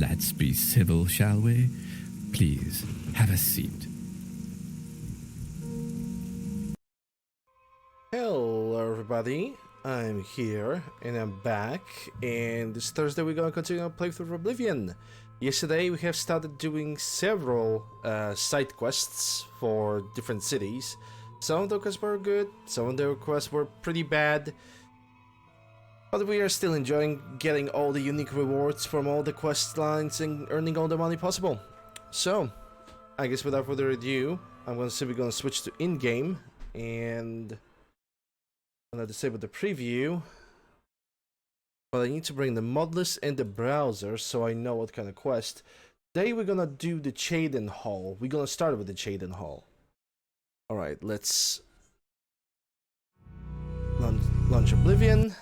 Let's be civil, shall we? Please, have a seat. Hello everybody, I'm here and I'm back, and this Thursday we're gonna continue our playthrough of Oblivion. Yesterday we have started doing several side quests for different cities. Some of the quests were good, some of the quests were pretty bad, but we are still enjoying getting all the unique rewards from all the quest lines and earning all the money possible. So, I guess without further ado, we're gonna switch to in-game, and I'm gonna disable the preview. But I need to bring the mod list and the browser so I know what kind of quest. Today we're gonna do the Chaden Hall. We're gonna start with the Chaden Hall. Alright, let's launch Oblivion.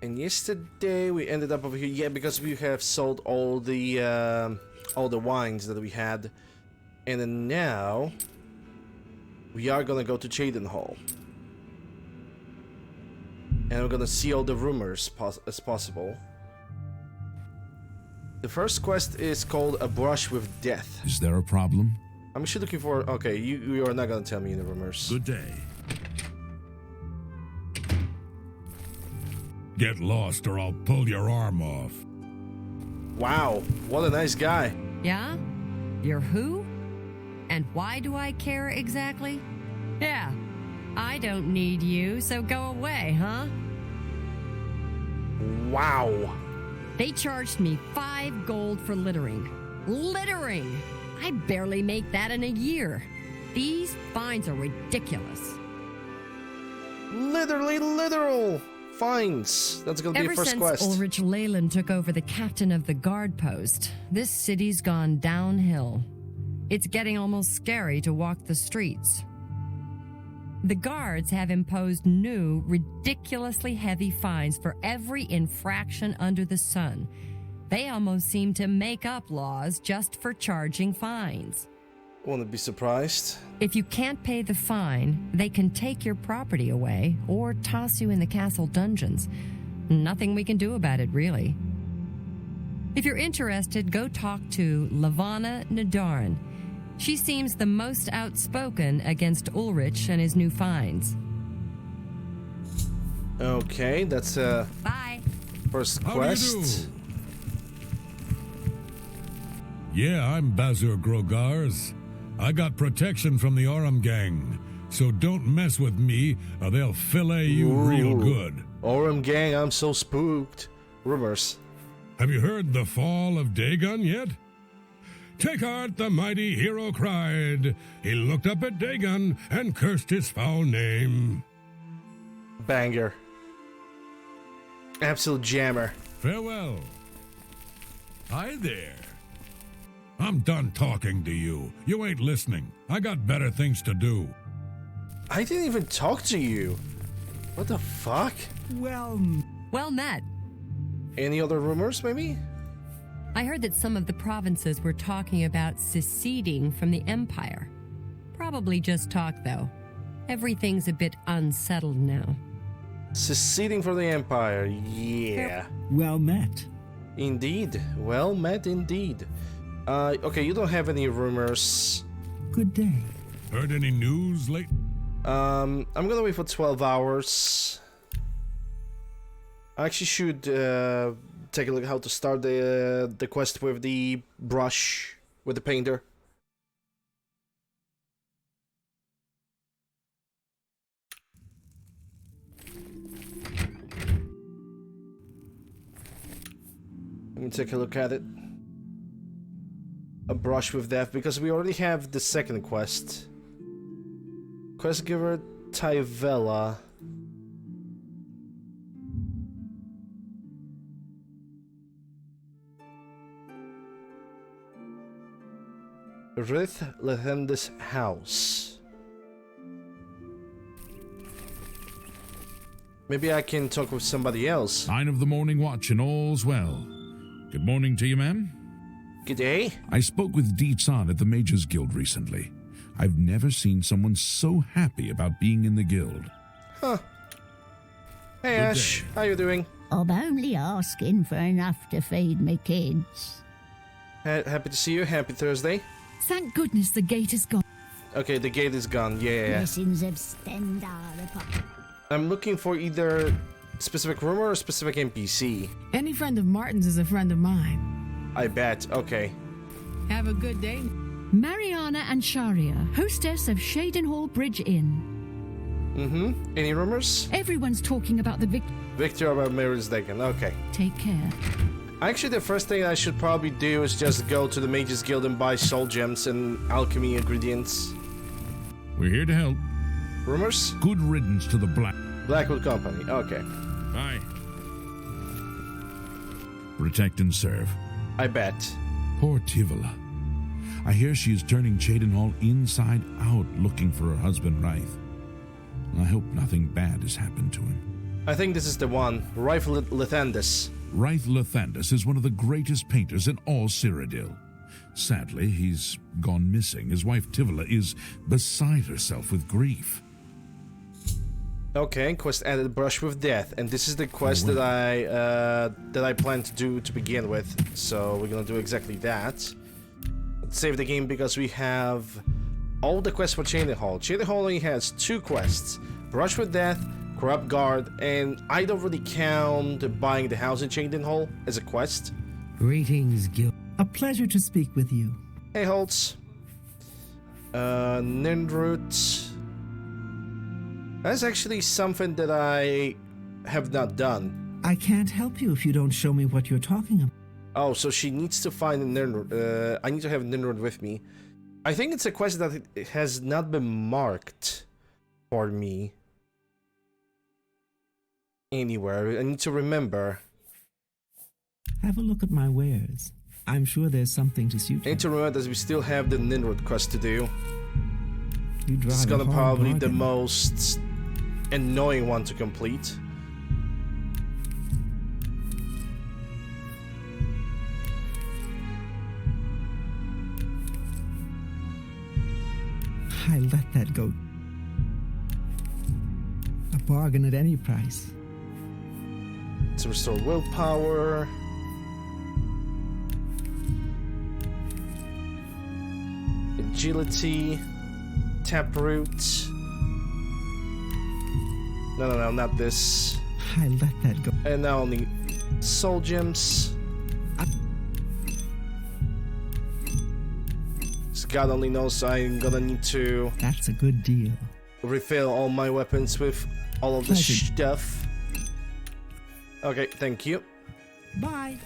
And yesterday we ended up over here, yeah, because we have sold all the wines that we had, and then now we are gonna go to Chaden Hall, and we're gonna see all the rumors as possible. The first quest is called A Brush with Death. Is there a problem? I'm actually looking for. Okay, you are not gonna tell me the rumors. Good day. Get lost or I'll pull your arm off. Wow, what a nice guy. Yeah? You're who? And why do I care exactly? Yeah, I don't need you, so go away, huh? Wow. They charged me 5 gold for littering. Littering! I barely make that in a year. These fines are ridiculous. Literally literal fines. That's gonna be a first quest. Ever since Ulrich Leyland took over the captain of the guard post, this city's gone downhill. It's getting almost scary to walk the streets. The guards have imposed new, ridiculously heavy fines for every infraction under the sun. They almost seem to make up laws just for charging fines. Wouldn't be surprised. If you can't pay the fine, they can take your property away or toss you in the castle dungeons. Nothing we can do about it, really. If you're interested, go talk to Lavana Nadarin. She seems the most outspoken against Ulrich and his new fines. Okay, that's Bye. first How quest. do you do? Yeah, I'm Bazur Grogars. I got protection from the Aurum gang, so don't mess with me or they'll fillet you real good. Aurum gang, I'm so spooked. Rumors. Have you heard the fall of Dagon yet? Take heart, the mighty hero cried. He looked up at Dagon and cursed his foul name. Banger. Absolute jammer. Farewell. Hi there. I'm done talking to you. You ain't listening. I got better things to do. I didn't even talk to you. What the fuck? Well met. Any other rumors, maybe? I heard that some of the provinces were talking about seceding from the Empire. Probably just talk, though. Everything's a bit unsettled now. Seceding from the Empire, yeah. Well met. Indeed. Well met indeed. Okay, you don't have any rumors. Good day. Heard any news late? I'm gonna wait for 12 hours. I actually should take a look at how to start the quest with the brush, with the painter. Let me take a look at it. A brush with death, because we already have the second quest. Quest giver Tyvella. Rith Lehenda's house. Maybe I can talk with somebody else. 9 of the morning watch and all's well. Good morning to you, ma'am. Good day. I spoke with Deetsan at the Mages Guild recently. I've never seen someone so happy about being in the guild. Huh. Hey, Ash. How you doing? I'm only asking for enough to feed me kids. Happy to see you. Happy Thursday. Thank goodness the gate is gone. Okay, the gate is gone. Yeah. Blessings of Stendhal upon. I'm looking for either specific rumor or specific NPC. Any friend of Martin's is a friend of mine. I bet. Okay. Have a good day. Mariana and Sharia, hostess of Shadenhall Bridge Inn. Any rumors? Everyone's talking about the Victor about Mary's Deacon. Okay. Take care. Actually, the first thing I should probably do is just go to the Mages Guild and buy soul gems and alchemy ingredients. We're here to help. Rumors? Good riddance to the Blackwood Company. Okay. Bye. Protect and serve. I bet. Poor Tivola. I hear she is turning Cheydinhall inside out looking for her husband Wraith. I hope nothing bad has happened to him. I think this is the one. Rifle Lethandis. Wraith Lethandis is one of the greatest painters in all Cyrodiil. Sadly, he's gone missing. His wife Tivola is beside herself with grief. Okay, quest added brush with death, and this is the quest that I plan to do to begin with. So we're gonna do exactly that. Let's save the game because we have all the quests for Cheydinhall. Cheydinhall only has 2 quests: brush with death, corrupt guard, and I don't really count buying the house in Cheydinhall as a quest. Greetings, Gil. A pleasure to speak with you. Hey, Holtz. Ninroot. That's actually something that I have not done. I can't help you if you don't show me what you're talking about. Oh, so she needs to find a Ninroot. I need to have Ninroot with me. I think it's a quest that it has not been marked for me anywhere. I need to remember. Have a look at my wares. I'm sure there's something to suit I you. need to remember that we still have the Ninroot quest to do. You drive It's gonna a hard probably the bargain. most annoying one to complete. I let that go. A bargain at any price. To restore willpower. Agility. Taproot. No, not this. I let that go. And now only soul gems. God only knows I'm gonna need to That's a good deal. refill all my weapons with all of the Pleasure. stuff. Okay, thank you. Bye.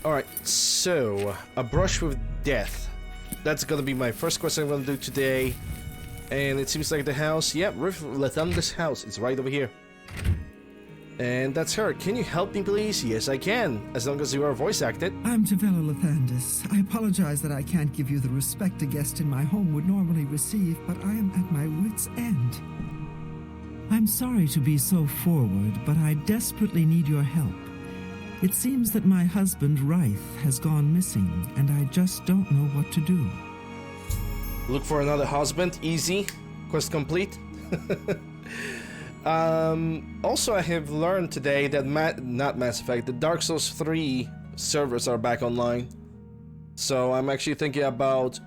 Alright, so a brush with death. That's gonna be my first quest I'm gonna do today. And it seems like the house, yep, Lethandis' house. It's right over here. And that's her. Can you help me, please? Yes, I can, as long as you are voice acted. I'm Tavella Lethandis. I apologize that I can't give you the respect a guest in my home would normally receive, but I am at my wit's end. I'm sorry to be so forward, but I desperately need your help. It seems that my husband, Wraith, has gone missing, and I just don't know what to do. Look for another husband. Easy. Quest complete. Also, I have learned today that not Mass Effect, the Dark Souls 3 servers are back online. So I'm actually thinking about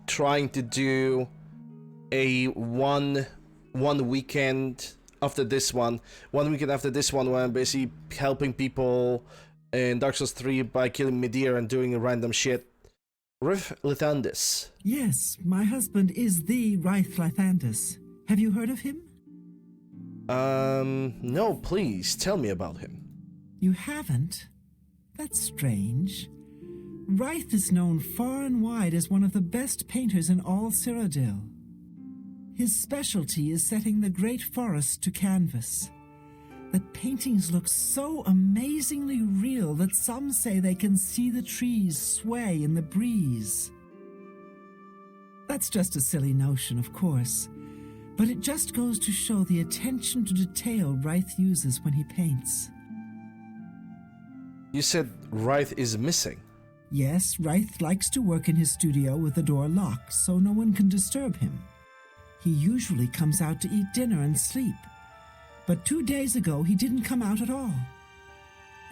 trying to do a one weekend after this one. 1 weekend after this one, where I'm basically helping people in Dark Souls 3 by killing Midir and doing random shit. Rif Lethandis. Yes, my husband is the Wraith Lethandis. Have you heard of him? No, please, tell me about him. You haven't? That's strange. Wraith is known far and wide as one of the best painters in all Cyrodiil. His specialty is setting the great forest to canvas. The paintings look so amazingly real that some say they can see the trees sway in the breeze. That's just a silly notion, of course, but it just goes to show the attention to detail Wraith uses when he paints. You said Wraith is missing. Yes, Wraith likes to work in his studio with the door locked so no one can disturb him. He usually comes out to eat dinner and sleep. But 2 days ago, he didn't come out at all.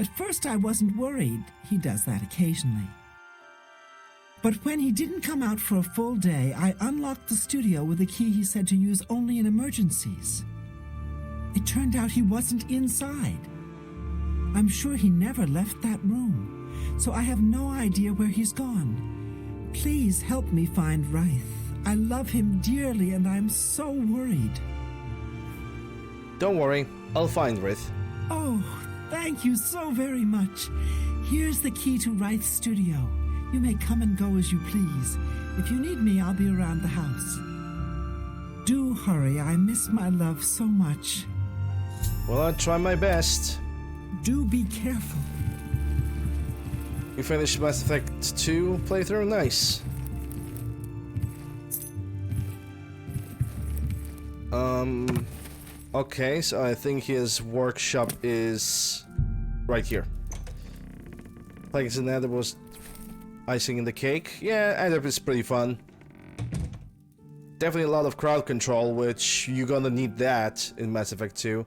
At first, I wasn't worried. He does that occasionally. But when he didn't come out for a full day, I unlocked the studio with a key he said to use only in emergencies. It turned out he wasn't inside. I'm sure he never left that room, so I have no idea where he's gone. Please help me find Wraith. I love him dearly and I'm so worried. Don't worry, I'll find Wraith. Oh, thank you so very much. Here's the key to Wraith's studio. You may come and go as you please. If you need me, I'll be around the house. Do hurry, I miss my love so much. Well, I'll try my best. Do be careful. You finished Mass Effect 2 playthrough? Nice. Okay, so I think his workshop is right here. Like it's another was icing in the cake. Yeah, Adap is pretty fun. Definitely a lot of crowd control, which you're gonna need that in Mass Effect 2.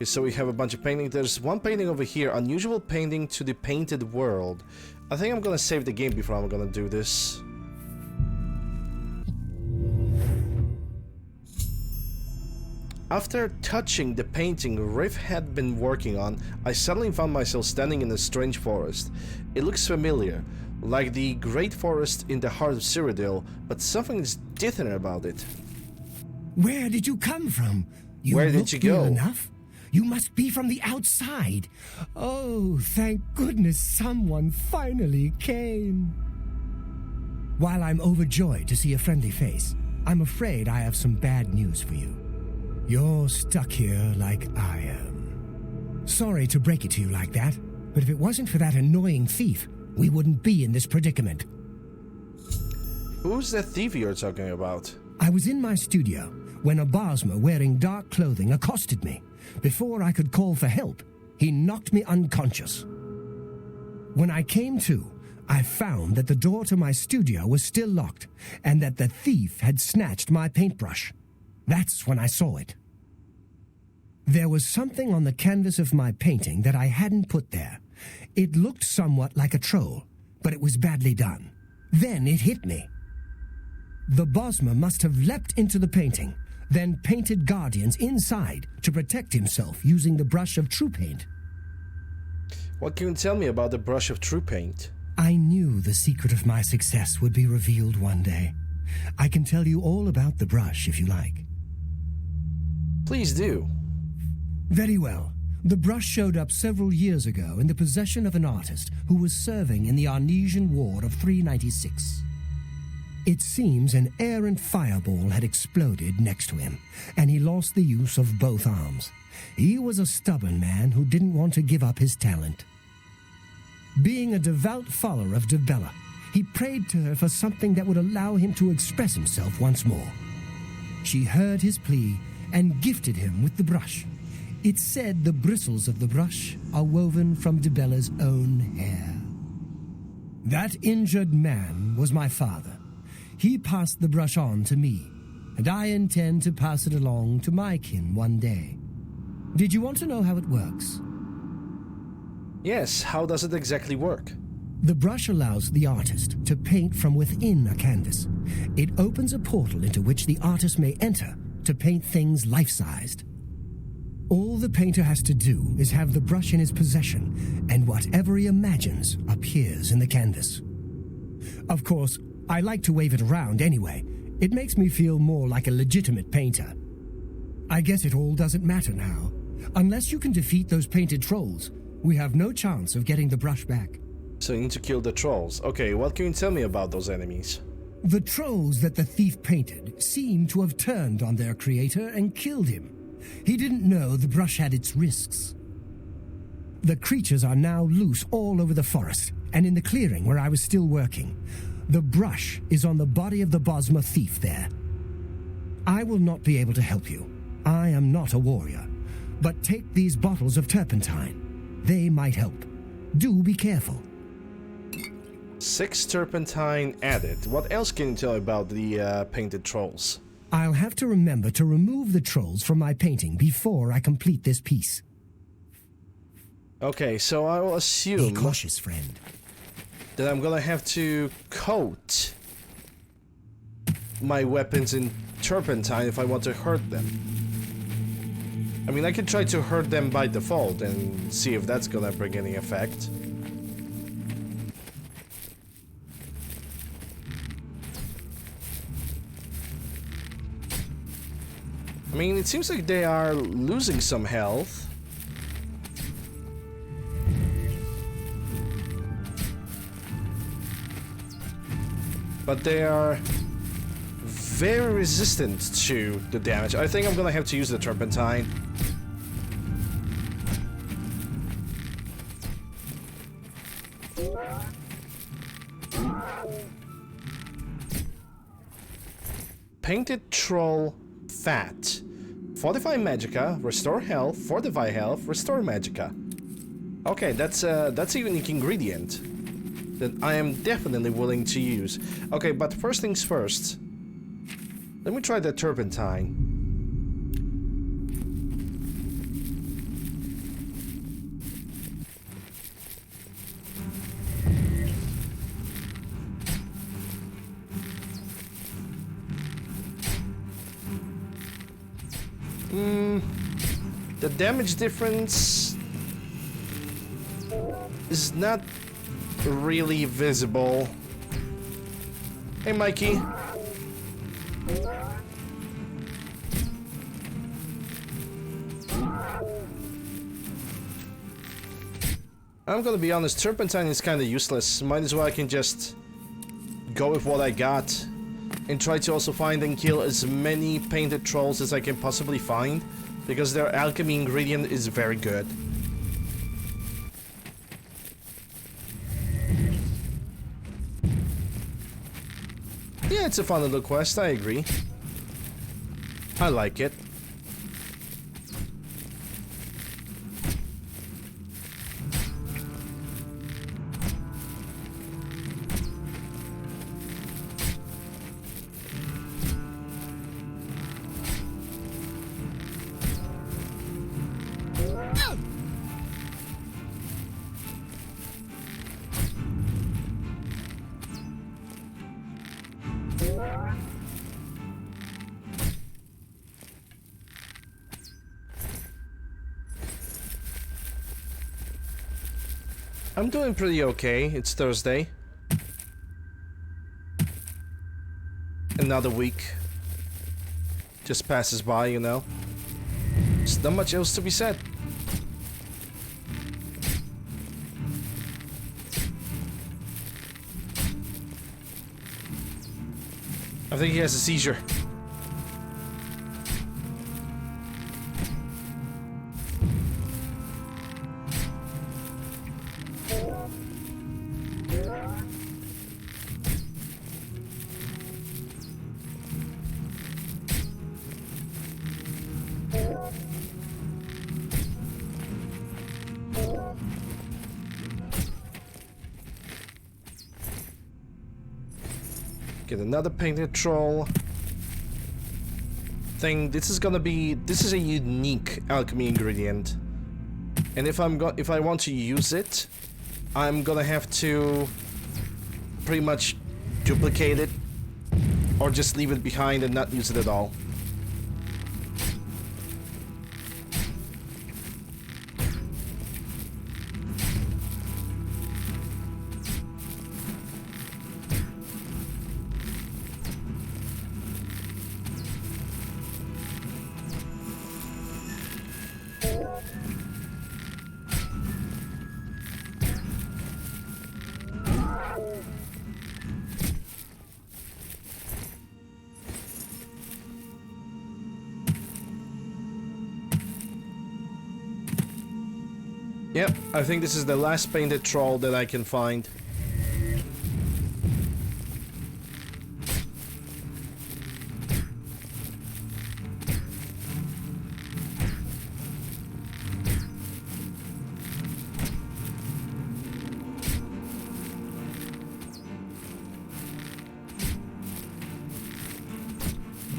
So we have a bunch of paintings. There's one painting over here, unusual painting to the painted world. I think I'm gonna save the game before I'm gonna do this. After touching the painting Riff had been working on, I suddenly found myself standing in a strange forest. It looks familiar, like the great forest in the heart of Cyrodiil, but something is different about it. Where did you come from? Where did you go? Enough? You must be from the outside. Oh, thank goodness someone finally came. While I'm overjoyed to see a friendly face, I'm afraid I have some bad news for you. You're stuck here like I am. Sorry to break it to you like that, but if it wasn't for that annoying thief, we wouldn't be in this predicament. Who's the thief you're talking about? I was in my studio when a Bosmer wearing dark clothing accosted me. Before I could call for help, he knocked me unconscious. When I came to, I found that the door to my studio was still locked and that the thief had snatched my paintbrush. That's when I saw it. There was something on the canvas of my painting that I hadn't put there. It looked somewhat like a troll, but it was badly done. Then it hit me. The Bosmer must have leapt into the painting, then painted guardians inside to protect himself using the brush of true paint. What can you tell me about the brush of true paint? I knew the secret of my success would be revealed one day. I can tell you all about the brush if you like. Please do. Very well. The brush showed up several years ago in the possession of an artist who was serving in the Arnesian War of 396. It seems an errant fireball had exploded next to him, and he lost the use of both arms. He was a stubborn man who didn't want to give up his talent. Being a devout follower of Dibella, he prayed to her for something that would allow him to express himself once more. She heard his plea and gifted him with the brush. It's said the bristles of the brush are woven from Dibella's own hair. That injured man was my father. He passed the brush on to me, and I intend to pass it along to my kin one day. Did you want to know how it works? Yes, how does it exactly work? The brush allows the artist to paint from within a canvas. It opens a portal into which the artist may enter to paint things life-sized. All the painter has to do is have the brush in his possession, and whatever he imagines appears in the canvas. Of course, I like to wave it around anyway. It makes me feel more like a legitimate painter. I guess it all doesn't matter now. Unless you can defeat those painted trolls, we have no chance of getting the brush back. So you need to kill the trolls. Okay, what can you tell me about those enemies? The trolls that the thief painted seem to have turned on their creator and killed him. He didn't know the brush had its risks. The creatures are now loose all over the forest, and in the clearing where I was still working. The brush is on the body of the Bosmer thief there. I will not be able to help you. I am not a warrior. But take these bottles of turpentine. They might help. Do be careful. 6 turpentine added. What else can you tell about the painted trolls? I'll have to remember to remove the trolls from my painting before I complete this piece. Okay, so I will assume... Be cautious, friend. ...that I'm gonna have to coat my weapons in turpentine if I want to hurt them. I mean, I could try to hurt them by default and see if that's gonna bring any effect. I mean, it seems like they are losing some health. But they are very resistant to the damage. I think I'm gonna have to use the turpentine. Painted Troll Fat. Fortify Magicka, restore health, fortify health, restore Magicka. Okay, that's a unique ingredient that I am definitely willing to use. Okay, but first things first. Let me try the turpentine. The damage difference is not really visible. Hey, Mikey. I'm gonna be honest, turpentine is kinda useless. Might as well I can just go with what I got and try to also find and kill as many painted trolls as I can possibly find, because their alchemy ingredient is very good. Yeah, it's a fun little quest, I agree. I like it. I'm doing pretty okay. It's Thursday. Another week just passes by, you know. There's not much else to be said. I think he has a seizure. Get another painted troll thing. This is a unique alchemy ingredient, and if I want to use it, I'm gonna have to pretty much duplicate it or just leave it behind and not use it at all. Yep, I think this is the last painted troll that I can find.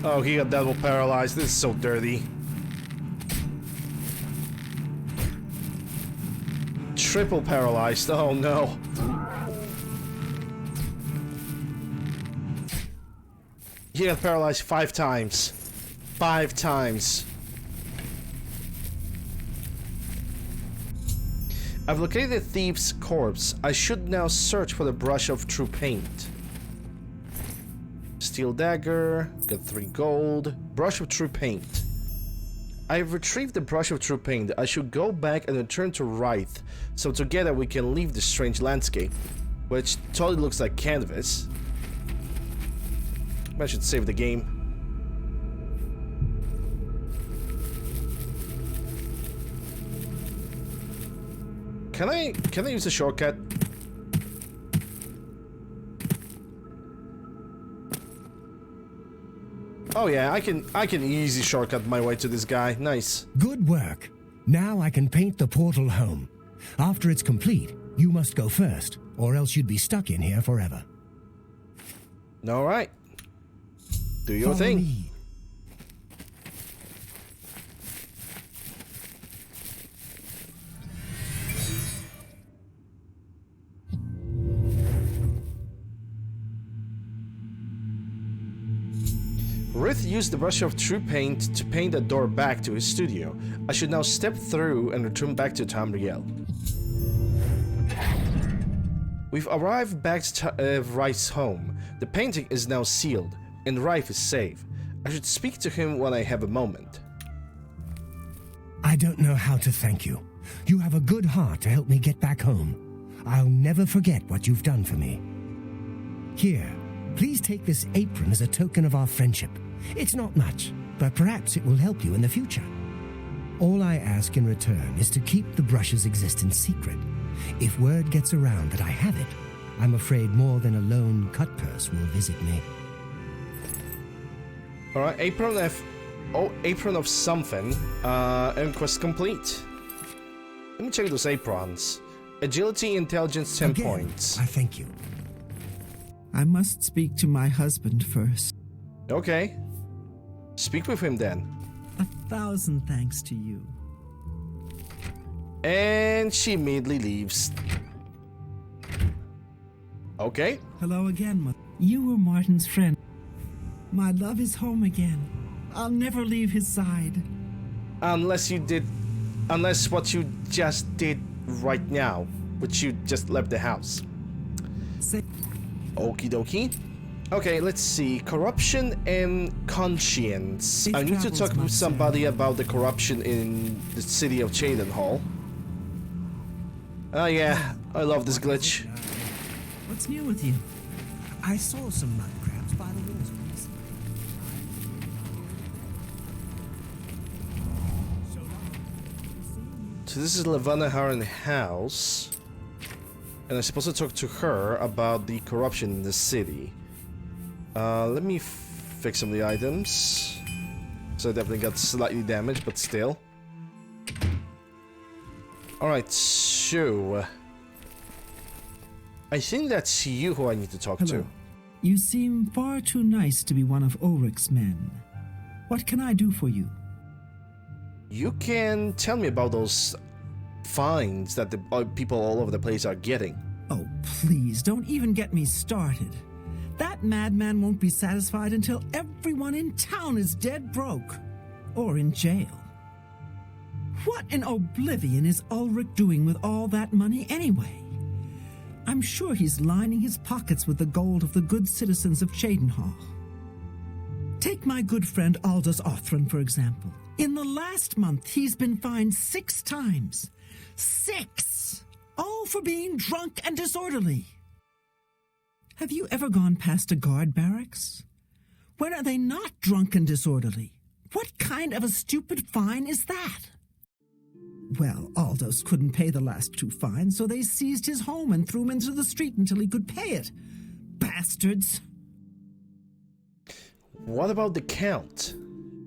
Oh, he got double paralyzed. This is so dirty. Triple paralyzed. Oh no. He got paralyzed 5 times. 5 times. I've located the thief's corpse. I should now search for the brush of true paint. Steel dagger, got 3 gold. Brush of true paint. I've retrieved the brush of true paint. I should go back and return to Wraith, so together we can leave this strange landscape, which totally looks like canvas. I should save the game. Can I use a shortcut? Oh yeah, I can easy shortcut my way to this guy. Nice. Good work. Now I can paint the portal home. After it's complete, you must go first, or else you'd be stuck in here forever. All right. Do your Follow thing. me. Rith used the brush of true paint to paint the door back to his studio. I should now step through and return back to Tamriel. We've arrived back to Wraith's home. The painting is now sealed, and Wraith is safe. I should speak to him when I have a moment. I don't know how to thank you. You have a good heart to help me get back home. I'll never forget what you've done for me. Here, please take this apron as a token of our friendship. It's not much, but perhaps it will help you in the future. All I ask in return is to keep the brush's existence secret. If word gets around that I have it, I'm afraid more than a lone cut purse will visit me. Alright, apron of something. And quest complete. Let me check those aprons. Agility, intelligence, 10 Again, points. I thank you. I must speak to my husband first. Okay. Speak with him then. 1,000 thanks to you. And she immediately leaves. Okay. Hello again, Mother. You were Martin's friend. My love is home again. I'll never leave his side. Unless what you just did right now, which you just left the house. Okie dokie. Okay, let's see. Corruption and conscience. I need to talk with somebody about the corruption in the city of Cheydinhal. Oh yeah, I love this glitch. What's new with you? I saw some mud crabs by the water. So this is Levana Haran house. And I'm supposed to talk to her about the corruption in the city. Let me fix some of the items. So I definitely got slightly damaged, but still. Alright, so... I think that's you who I need to talk to. You seem far too nice to be one of Ulrich's men. What can I do for you? You can tell me about those fines that the people all over the place are getting. Oh, please, don't even get me started. That madman won't be satisfied until everyone in town is dead broke. Or in jail. What in Oblivion is Ulrich doing with all that money anyway? I'm sure he's lining his pockets with the gold of the good citizens of Cheydinhal. Take my good friend Aldous Othran, for example. In the last month, he's been fined 6 times. 6! All for being drunk and disorderly. Have you ever gone past a guard barracks? When are they not drunk and disorderly? What kind of a stupid fine is that? Well, Aldous couldn't pay the last 2 fines, so they seized his home and threw him into the street until he could pay it. Bastards! What about the Count?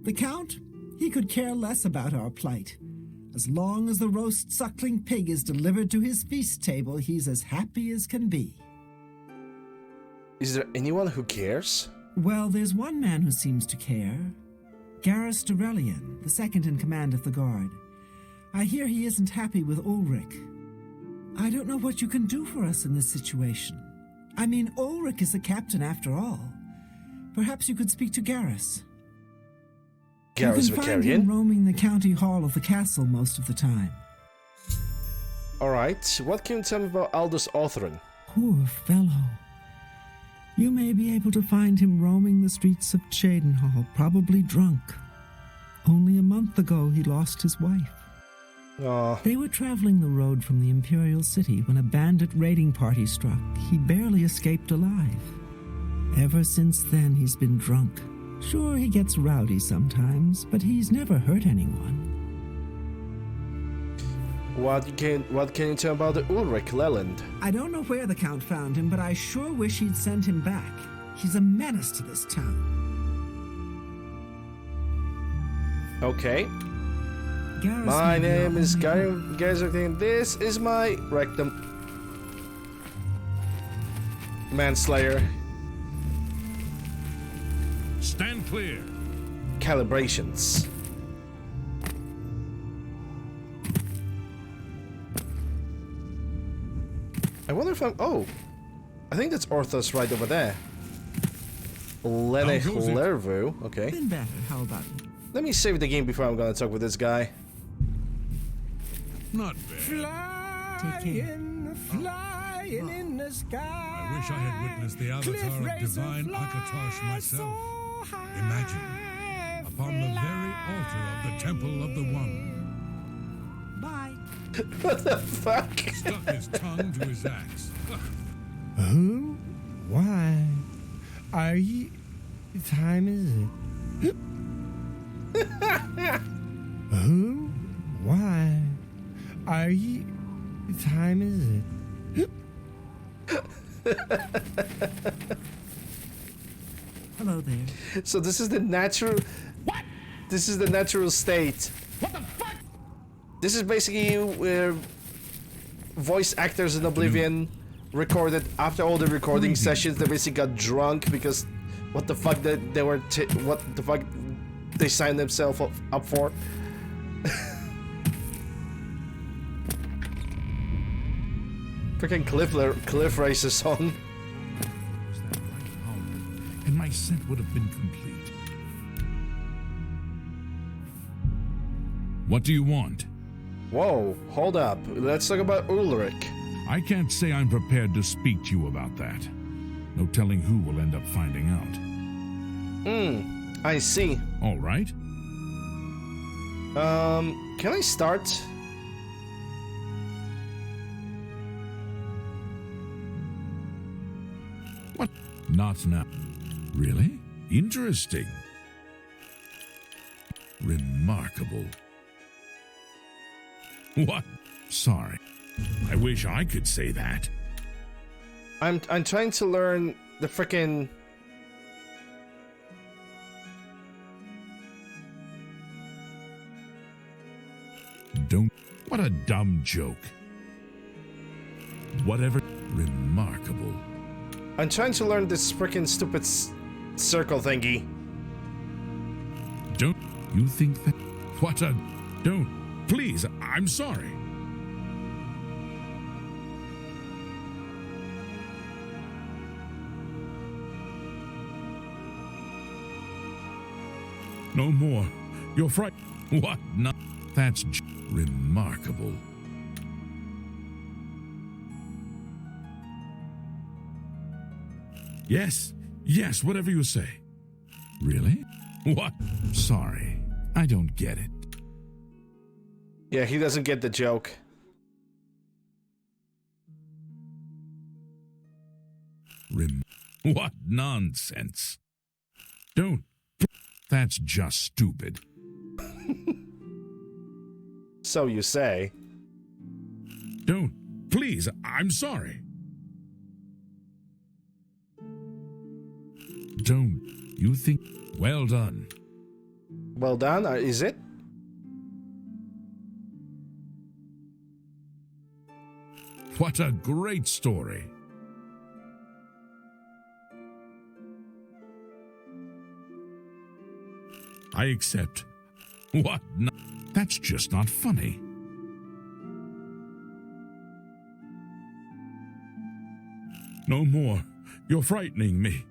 The Count? He could care less about our plight. As long as the roast suckling pig is delivered to his feast table, he's as happy as can be. Is there anyone who cares? Well, there's one man who seems to care. Garrus Durelian, the second in command of the guard. I hear he isn't happy with Ulrich. I don't know what you can do for us in this situation. I mean, Ulrich is the captain after all. Perhaps you could speak to Garrus. Garrus You can find him Vicarian? roaming the county hall of the castle most of the time. Alright, what can you tell me about Aldous Othran? Poor fellow. You may be able to find him roaming the streets of Cheydinhall, probably drunk. Only a month ago he lost his wife. Aw. They were traveling the road from the Imperial City when a bandit raiding party struck. He barely escaped alive. Ever since then, he's been drunk. Sure, he gets rowdy sometimes, but he's never hurt anyone. What can you tell about the Ulrich Leland? I don't know where the Count found him, but I sure wish he'd send him back. He's a menace to this town. Okay. Garrus My may be name our is only Garrus. This is my rectum. Manslayer. Stand clear. Calibrations. I wonder if I'm... Oh. I think that's Orthos right over there. Lenech How goes it? Lervu. Okay. Been better. How about it? Let me save the game before I'm gonna talk with this guy. Not bad. Take care. Flying in the sky. I wish I had witnessed the avatar of divine Akatosh myself. Imagine, upon the very altar of the Temple of the One. Bye. What the fuck? Stuck his tongue to his axe. Who? Why? Are you... time is it? Who? Why? Are you... time is it? Hello there. So this is the natural... What? This is the natural state. What the fuck? This is basically where voice actors in Oblivion recorded after all the recording sessions. They basically got drunk because what the fuck they were what the fuck they signed themselves up for. Freaking Cliff Racer song. Was that right howl, and my scent would have been complete. What do you want? Whoa, hold up. Let's talk about Ulrich. I can't say I'm prepared to speak to you about that. No telling who will end up finding out. I see. All right. Can I start? What? Not now. Really? Interesting. Remarkable. What? Sorry. I wish I could say that. I'm trying to learn the frickin' Don't. What a dumb joke. Whatever. Remarkable. I'm trying to learn this frickin' stupid circle thingy. Don't. You think that. What a. Don't. Please, I'm sorry. No more. You're frightened. What? No. That's remarkable. Yes. Yes, whatever you say. Really? What? Sorry. I don't get it. Yeah, he doesn't get the joke. What nonsense. Don't. That's just stupid. So you say. Don't. Please, I'm sorry. Don't. You think. Well done. Well done, is it? What a great story. I accept. What? No, that's just not funny. No more. You're frightening me.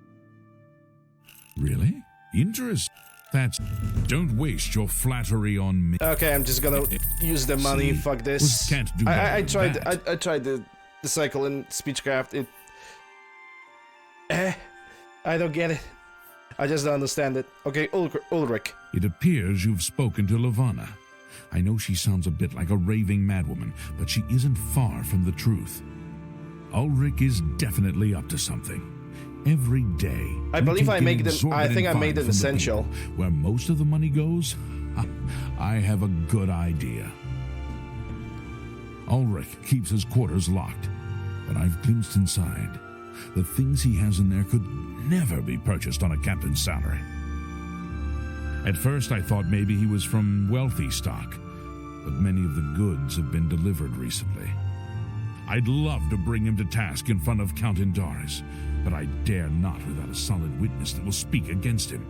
Really? Interest? That's... Don't waste your flattery on me. Okay, I'm just gonna use the money. See, Fuck this. Can't do I tried. that. I tried the cycle in Speechcraft. I don't get it. I just don't understand it. Okay, Ulrich. It appears you've spoken to Levana. I know she sounds a bit like a raving madwoman, but she isn't far from the truth. Ulrich is definitely up to something. Every day, I believe I make them. I think I made it essential. Where most of the money goes, I have a good idea. Ulrich keeps his quarters locked, but I've glimpsed inside. The things he has in there could never be purchased on a captain's salary. At first, I thought maybe he was from wealthy stock, but many of the goods have been delivered recently. I'd love to bring him to task in front of Count Indaris, but I dare not without a solid witness that will speak against him.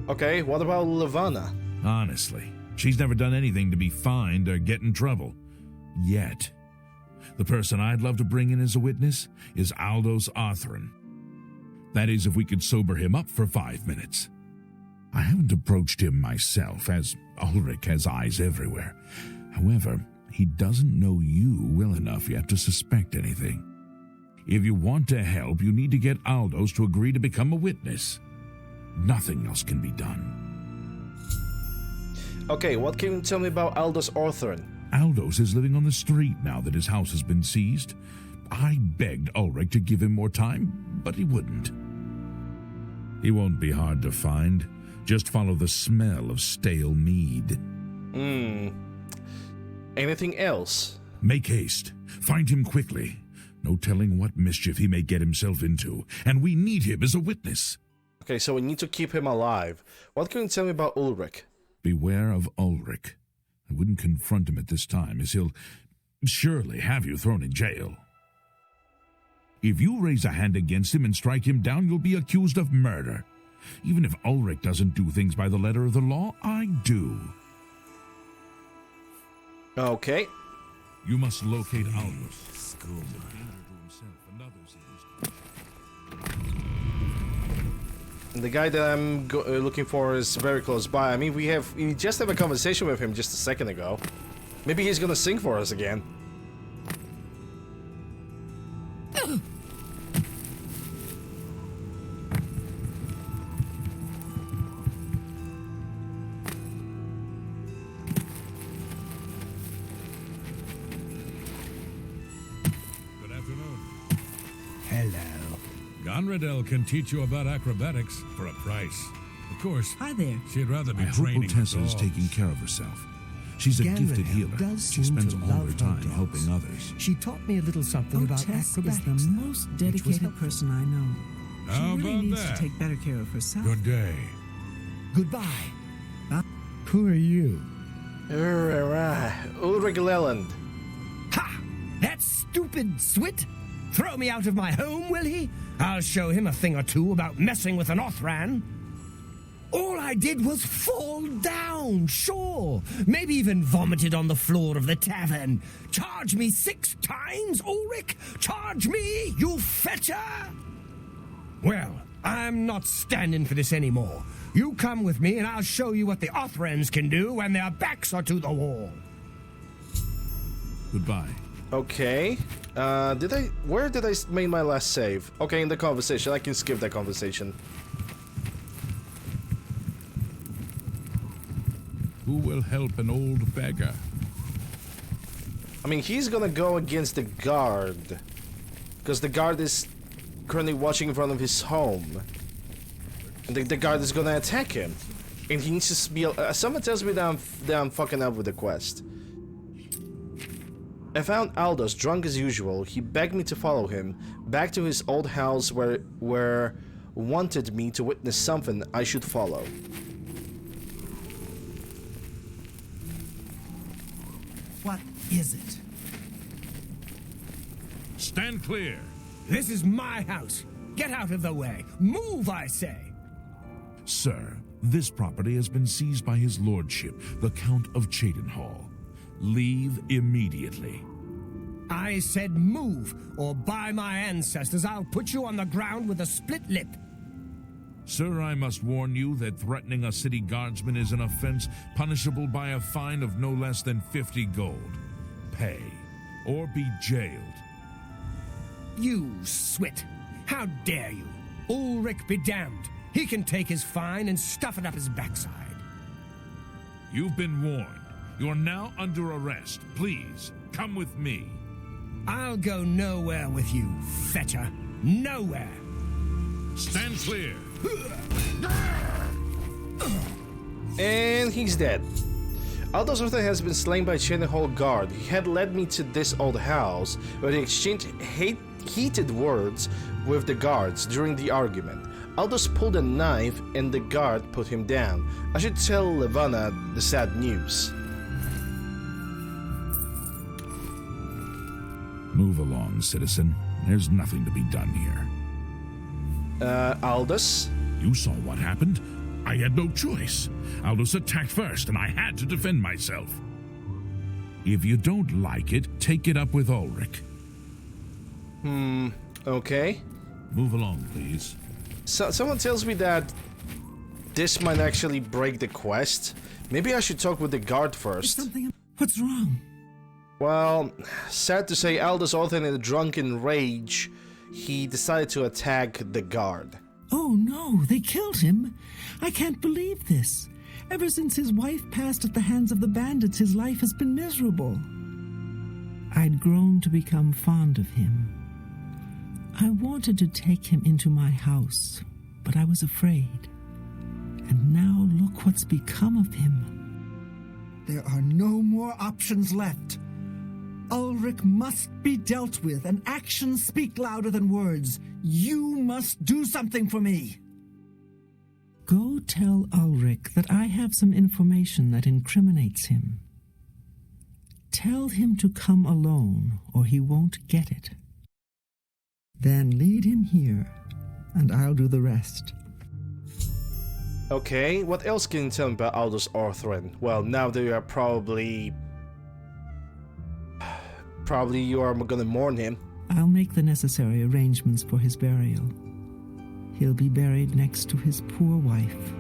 Okay, what about Levana? Honestly, she's never done anything to be fined or get in trouble. Yet. The person I'd love to bring in as a witness is Aldous Arthurn. That is, if we could sober him up for 5 minutes. I haven't approached him myself, as Ulrich has eyes everywhere. However, he doesn't know you well enough yet to suspect anything. If you want to help, you need to get Aldous to agree to become a witness. Nothing else can be done. Okay, what can you tell me about Aldous Arthurn? Aldous is living on the street now that his house has been seized. I begged Ulrich to give him more time, but he wouldn't. He won't be hard to find. Just follow the smell of stale mead. Anything else? Make haste. Find him quickly. No telling what mischief he may get himself into, and we need him as a witness. Okay, so we need to keep him alive. What can you tell me about Ulrich? Beware of Ulrich. I wouldn't confront him at this time, as he'll surely have you thrown in jail. If you raise a hand against him and strike him down, you'll be accused of murder. Even if Ulrich doesn't do things by the letter of the law, I do. Okay. You must locate Aldous. And the guy that I'm looking for is very close by. I mean, we just had a conversation with him just a second ago. Maybe he's gonna sing for us again. Conradel can teach you about acrobatics for a price. Of course, Hi there. she'd rather be I hope training Otessa is dogs. taking care of herself. She's a gifted Ganradel healer. does She seem spends to all love her her time dogs. helping others. She taught me a little something about Tess acrobatics. is the most dedicated helpful. person I know. She How really about needs that? to take better care of herself. Good day. Goodbye. Who are you? Ulrich Leland. Ha! That stupid Swit? Throw me out of my home, will he? I'll show him a thing or two about messing with an Othran. All I did was fall down, sure. Maybe even vomited on the floor of the tavern. Charge me 6 times, Ulrich? Charge me, you fetcher! Well, I'm not standing for this anymore. You come with me and I'll show you what the Othrans can do when their backs are to the wall. Goodbye. Okay. Where did I make my last save? Okay, in the conversation. I can skip that conversation. Who will help an old beggar? I mean, he's gonna go against the guard. Because the guard is currently watching in front of his home. And the guard is gonna attack him. And he needs to be... someone tells me that I'm fucking up with the quest. I found Aldous drunk as usual. He begged me to follow him back to his old house where wanted me to witness something I should follow. What is it? Stand clear. This is my house. Get out of the way. Move, I say. Sir, This property has been seized by his lordship, the Count of Cheydinhall. Leave immediately. I said move, or by my ancestors, I'll put you on the ground with a split lip. Sir, I must warn you that threatening a city guardsman is an offense punishable by a fine of no less than 50 gold. Pay, or be jailed. You swit! How dare you? Ulrich be damned. He can take his fine and stuff it up his backside. You've been warned. You're now under arrest. Please, come with me. I'll go nowhere with you, fetcher. Nowhere. Stand clear. And he's dead. Aldous Arthur has been slain by Cheydinhall guard. He had led me to this old house, where he exchanged heated words with the guards during the argument. Aldous pulled a knife and the guard put him down. I should tell Levana the sad news. Move along, citizen. There's nothing to be done here. Aldous? You saw what happened. I had no choice. Aldous attacked first, and I had to defend myself. If you don't like it, take it up with Ulrich. Okay. Move along, please. So, someone tells me that this might actually break the quest. Maybe I should talk with the guard first. What's wrong? Well, sad to say, Aldous Arthur, in a drunken rage, he decided to attack the guard. Oh no, they killed him. I can't believe this. Ever since his wife passed at the hands of the bandits, his life has been miserable. I'd grown to become fond of him. I wanted to take him into my house, but I was afraid. And now look what's become of him. There are no more options left. Ulrich must be dealt with, and actions speak louder than words. You must do something for me. Go tell Ulrich that I have some information that incriminates him. Tell him to come alone, or he won't get it. Then lead him here, and I'll do the rest. Okay, what else can you tell me about Aldous Arthur? Well, now that you are probably you are gonna mourn him. I'll make the necessary arrangements for his burial. He'll be buried next to his poor wife.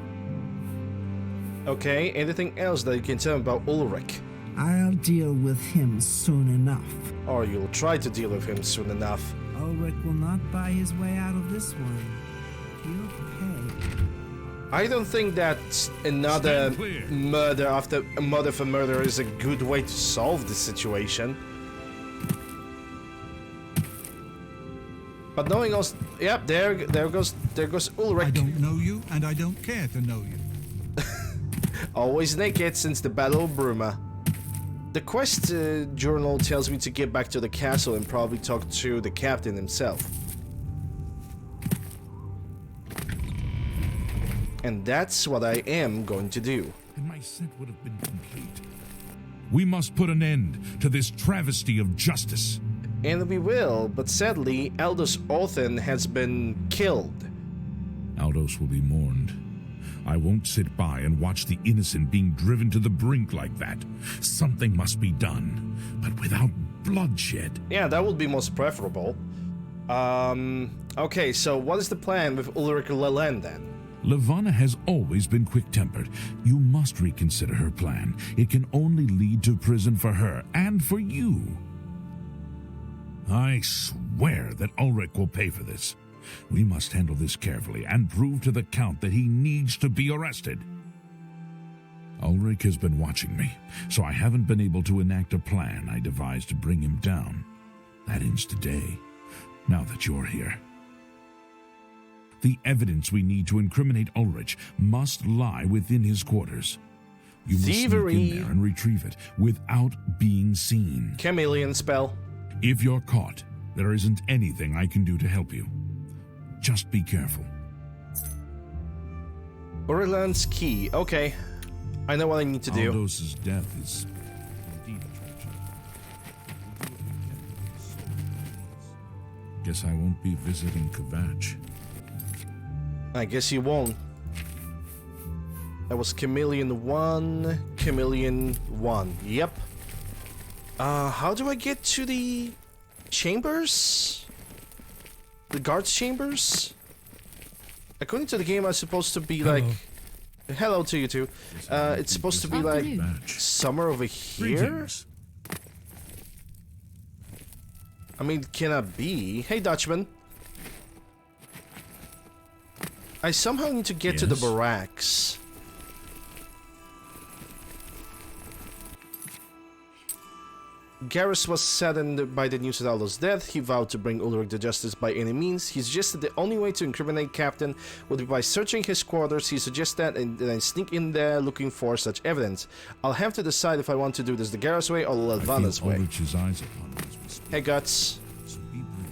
Okay, anything else that you can tell me about Ulrich? I'll deal with him soon enough. Or you'll try to deal with him soon enough. Ulrich will not buy his way out of this one. He'll pay. I don't think that another murder after a murder for murder is a good way to solve this situation. But knowing us, yep, there goes Ulrich. I don't know you, and I don't care to know you. Always naked since the Battle of Bruma. The quest journal tells me to get back to the castle and probably talk to the captain himself. And that's what I am going to do. And my scent would have been complete. We must put an end to this travesty of justice. And we will, but sadly, Aldous Arthur has been killed. Aldous will be mourned. I won't sit by and watch the innocent being driven to the brink like that. Something must be done, but without bloodshed. Yeah, that would be most preferable. Okay, so what is the plan with Ulrich Leland then? Levana has always been quick-tempered. You must reconsider her plan. It can only lead to prison for her and for you. I swear that Ulrich will pay for this. We must handle this carefully and prove to the Count that he needs to be arrested. Ulrich has been watching me, so I haven't been able to enact a plan I devised to bring him down. That ends today, now that you're here. The evidence we need to incriminate Ulrich must lie within his quarters. You must sneak in there and retrieve it without being seen. Chameleon spell. If you're caught, there isn't anything I can do to help you. Just be careful. Urilan's key. Okay. I know what I need to do. Aldous' death is indeed a tragedy. Guess I won't be visiting Kvatch. I guess you won't. That was Chameleon 1, Chameleon 1. Yep. How do I get to the chambers? The guards' chambers? According to the game, I'm supposed to be like... Hello to you too. It's supposed to be like somewhere over here? I mean, can I be? Hey, Dutchman. I somehow need to get to the barracks. Garrus was saddened by the news of Aldo's death. He vowed to bring Ulrich to justice by any means. He suggested the only way to incriminate Captain would be by searching his quarters. He suggests that and then sneak in there looking for such evidence. I'll have to decide if I want to do this the Garrus way or Lelvana's way. Ulrich's eyes upon us. Hey, Guts. So be brief.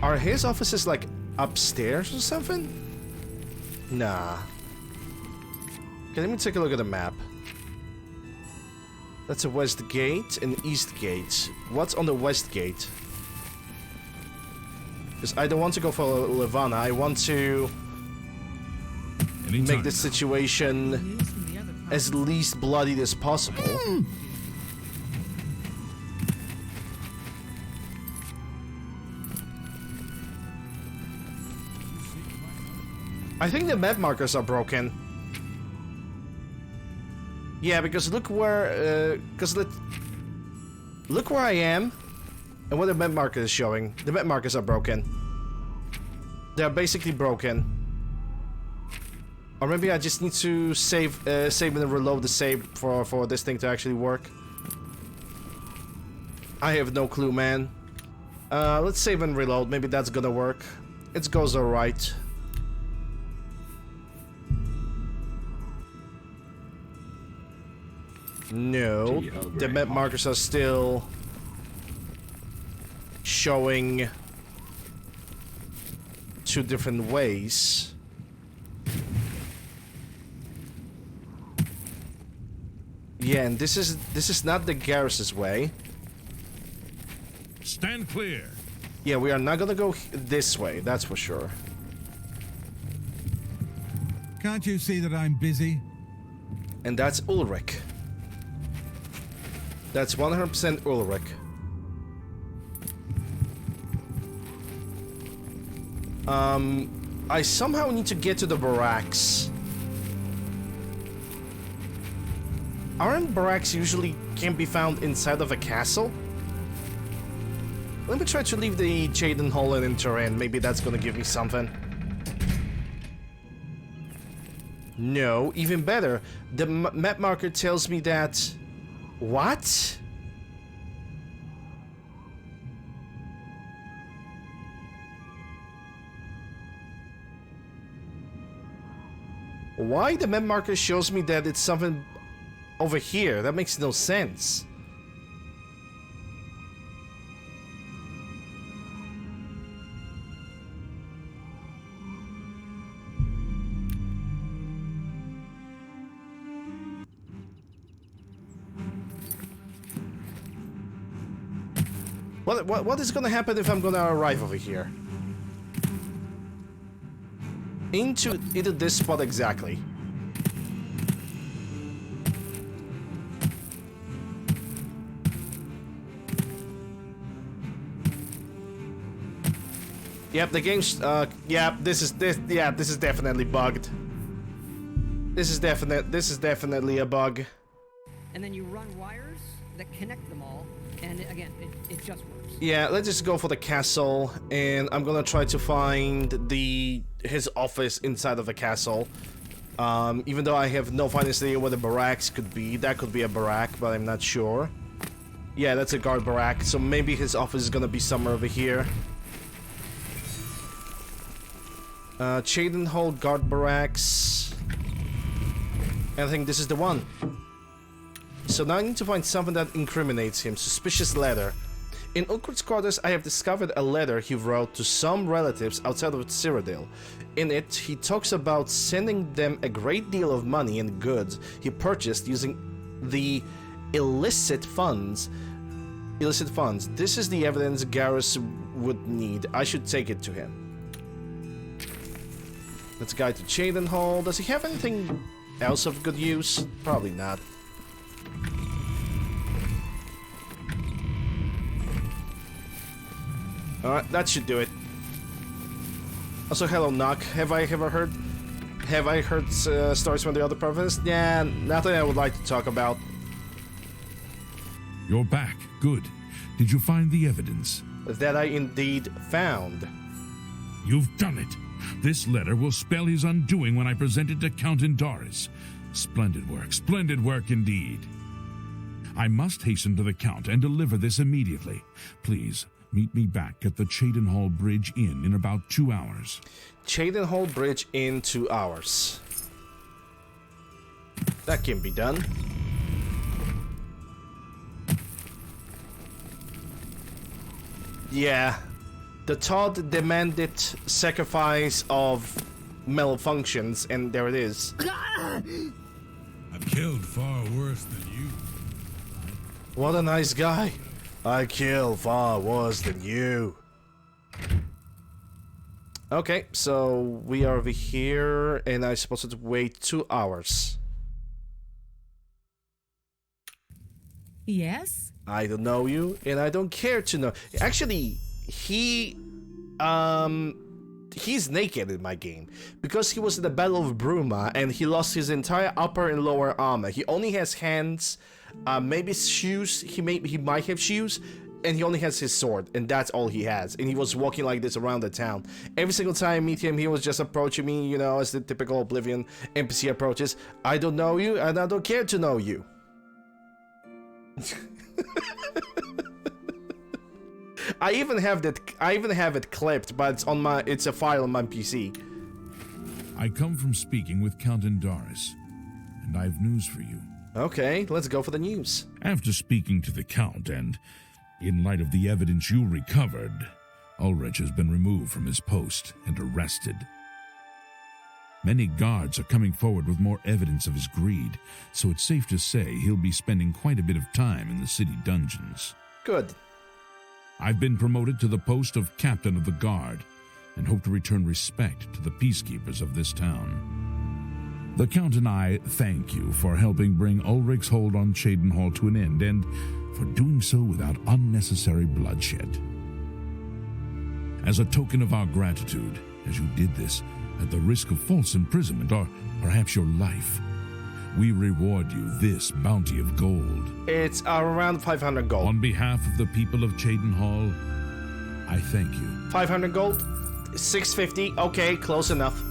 Are his offices like upstairs or something? Nah. Okay, let me take a look at the map. That's a west gate and east gate. What's on the west gate? Because I don't want to go for Levana. I want to make the situation as least bloodied as possible. I think the map markers are broken. Yeah, because look where, look where I am, and what the map marker is showing. The map markers are broken. They are basically broken. Or maybe I just need to save and reload the save for this thing to actually work. I have no clue, man. Let's save and reload. Maybe that's gonna work. It goes alright. No, the map markers are still showing two different ways. Yeah, and this is not the Garrus's way. Stand clear. Yeah, we are not gonna go this way, that's for sure. Can't you see that I'm busy? And that's Ulrich. That's 100% Ulrich. I somehow need to get to the barracks. Aren't barracks usually can be found inside of a castle? Let me try to leave the Jaden Hall in Turin. Maybe that's gonna give me something. No, even better. The map marker tells me that... What? Why the map marker shows me that it's something over here? That makes no sense. What is gonna happen if I'm gonna arrive over here? Into this spot exactly. Yep, the game's yeah, this is definitely bugged. This is definitely a bug. And then you run wires that connect them all, and again, it just works. Yeah, let's just go for the castle, and I'm gonna try to find his office inside of the castle. Even though I have no finest idea what the barracks could be. That could be a barrack, but I'm not sure. Yeah, that's a guard barrack, so maybe his office is gonna be somewhere over here. Chaden Hall guard barracks. And I think this is the one. So now I need to find something that incriminates him. Suspicious letter. In Ulrich's quarters, I have discovered a letter he wrote to some relatives outside of Cyrodiil. In it, he talks about sending them a great deal of money and goods he purchased using the illicit funds Illicit funds. This is the evidence Garrus would need. I should take it to him. Let's guide to Cheydinhall. Does he have anything else of good use? Probably not. Alright, that should do it. Also, hello, Nock. Have I heard stories from the other province? Yeah, nothing I would like to talk about. You're back. Good. Did you find the evidence? That I indeed found. You've done it. This letter will spell his undoing when I present it to Count Indaris. Splendid work indeed. I must hasten to the Count and deliver this immediately. Please, meet me back at the Cheydinhall Bridge Inn in about 2 hours. Cheydinhall Bridge in 2 hours. That can be done. Yeah. The Todd demanded sacrifice of malfunctions, and there it is. I've killed far worse than you. What a nice guy. I kill far worse than you. Okay, so we are over here, and I'm supposed to wait 2 hours. Yes? I don't know you, and I don't care to know. Actually, he's naked in my game because he was in the Battle of Bruma and he lost his entire upper and lower armor. He only has hands, maybe shoes. He might have shoes, and he only has his sword, and that's all he has. And he was walking like this around the town. Every single time I meet him, he was just approaching me, you know, as the typical Oblivion NPC approaches. I don't know you, and I don't care to know you. I even have it clipped, but it's a file on my PC. I come from speaking with Count Indaris, and I have news for you. Okay, let's go for the news. After speaking to the Count, and in light of the evidence you recovered, Ulrich has been removed from his post and arrested. Many guards are coming forward with more evidence of his greed, so it's safe to say he'll be spending quite a bit of time in the city dungeons. Good. I've been promoted to the post of Captain of the Guard, and hope to return respect to the peacekeepers of this town. The Count and I thank you for helping bring Ulrich's hold on Cheydinhall to an end, and for doing so without unnecessary bloodshed. As a token of our gratitude, as you did this at the risk of false imprisonment or perhaps your life, we reward you this bounty of gold. It's around 500 gold. On behalf of the people of Cheydinhall, I thank you. 500 gold? 650? Okay, close enough.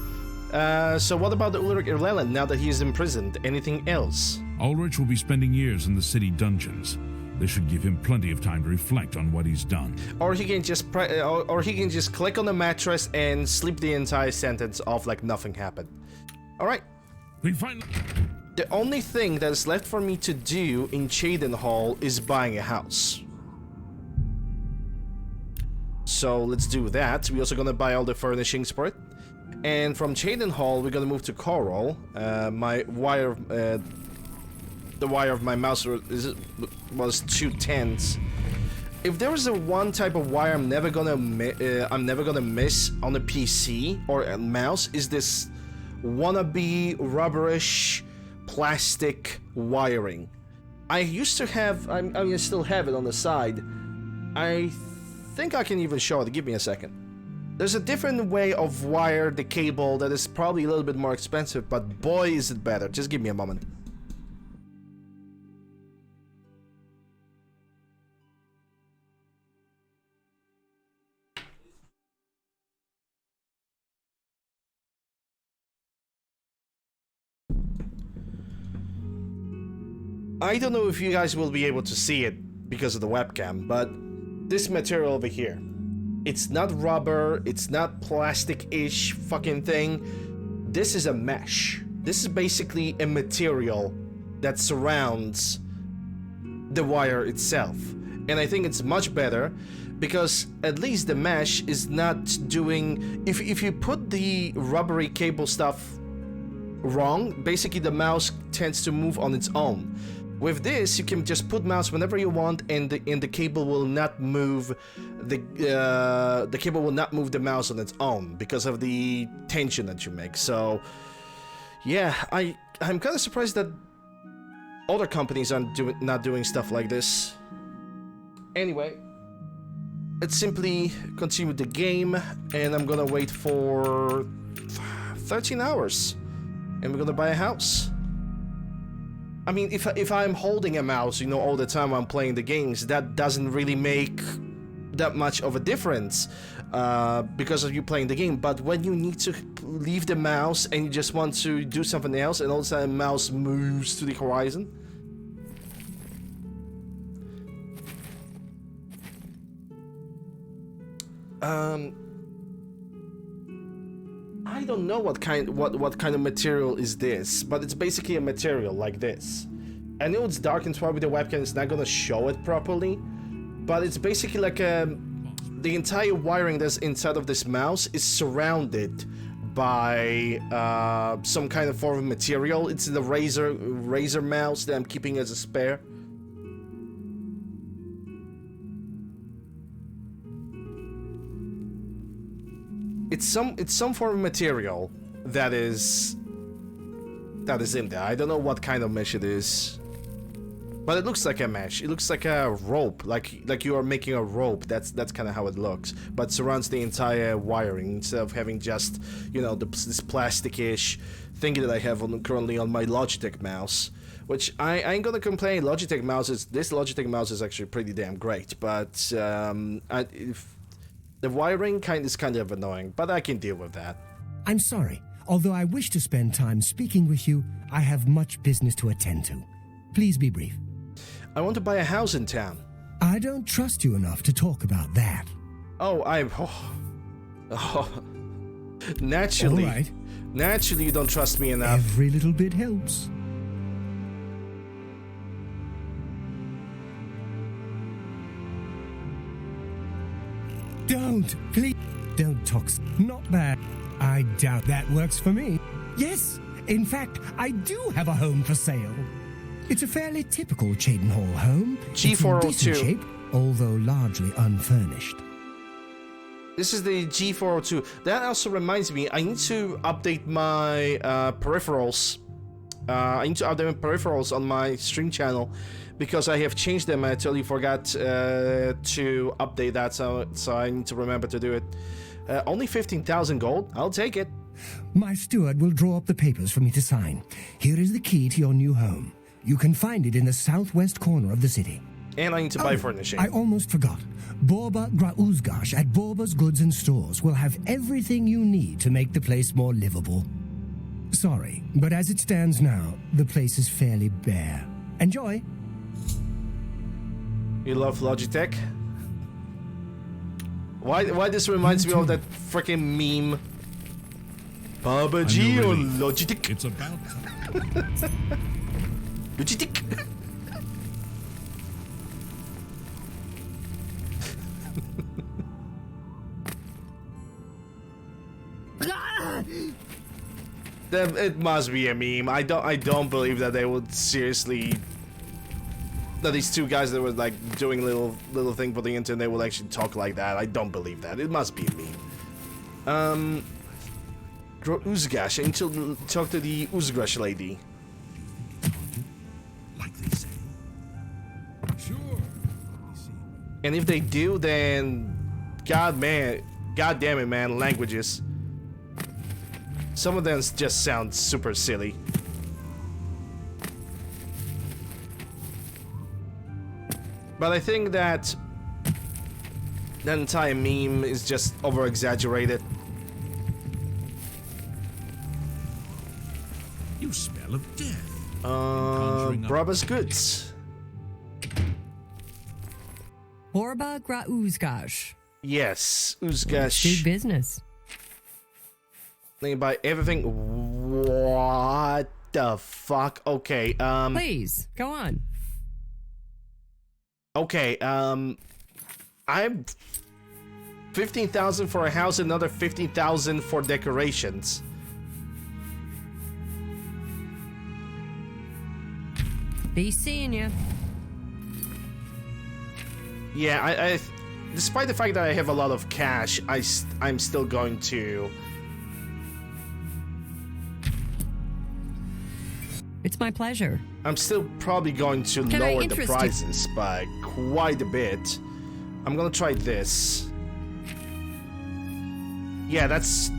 So what about the Ulrich Irleland now that he is imprisoned? Anything else? Ulrich will be spending years in the city dungeons. This should give him plenty of time to reflect on what he's done. Or he can just click on the mattress and sleep the entire sentence off like nothing happened. All right. The only thing that is left for me to do in Cheydinhall is buying a house. So let's do that. We're also gonna buy all the furnishings for it. And from Cheydinhall, we're gonna move to Coral. The wire of my mouse was 2/10. If there is one type of wire I'm never gonna miss on a PC or a mouse, is this wannabe rubberish plastic wiring. I used to have, I still have it on the side. I think I can even show it. Give me a second. There's a different way of wire the cable that is probably a little bit more expensive, but boy is it better. Just give me a moment. I don't know if you guys will be able to see it because of the webcam, but this material over here, it's not rubber, it's not plastic-ish fucking thing. This is a mesh. This is basically a material that surrounds the wire itself. And I think it's much better because at least the mesh is not doing... If you put the rubbery cable stuff wrong, basically the mouse tends to move on its own. With this, you can just put mouse whenever you want, and the cable will not move the cable will not move the mouse on its own because of the tension that you make. So, yeah, I'm kind of surprised that other companies are not doing stuff like this. Anyway, let's simply continue the game, and I'm gonna wait for 13 hours, and we're gonna buy a house. I mean, if I'm holding a mouse, you know, all the time I'm playing the games, that doesn't really make that much of a difference because of you playing the game. But when you need to leave the mouse and you just want to do something else, and all of a sudden the mouse moves to the horizon. I don't know what kind of material is this, but it's basically a material like this. I know it's dark and probably the webcam is not gonna show it properly, but it's basically like the entire wiring that's inside of this mouse is surrounded by some kind of form of material. It's the Razer mouse that I'm keeping as a spare. It's some form of material that is in there. I don't know what kind of mesh it is, but it looks like a mesh. It looks like a rope, like you are making a rope. That's kind of how it looks, but surrounds the entire wiring instead of having just, you know, this plasticish thing that I have currently on my Logitech mouse. Which I ain't gonna complain. This Logitech mouse is actually pretty damn great, but the wiring is kind of annoying, but I can deal with that. I'm sorry. Although I wish to spend time speaking with you, I have much business to attend to. Please be brief. I want to buy a house in town. I don't trust you enough to talk about that. Naturally. All right. Naturally, you don't trust me enough. Every little bit helps. Please, don't talk. Not bad. I doubt that works for me. Yes, in fact, I do have a home for sale. It's a fairly typical Cheydinhall home. G402. It's in decent shape, although largely unfurnished. This is the G402. That also reminds me, I need to update my peripherals. I need to update my peripherals on my stream channel, because I have changed them. I totally forgot to update that, so I need to remember to do it. Only 15,000 gold. I'll take it. My steward will draw up the papers for me to sign. Here is the key to your new home. You can find it in the southwest corner of the city. And I need to buy furnishing. I almost forgot. Borba Grauzgash at Borba's Goods and Stores will have everything you need to make the place more livable. Sorry, but as it stands now, the place is fairly bare. Enjoy. You love Logitech? Why this reminds me of that freaking meme? Baba G or Logitech? It's about Logitech. It must be a meme. I don't believe that they would seriously, that these two guys that were like doing little thing for the internet will actually talk like that. I don't believe that. It must be a meme. Uzgash. I need to talk to the Uzgash lady. like they say. Sure. And if they do, then God damn it, man, languages. Some of them just sound super silly. But I think that entire meme is just over-exaggerated. You smell of death. Brabba's goods. Borba Grauzgash. Yes, Uzgash. Do business. They buy everything. What the fuck? Okay, Please, go on. Okay, I'm 15,000 for a house, another 15,000 for decorations. Be seeing you. Yeah, I despite the fact that I have a lot of cash, I'm still going to... It's my pleasure. I'm still probably going to lower the prices by quite a bit. I'm gonna try this. Yeah, that's...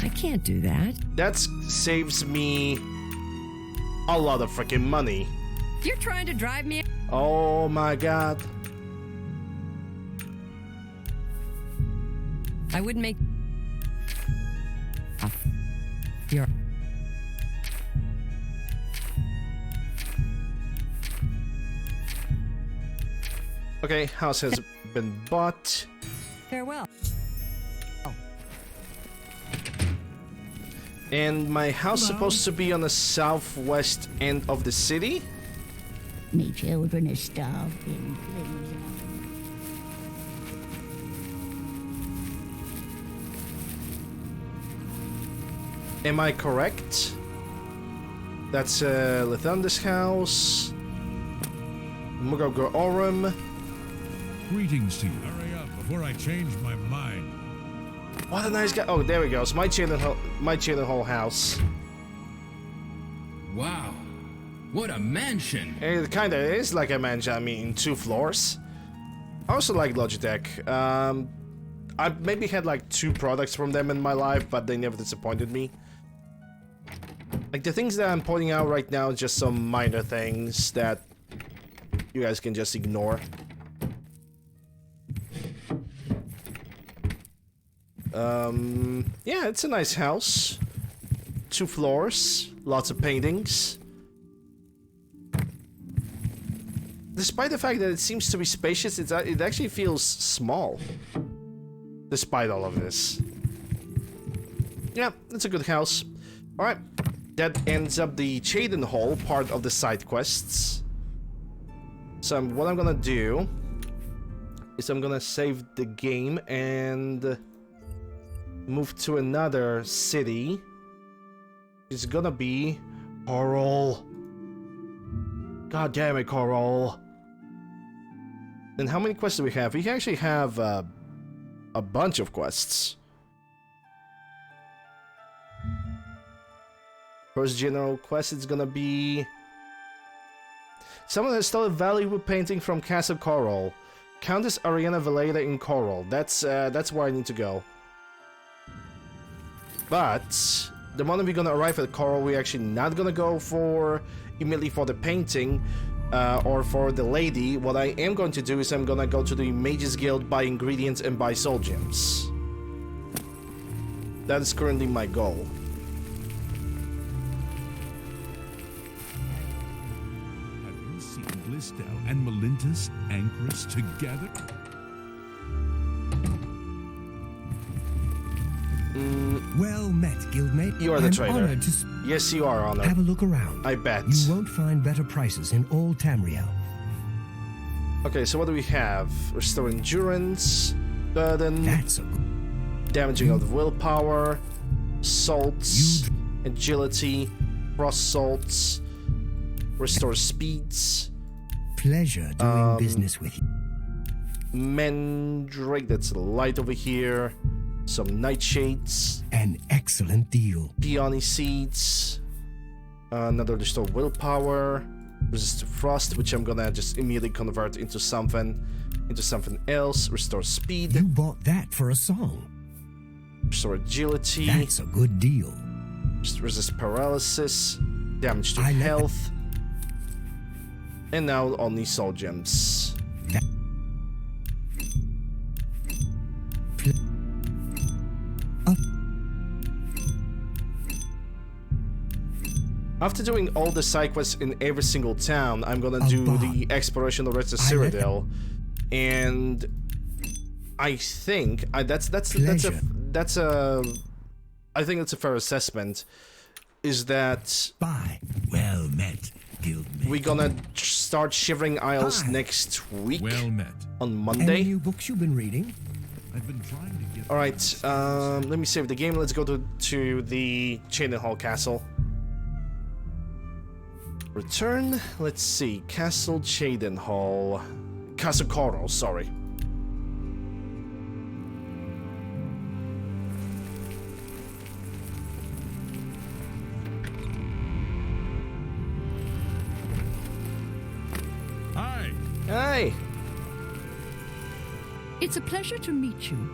I can't do that. That saves me a lot of freaking money. You're trying to drive me... Oh my god. I wouldn't make... You're... Okay, house has been bought. Farewell. And my house is supposed to be on the southwest end of the city? Me children are starving, please. Am I correct? That's Lathander's house. Mugogorum. Greetings to you. Hurry up before I change my mind. What a nice guy. Oh, there we go. It's my Chillenhall house. Wow. What a mansion. It kinda is like a mansion. I mean, 2 floors. I also like Logitech. I maybe had like 2 products from them in my life, but they never disappointed me. Like the things that I'm pointing out right now is just some minor things that you guys can just ignore. Yeah, it's a nice house. 2 floors, lots of paintings. Despite the fact that it seems to be spacious, it actually feels small. Despite all of this. Yeah, it's a good house. Alright, that ends up the Chillenhall part of the side quests. So what I'm gonna do is I'm gonna save the game and move to another city. It's gonna be Coral. God damn it, Coral. And how many quests do we have? We actually have a bunch of quests. First general quest is gonna be... Someone has stolen a valuable painting from Castle Coral. Countess Ariana Valeda in Coral. That's where I need to go. But the moment we're gonna arrive at Coral, we're actually not gonna go for immediately for the painting or for the lady. What I am going to do is I'm gonna go to the Mages Guild, buy ingredients, and buy soul gems. That is currently my goal. Have you seen Glistel and Melintus anchoress together? Well met, guildmate. You are the I'm trader. honored to Yes, you are honored. have a look around. I bet. You won't find better prices in all Tamriel. Okay, so what do we have? Restore endurance, burden, That's a damaging of willpower, salts, agility, frost salts, restore speeds, pleasure doing business with you. Mandrake, that's a light over here, some nightshades, An excellent deal. peony seeds, another restore willpower, resist to frost, which I'm gonna just immediately convert into something else, restore speed, You bought that for a song. restore agility, That's a good deal. resist paralysis, damage to I like health, and now only soul gems. After doing all the side quests in every single town, I'm gonna do the exploration of the rest of Cyrodiil, and I think I think that's a fair assessment. Is that well met, guildmate. we're gonna start Shivering Isles next week? Well met. On Monday. Any new books you've been reading? I've been trying to get... Alright, let me save the game. Let's go to the Chillenhall Castle. Return. Let's see. Castle Cheydinhall. Castle Coral, sorry. Hi. Hi. It's a pleasure to meet you.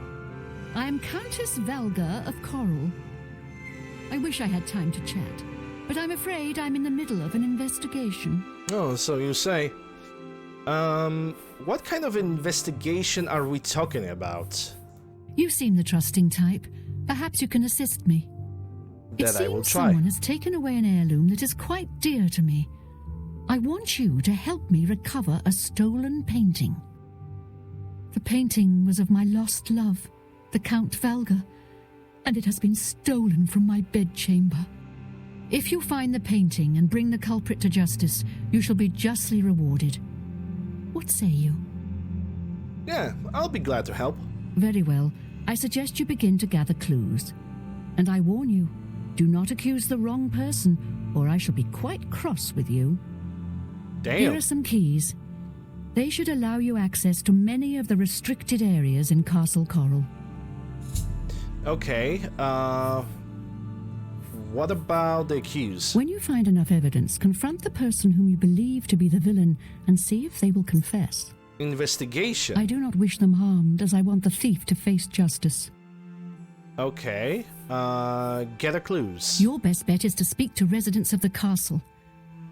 I am Countess Valga of Coral. I wish I had time to chat, but I'm afraid I'm in the middle of an investigation. Oh, so you say. What kind of investigation are we talking about? You seem the trusting type. Perhaps you can assist me. That I will try. Someone has taken away an heirloom that is quite dear to me. I want you to help me recover a stolen painting. The painting was of my lost love, the Count Valga, and it has been stolen from my bedchamber. If you find the painting and bring the culprit to justice, you shall be justly rewarded. What say you? Yeah, I'll be glad to help. Very well. I suggest you begin to gather clues. And I warn you, do not accuse the wrong person, or I shall be quite cross with you. Damn. Here are some keys. They should allow you access to many of the restricted areas in Castle Coral. Okay, what about the accused? When you find enough evidence, confront the person whom you believe to be the villain and see if they will confess. Investigation? I do not wish them harmed, as I want the thief to face justice. Okay, gather clues. Your best bet is to speak to residents of the castle.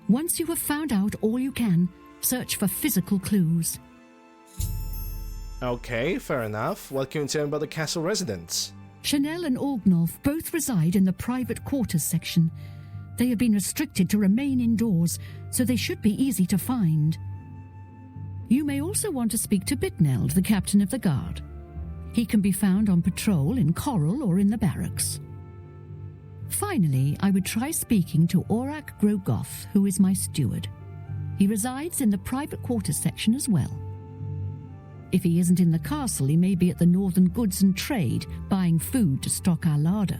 Once you have found out all you can, search for physical clues. Okay, fair enough. What can you tell me about the castle residents? Chanel and Orgnolf both reside in the private quarters section. They have been restricted to remain indoors, so they should be easy to find. You may also want to speak to Bitneld, the captain of the guard. He can be found on patrol in Coral or in the barracks. Finally, I would try speaking to Orak Grogoth, who is my steward. He resides in the private quarters section as well. If he isn't in the castle, he may be at the Northern Goods and Trade, buying food to stock our larder.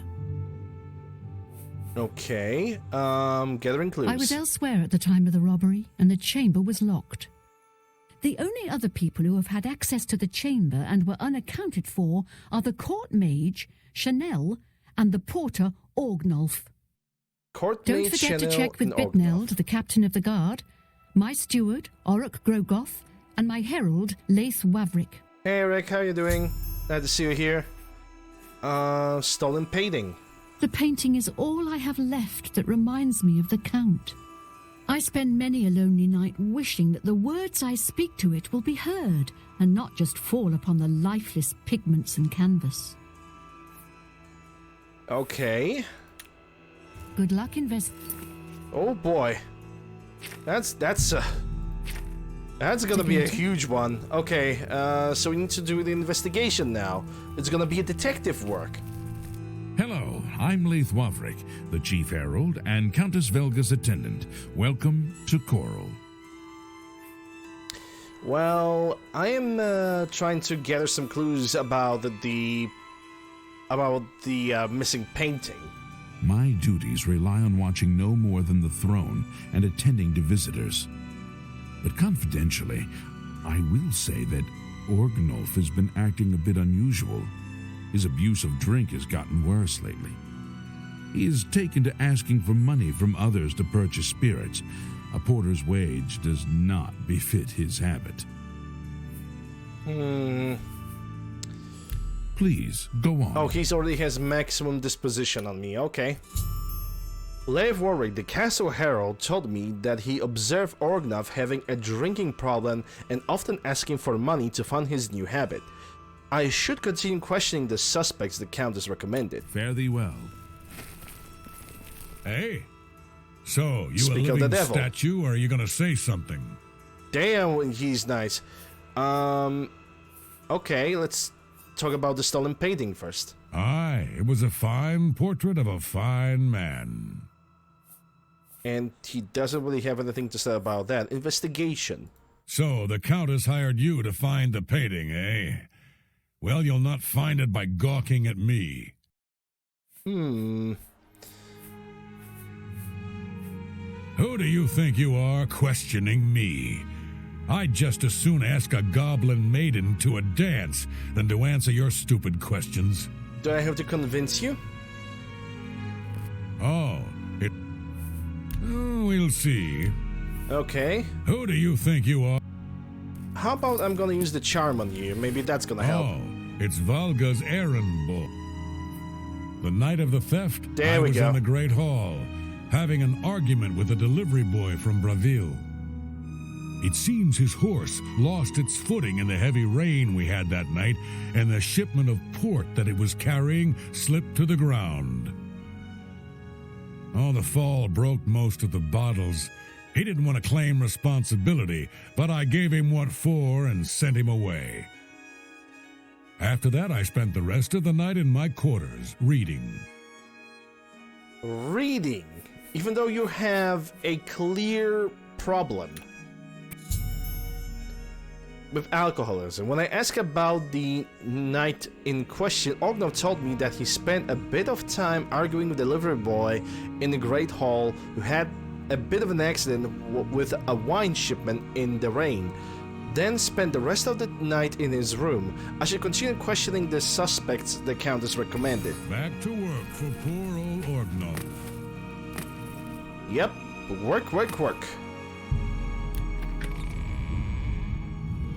Okay, gathering clues. I was elsewhere at the time of the robbery, and the chamber was locked. The only other people who have had access to the chamber and were unaccounted for are the court mage, Chanel, and the porter, Orgnolf. Don't forget to check with Bitneld, the captain of the guard, my steward, Orak Grogoth, and my herald, Laith Wavrik. Hey Eric, how you doing? Glad to see you here. Stolen painting. The painting is all I have left that reminds me of the Count. I spend many a lonely night wishing that the words I speak to it will be heard and not just fall upon the lifeless pigments and canvas. Okay. Good luck, Oh boy. That's gonna be a huge one. Okay, so we need to do the investigation now. It's gonna be a detective work. Hello, I'm Laith Wavrik, the Chief Herald and Countess Velga's attendant. Welcome to Coral. Well, I am trying to gather some clues about the missing painting. My duties rely on watching no more than the throne and attending to visitors. But confidentially, I will say that Orgnolf has been acting a bit unusual. His abuse of drink has gotten worse lately. He has taken to asking for money from others to purchase spirits. A porter's wage does not befit his habit. Please, go on. Oh, he's already has maximum disposition on me, okay. Lev Warwick, the Castle Herald, told me that he observed Orgnolf having a drinking problem and often asking for money to fund his new habit. I should continue questioning the suspects the Countess recommended. Fare thee well. Hey, so you Speak a of the living devil. statue, or are you gonna say something? Damn, he's nice. Okay, let's talk about the stolen painting first. Aye, it was a fine portrait of a fine man. And he doesn't really have anything to say about that. Investigation. So the Countess hired you to find the painting, eh? Well, you'll not find it by gawking at me. Who do you think you are questioning me? I'd just as soon ask a goblin maiden to a dance than to answer your stupid questions. Do I have to convince you? Oh, we'll see. Okay. Who do you think you are? How about I'm gonna use the charm on you? Maybe that's gonna help. Oh, it's Valga's errand book. The night of the theft, There I we was go. in the Great Hall, having an argument with a delivery boy from Braville. It seems his horse lost its footing in the heavy rain we had that night, and the shipment of port that it was carrying slipped to the ground. Oh, the fall broke most of the bottles. He didn't want to claim responsibility, but I gave him what for and sent him away. After that, I spent the rest of the night in my quarters, reading. Reading? Even though you have a clear problem with alcoholism. When I asked about the night in question, Ognov told me that he spent a bit of time arguing with the delivery boy in the Great Hall who had a bit of an accident with a wine shipment in the rain, then spent the rest of the night in his room. I should continue questioning the suspects the Countess recommended. Back to work for poor old Ognov. Yep, work.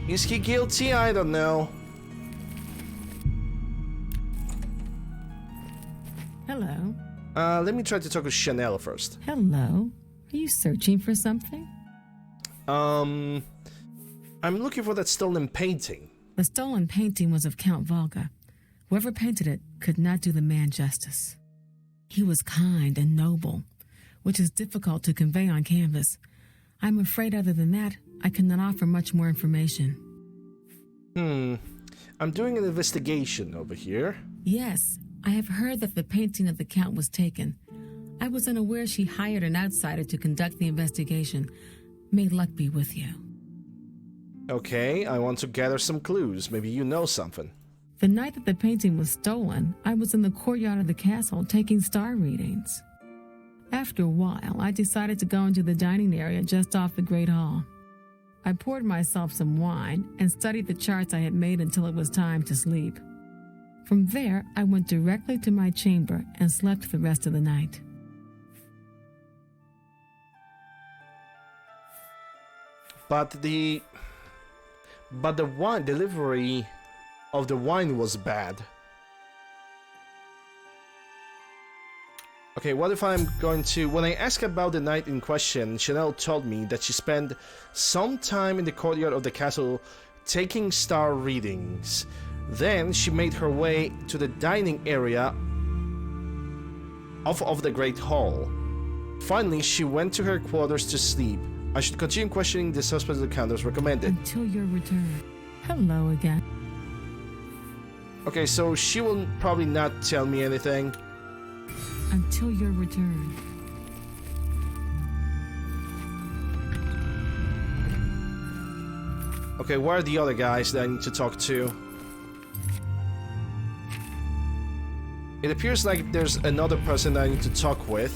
Is he guilty? I don't know. Hello. Let me try to talk to Chanel first. Hello. Are you searching for something? I'm looking for that stolen painting. The stolen painting was of Count Valga. Whoever painted it could not do the man justice. He was kind and noble, which is difficult to convey on canvas. I'm afraid other than that, I cannot offer much more information. I'm doing an investigation over here. Yes, I have heard that the painting of the Count was taken. I was unaware she hired an outsider to conduct the investigation. May luck be with you. Okay, I want to gather some clues. Maybe you know something. The night that the painting was stolen, I was in the courtyard of the castle taking star readings. After a while, I decided to go into the dining area just off the Great Hall. I poured myself some wine and studied the charts I had made until it was time to sleep. From there, I went directly to my chamber and slept the rest of the night. But the wine delivery of the wine was bad. Okay, what if I'm going to... When I asked about the night in question, Chanel told me that she spent some time in the courtyard of the castle taking star readings. Then she made her way to the dining area of the Great Hall. Finally, she went to her quarters to sleep. I should continue questioning the suspects the Countess recommended. Until your return. Hello again. Okay, so she will probably not tell me anything. Until your return. Okay, where are the other guys that I need to talk to? It appears like there's another person that I need to talk with.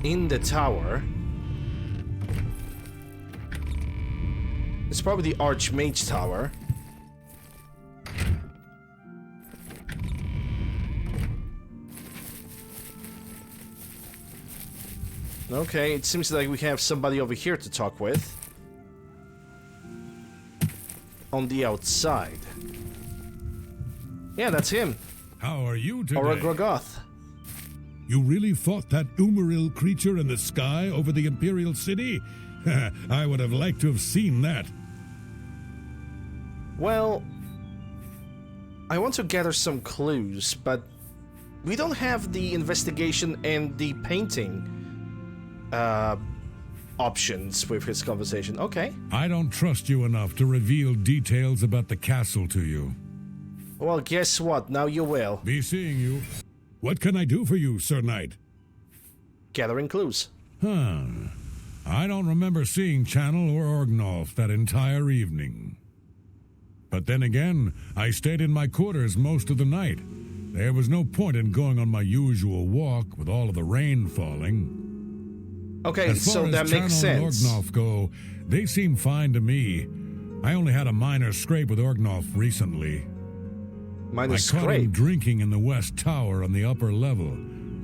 In the tower. It's probably the Archmage Tower. Okay, it seems like we have somebody over here to talk with. On the outside. Yeah, that's him. How are you today? Or a Grogoth. You really fought that Umaril creature in the sky over the Imperial City? I would have liked to have seen that. Well, I want to gather some clues, but we don't have the investigation and the painting options with his conversation. Okay. I don't trust you enough to reveal details about the castle to you. Well, guess what? Now you will. Be seeing you. What can I do for you, Sir Knight? Gathering clues. I don't remember seeing Channel or Orgnolf that entire evening. But then again, I stayed in my quarters most of the night. There was no point in going on my usual walk with all of the rain falling. Okay, as far so as that makes Channel and sense. Orgnoff go, they seem fine to me. I only had a minor scrape with Orgnoff recently. Minor I caught him scrape? drinking in the West Tower on the upper level.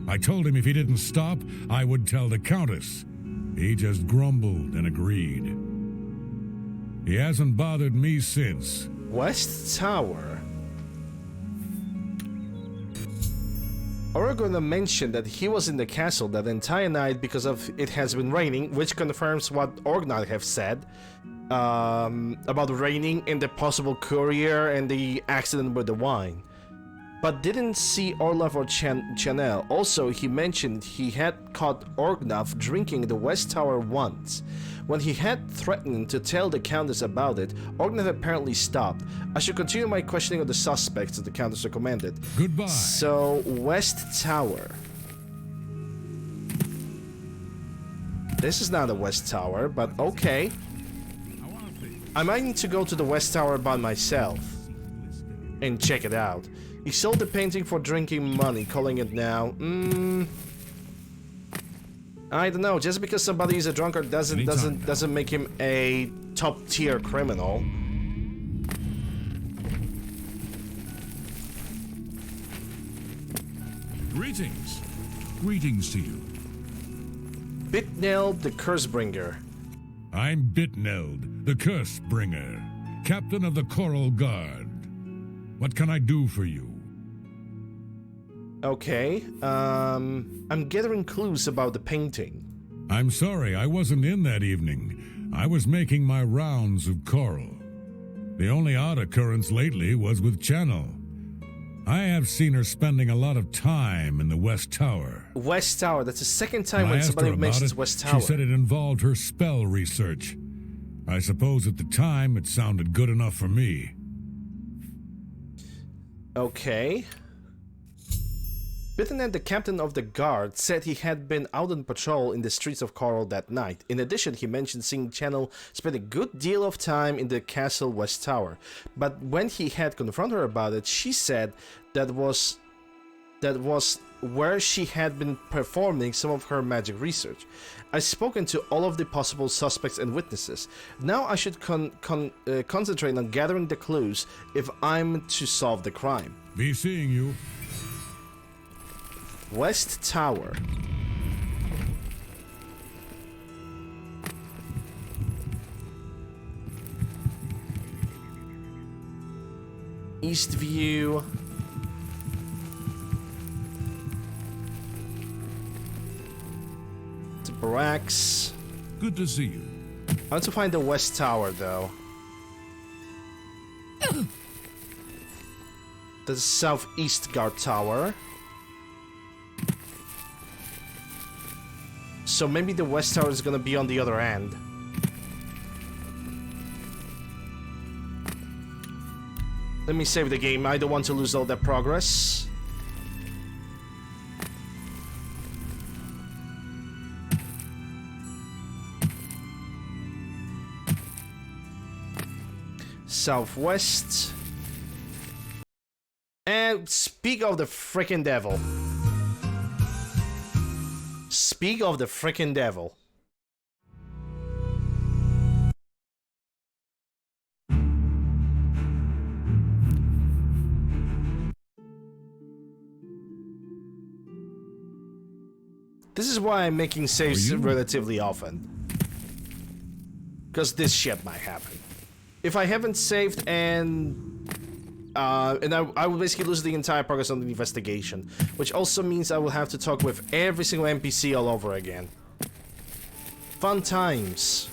I told him if he didn't stop, I would tell the Countess. He just grumbled and agreed. He hasn't bothered me since. West Tower. Aragorn mentioned that he was in the castle that entire night because of it has been raining, which confirms what Orgnar have said about raining and the possible courier and the accident with the wine. But didn't see Orlov or Chanel. Also, he mentioned he had caught Orgnar drinking the West Tower once. When he had threatened to tell the Countess about it, Orgnar apparently stopped. I should continue my questioning of the suspects that the Countess recommended. Goodbye. So, West Tower. This is not a West Tower, but okay. I might need to go to the West Tower by myself and check it out. He sold the painting for drinking money, calling it now. I don't know. Just because somebody is a drunkard doesn't make him a top tier criminal. Greetings. Greetings to you. Bitneld the Cursebringer. I'm Bitneld, the Cursebringer, captain of the Coral Guard. What can I do for you? Okay, I'm gathering clues about the painting. I'm sorry, I wasn't in that evening. I was making my rounds of Coral. The only odd occurrence lately was with Channel. I have seen her spending a lot of time in the West Tower. West Tower, that's the second time When I when asked somebody her about mentions it, West Tower. she said it involved her spell research. I suppose at the time it sounded good enough for me. Okay. Bittenand, the captain of the guard, said he had been out on patrol in the streets of Coral that night. In addition, he mentioned seeing Channel spend a good deal of time in the castle West Tower. But when he had confronted her about it, she said that was where she had been performing some of her magic research. I've spoken to all of the possible suspects and witnesses. Now I should concentrate on gathering the clues if I'm to solve the crime. Be seeing you. West Tower. East View. The barracks. Good to see you. I want to find the West Tower, though. The Southeast Guard Tower. So maybe the West Tower is gonna be on the other end. Let me save the game. I don't want to lose all that progress. Southwest. And speak of the frickin' devil. Speak of the frickin' devil. This is why I'm making saves relatively often. Because this shit might happen. If I haven't saved and I will basically lose the entire progress on the investigation, which also means I will have to talk with every single NPC all over again. Fun times.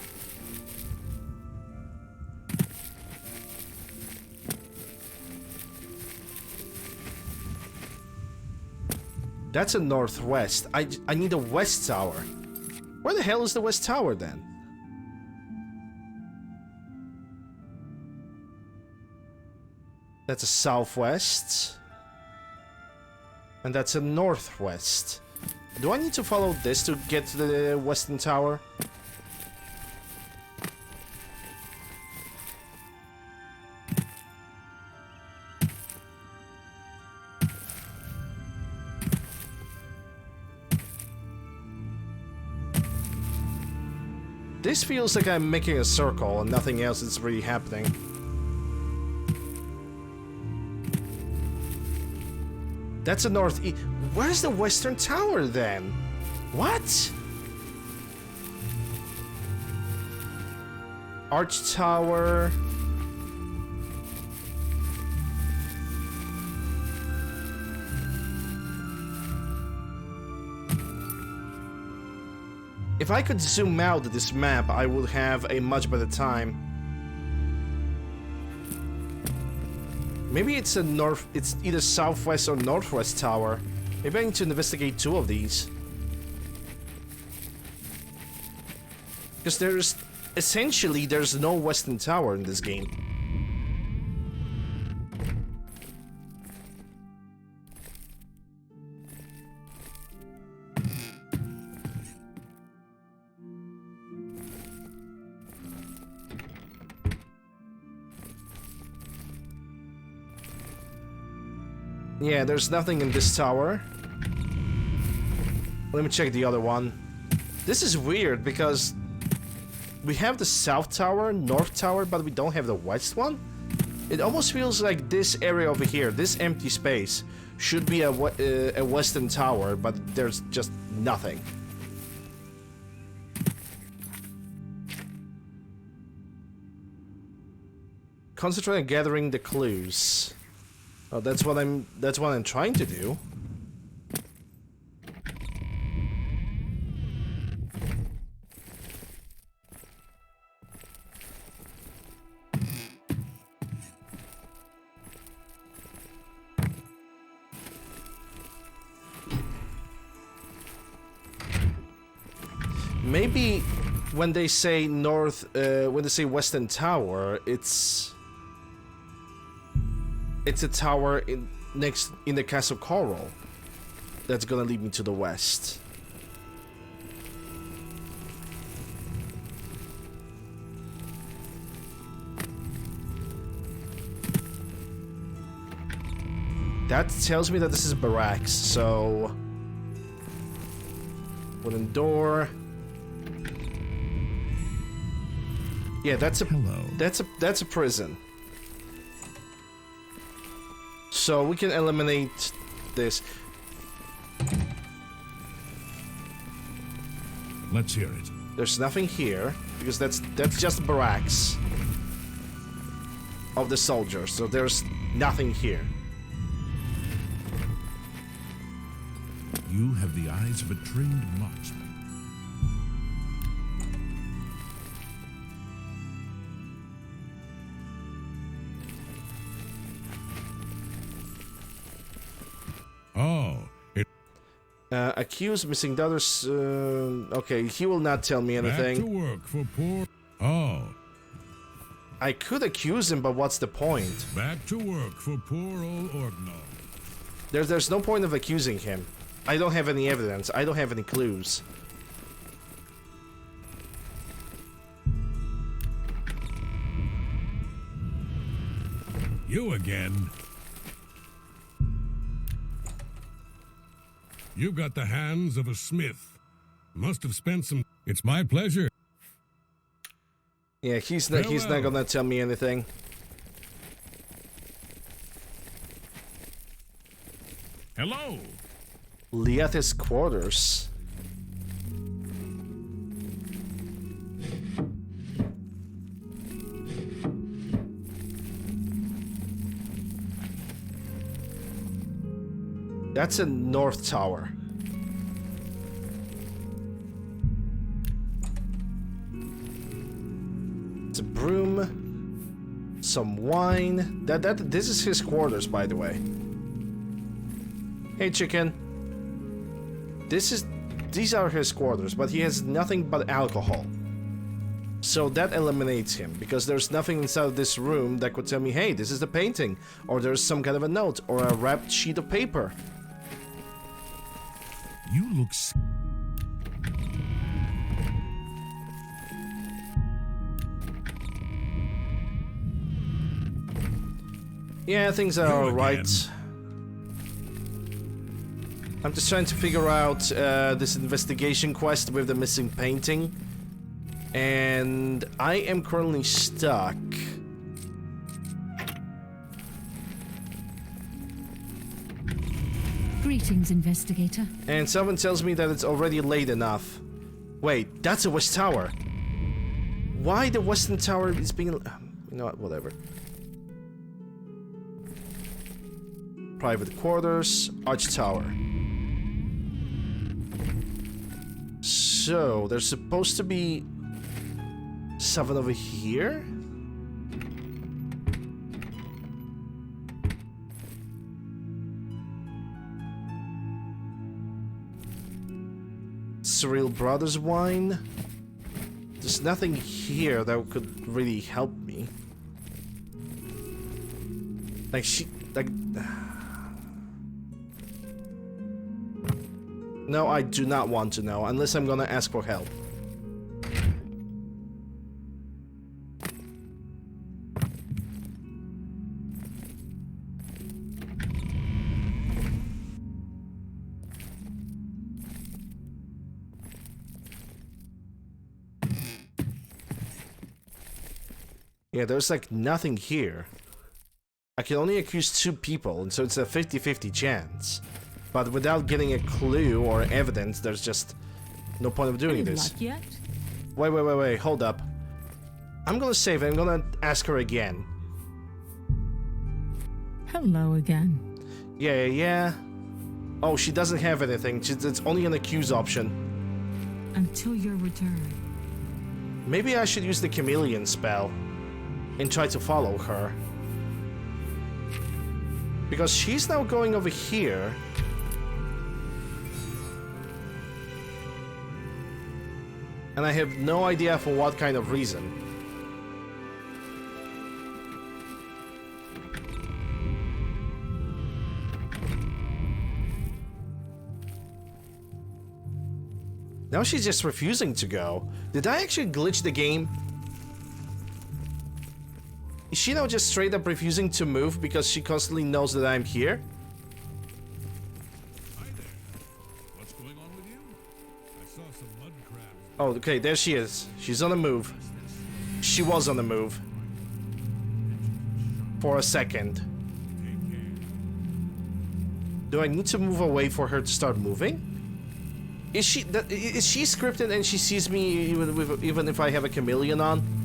That's a northwest. I need a west tower. Where the hell is the west tower then? That's a southwest. And that's a northwest. Do I need to follow this to get to the western tower? This feels like I'm making a circle and nothing else is really happening. That's a northeast. Where's the western tower then? What? Arch tower. If I could zoom out this map, I would have a much better time. Maybe it's a north, it's either southwest or northwest tower. Maybe I need to investigate two of these. Because there's, essentially, there's no western tower in this game. Yeah, there's nothing in this tower. Let me check the other one. This is weird because we have the south tower, north tower, but we don't have the west one. It almost feels like this area over here, this empty space, should be a western tower, but there's just nothing. Concentrate on gathering the clues. Oh, that's what I'm trying to do. Maybe when they say north, when they say western tower, it's a tower in the Castle Coral that's gonna lead me to the west. That tells me that this is barracks, so wooden door. Yeah, that's a that's a prison. So we can eliminate this. Let's hear it. There's nothing here because that's just barracks of the soldiers. So there's nothing here. You have the eyes of a trained marksman. Oh, it... accused missing daughters. Okay, he will not tell me anything. Back to work for poor... Oh. I could accuse him, but what's the point? Back to work for poor old Orgnall. There's no point of accusing him. I don't have any evidence. I don't have any clues. You again. You've got the hands of a smith. Must have spent some... It's my pleasure. Yeah, he's not gonna tell me anything. Hello. Liath's quarters. That's a north tower. It's a broom, some wine. This is his quarters, by the way. Hey, chicken. These are his quarters, but he has nothing but alcohol. So that eliminates him, because there's nothing inside of this room that could tell me, hey, this is the painting, or there's some kind of a note, or a wrapped sheet of paper. You look... Yeah, things are alright. I'm just trying to figure out this investigation quest with the missing painting. And I am currently stuck. Greetings, investigator. And someone tells me that it's already late enough. Wait, that's the West Tower. Why the Western Tower is being... You know what, whatever. Private quarters, Arch Tower. So, there's supposed to be... something over here? Cyril Brothers wine. There's nothing here that could really help me. Like No, I do not want to know unless I'm gonna ask for help. Yeah, there's like nothing here. I can only accuse 2 people, and so it's a 50-50 chance. But without getting a clue or evidence, there's just no point of doing this. Luck yet? Wait, hold up. I'm gonna save it, I'm gonna ask her again. Hello again. Yeah. Oh, she doesn't have anything, it's only an accuse option. Until your return. Maybe I should use the chameleon spell and try to follow her. Because she's now going over here. And I have no idea for what kind of reason. Now she's just refusing to go. Did I actually glitch the game? Is she now just straight up refusing to move because she constantly knows that I'm here? Hi there. What's going on with you? I saw some mud crabs. Oh, okay, there she is. She's on the move. She was on the move. For a second. Do I need to move away for her to start moving? Is she scripted and she sees me even if I have a chameleon on?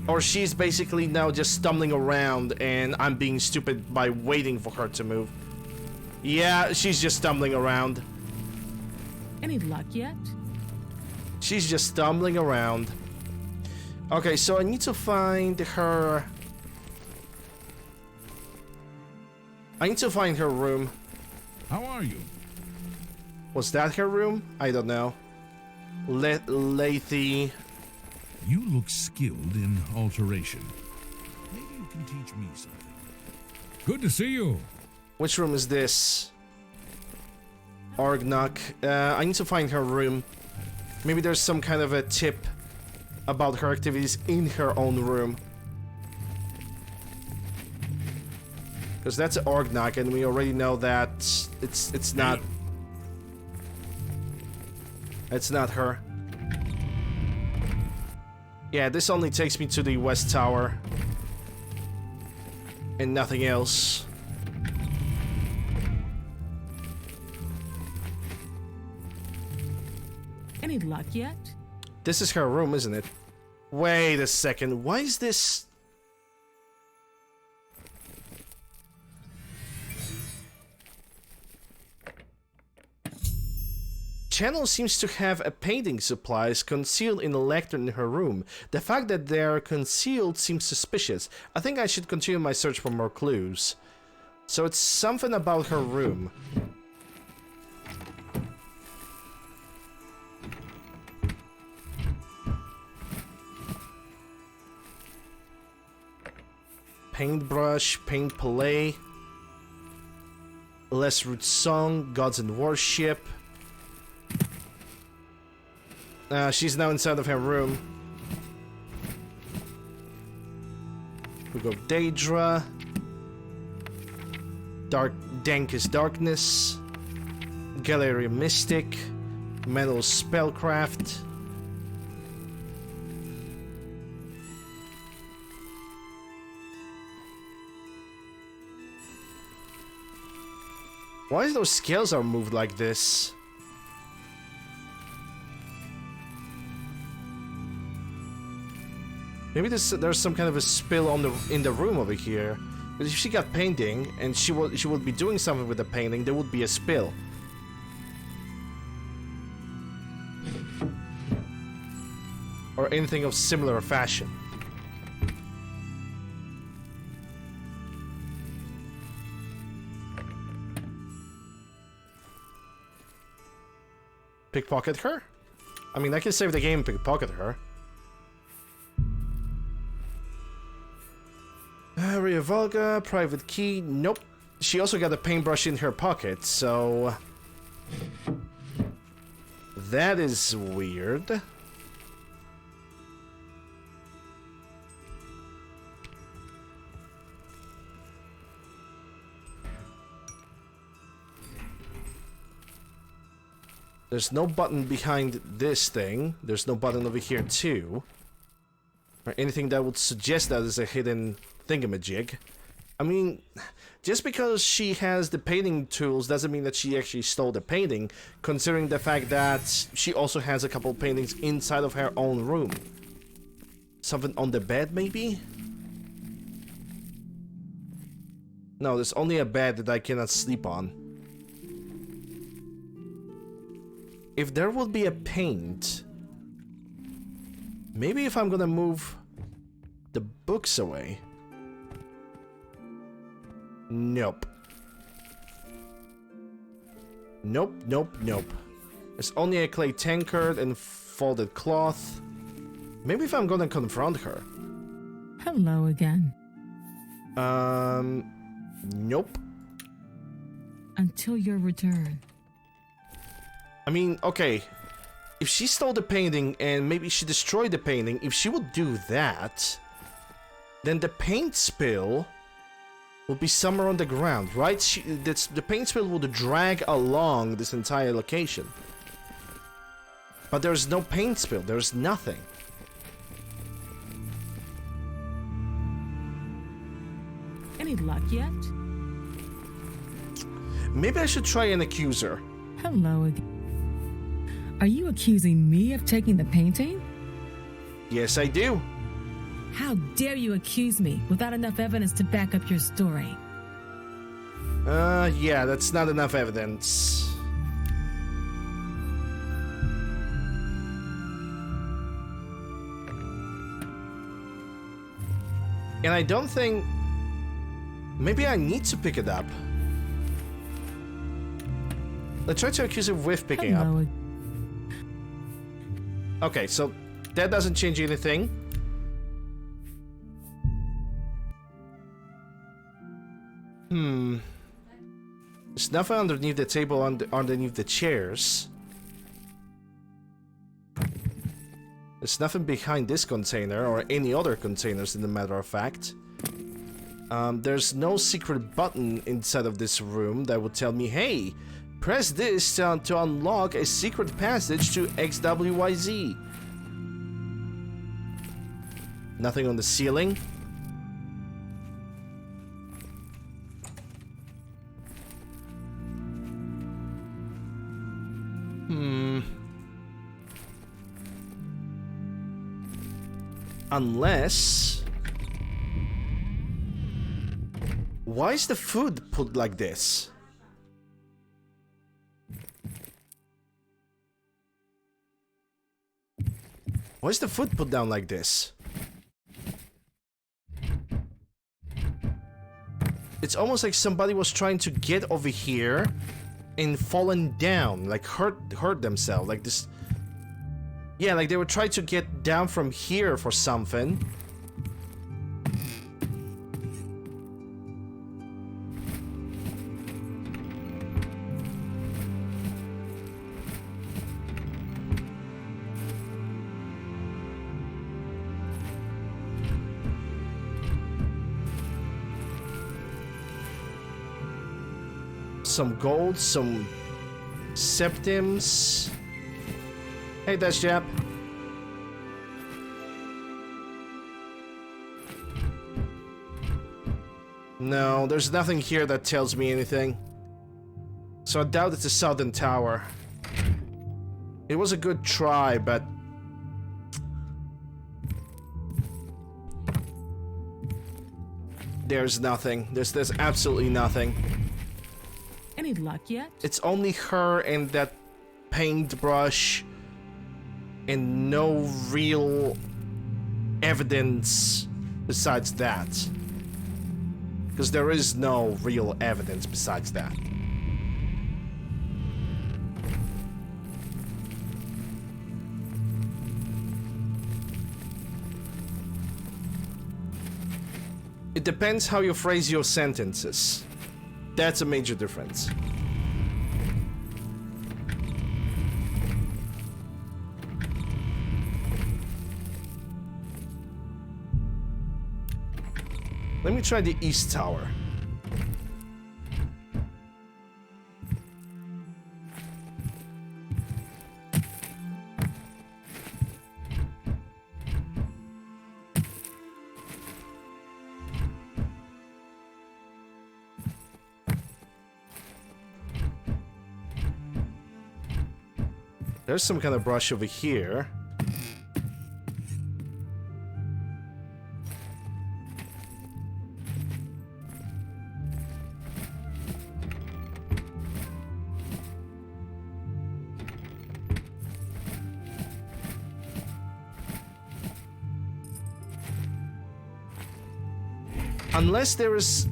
Or she's basically now just stumbling around and I'm being stupid by waiting for her to move? Yeah, she's just stumbling around. Any luck yet? She's just stumbling around. Okay, so I need to find her... I need to find her room. How are you? Was that her room? I don't know. Lethe... You look skilled in alteration. Maybe you can teach me something. Good to see you. Which room is this? Orgnok. I need to find her room. Maybe there's some kind of a tip about her activities in her own room. Because that's Orgnok, and we already know that it's not... It's not her. Yeah, this only takes me to the West Tower. And nothing else. Any luck yet? This is her room, isn't it? Wait a second, why is this... Channel seems to have a painting supplies concealed in a lectern in her room. The fact that they're concealed seems suspicious. I think I should continue my search for more clues. So it's something about her room. Paintbrush, paint palette, Les Root Song, Gods and Worship. She's now inside of her room. We go Daedra. Dankest Darkness. Gallery Mystic. Metal spellcraft. Why is those scales are moved like this? Maybe there's some kind of a spill on in the room over here. Because if she got painting and she would be doing something with the painting, there would be a spill. Or anything of similar fashion. Pickpocket her? I mean, I can save the game and pickpocket her. Ria Volga, private key. Nope. She also got a paintbrush in her pocket, so... that is weird. There's no button behind this thing. There's no button over here too. Or anything that would suggest that is a hidden thingamajig. I mean, just because she has the painting tools doesn't mean that she actually stole the painting, considering the fact that she also has a couple paintings inside of her own room. Something on the bed, maybe? No, there's only a bed that I cannot sleep on. If there would be a paint... maybe if I'm gonna move the books away. Nope. Nope, nope, nope. There's only a clay tankard and folded cloth. Maybe if I'm gonna confront her. Hello again. Nope. Until your return. I mean, okay. If she stole the painting and maybe she destroyed the painting, if she would do that, then the paint spill will be somewhere on the ground, right? The paint spill would drag along this entire location. But there's no paint spill, there's nothing. Any luck yet? Maybe I should try and accuse her. Hello again. Are you accusing me of taking the painting? Yes, I do. How dare you accuse me without enough evidence to back up your story? Yeah, that's not enough evidence. And I don't think... maybe I need to pick it up. Let's try to accuse her with picking up. Okay, so that doesn't change anything. There's nothing underneath the table, underneath the chairs. There's nothing behind this container or any other containers, in the matter of fact. There's no secret button inside of this room that would tell me, hey, press this to unlock a secret passage to XWYZ. Nothing on the ceiling. Unless... why is the food put like this? Why is the food put down like this? It's almost like somebody was trying to get over here and fallen down, like hurt themselves, like this. Yeah, like they were trying to get down from here for something. Some gold, some septims. Hey, Dash Jap. No, there's nothing here that tells me anything. So I doubt it's a southern tower. It was a good try, but... There's nothing. There's absolutely nothing. Any luck yet? It's only her and that paintbrush and no real evidence besides that. Because there is no real evidence besides that. It depends how you phrase your sentences. That's a major difference. Let me try the East Tower. There's some kind of brush over here. Unless there is...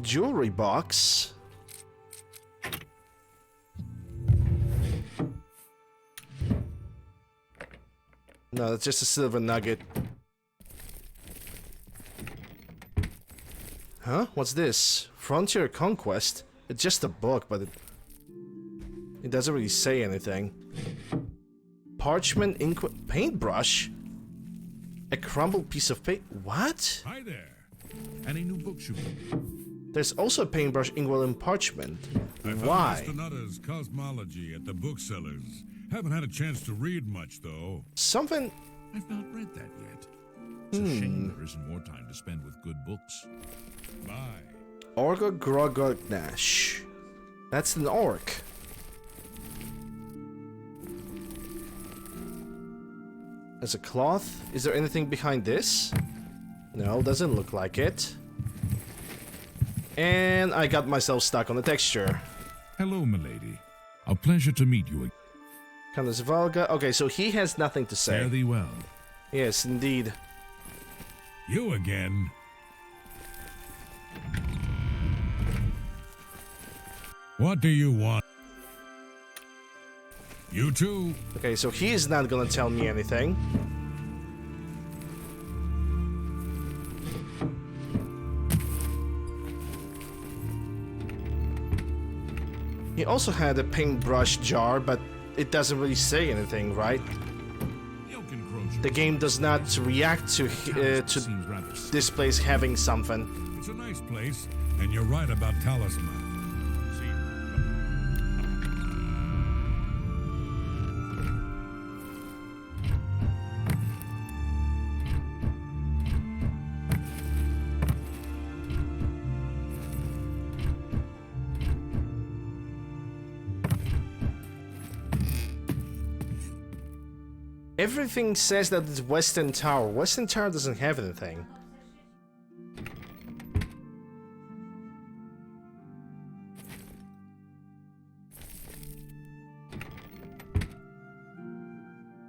jewelry box. No, that's just a silver nugget. Huh? What's this? Frontier Conquest? It's just a book, but it doesn't really say anything. Parchment ink paintbrush? A crumbled piece of paint? What? Hi there. Any new books you read? There's also a paintbrush inkwell and parchment. Why? I found Mr. Cosmology at the booksellers. Haven't had a chance to read much, though. Something... I've not read that yet. It's a shame there isn't more time to spend with good books. Bye. Orga Grogognash. That's an orc. There's a cloth. Is there anything behind this? No, doesn't look like it. And I got myself stuck on the texture. Hello, milady. A pleasure to meet you again. Canis Valga. Okay, so he has nothing to say. Fare thee well. Yes, indeed. You again? What do you want? You too. Okay, so he is not gonna tell me anything. He also had a paintbrush jar, but it doesn't really say anything, right? The game does not react to this place having something. It's a nice place, and you're right about Talisman. Everything says that it's Western Tower. Western Tower doesn't have anything.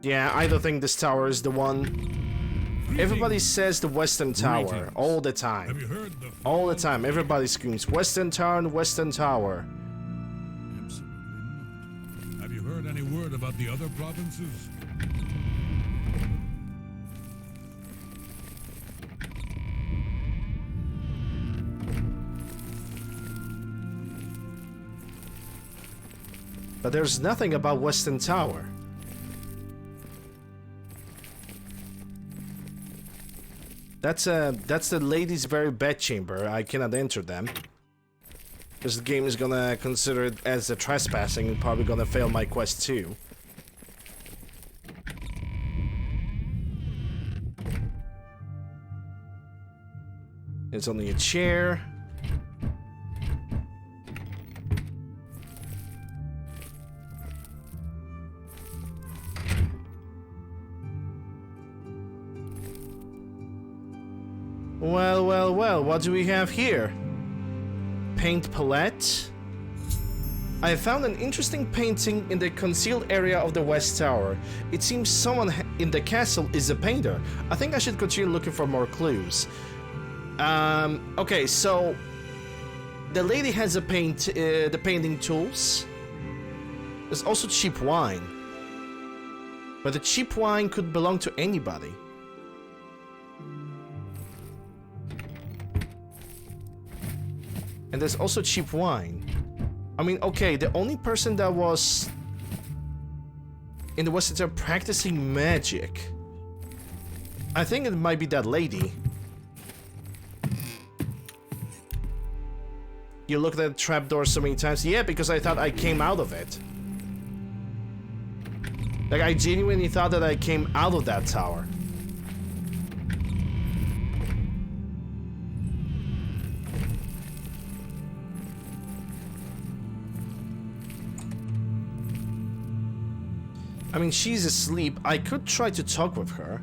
Yeah, I don't think this tower is the one. Everybody says the Western Tower all the time. Have you heard the all the time. Everybody screams Western Tower and Western Tower. Absolutely not. Have you heard any word about the other provinces? But there's nothing about Western Tower. That's the ladies' very bedchamber. I cannot enter them. Because the game is gonna consider it as a trespassing and probably gonna fail my quest too. It's only a chair. Well, well, well, what do we have here? Paint palette. I found an interesting painting in the concealed area of the West Tower. It seems someone in the castle is a painter. I think I should continue looking for more clues. Okay, so the lady has a the painting tools. There's also cheap wine. But the cheap wine could belong to anybody. And there's also cheap wine. I mean, okay, the only person that was in the Western Tower practicing magic, I think it might be that lady. You looked at the trapdoor so many times. Yeah, because I thought I came out of it. Like, I genuinely thought that I came out of that tower. I mean, she's asleep. I could try to talk with her.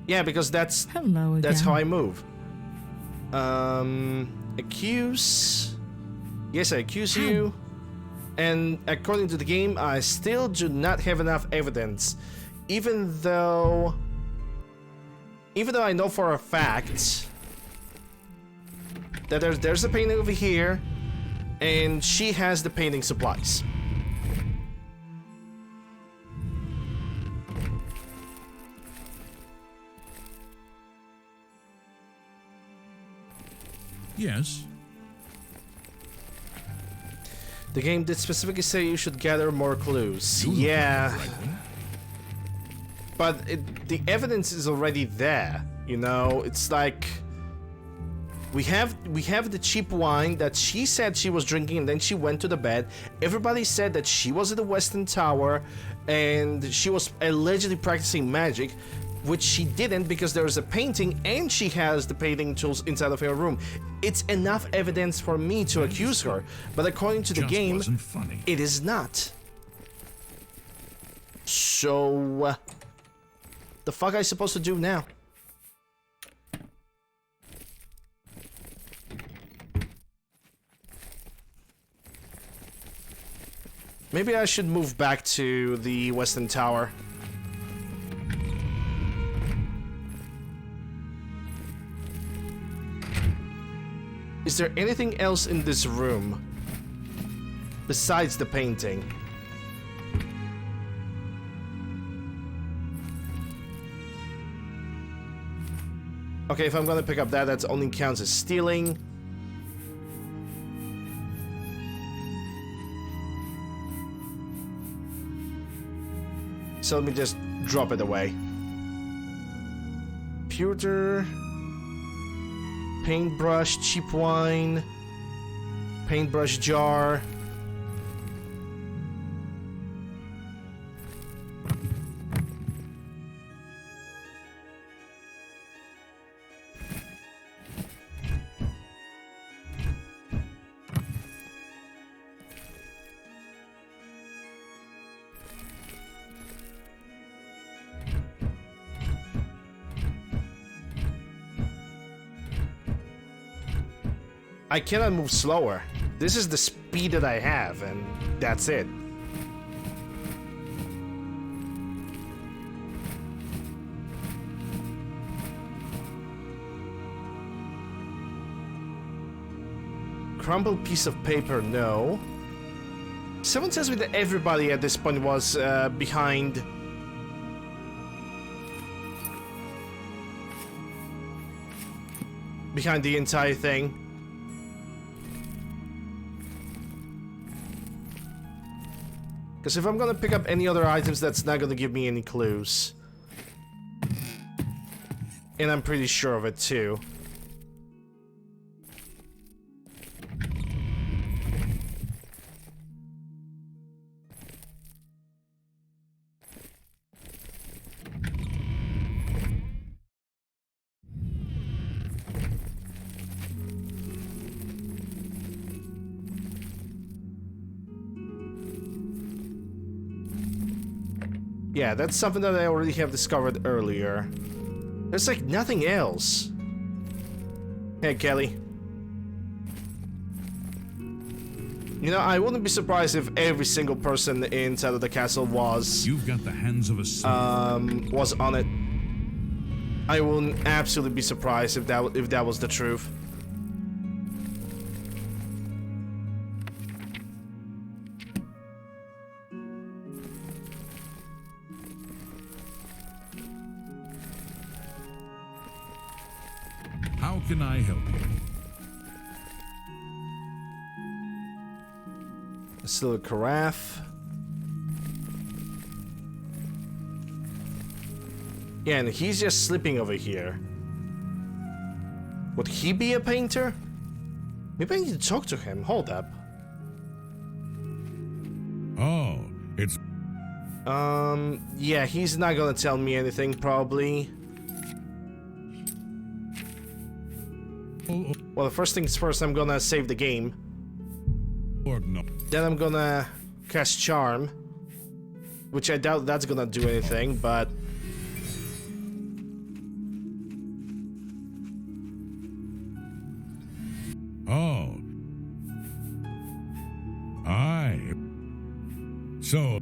Yeah, because that's how I move. Accuse. Yes, I accuse you. And according to the game, I still do not have enough evidence. Even though I know for a fact that there's a painting over here, and she has the painting supplies. Yes. The game did specifically say you should gather more clues. Yeah. But the evidence is already there, you know? It's like we have the cheap wine that she said she was drinking and then she went to the bed. Everybody said that she was at the Western Tower and she was allegedly practicing magic, which she didn't because there is a painting and she has the painting tools inside of her room. It's enough evidence for me to accuse her, but according to the game, it is not. So, the fuck am I supposed to do now? Maybe I should move back to the Western Tower. Is there anything else in this room besides the painting? Okay, if I'm gonna pick up that only counts as stealing. So let me just drop it away. Pewter. Paintbrush, cheap wine, paintbrush jar. I cannot move slower. This is the speed that I have, and that's it. Crumpled piece of paper, no. Someone tells me that everybody at this point was behind the entire thing. Because if I'm gonna pick up any other items, that's not gonna give me any clues. And I'm pretty sure of it too. Yeah, that's something that I already have discovered earlier. There's like nothing else. Hey, Kelly. You know, I wouldn't be surprised if every single person inside of the castle was... You've got the hands of a slave. Was on it. I wouldn't absolutely be surprised if that was the truth. How can I help you? This little carafe. Yeah, and he's just sleeping over here. Would he be a painter? Maybe I need to talk to him. Hold up. Oh, it's... Yeah, he's not gonna tell me anything, probably. Well, the first things first, I'm gonna save the game. No. Then I'm gonna cast Charm, which I doubt that's gonna do anything, but... Oh. Aye. So...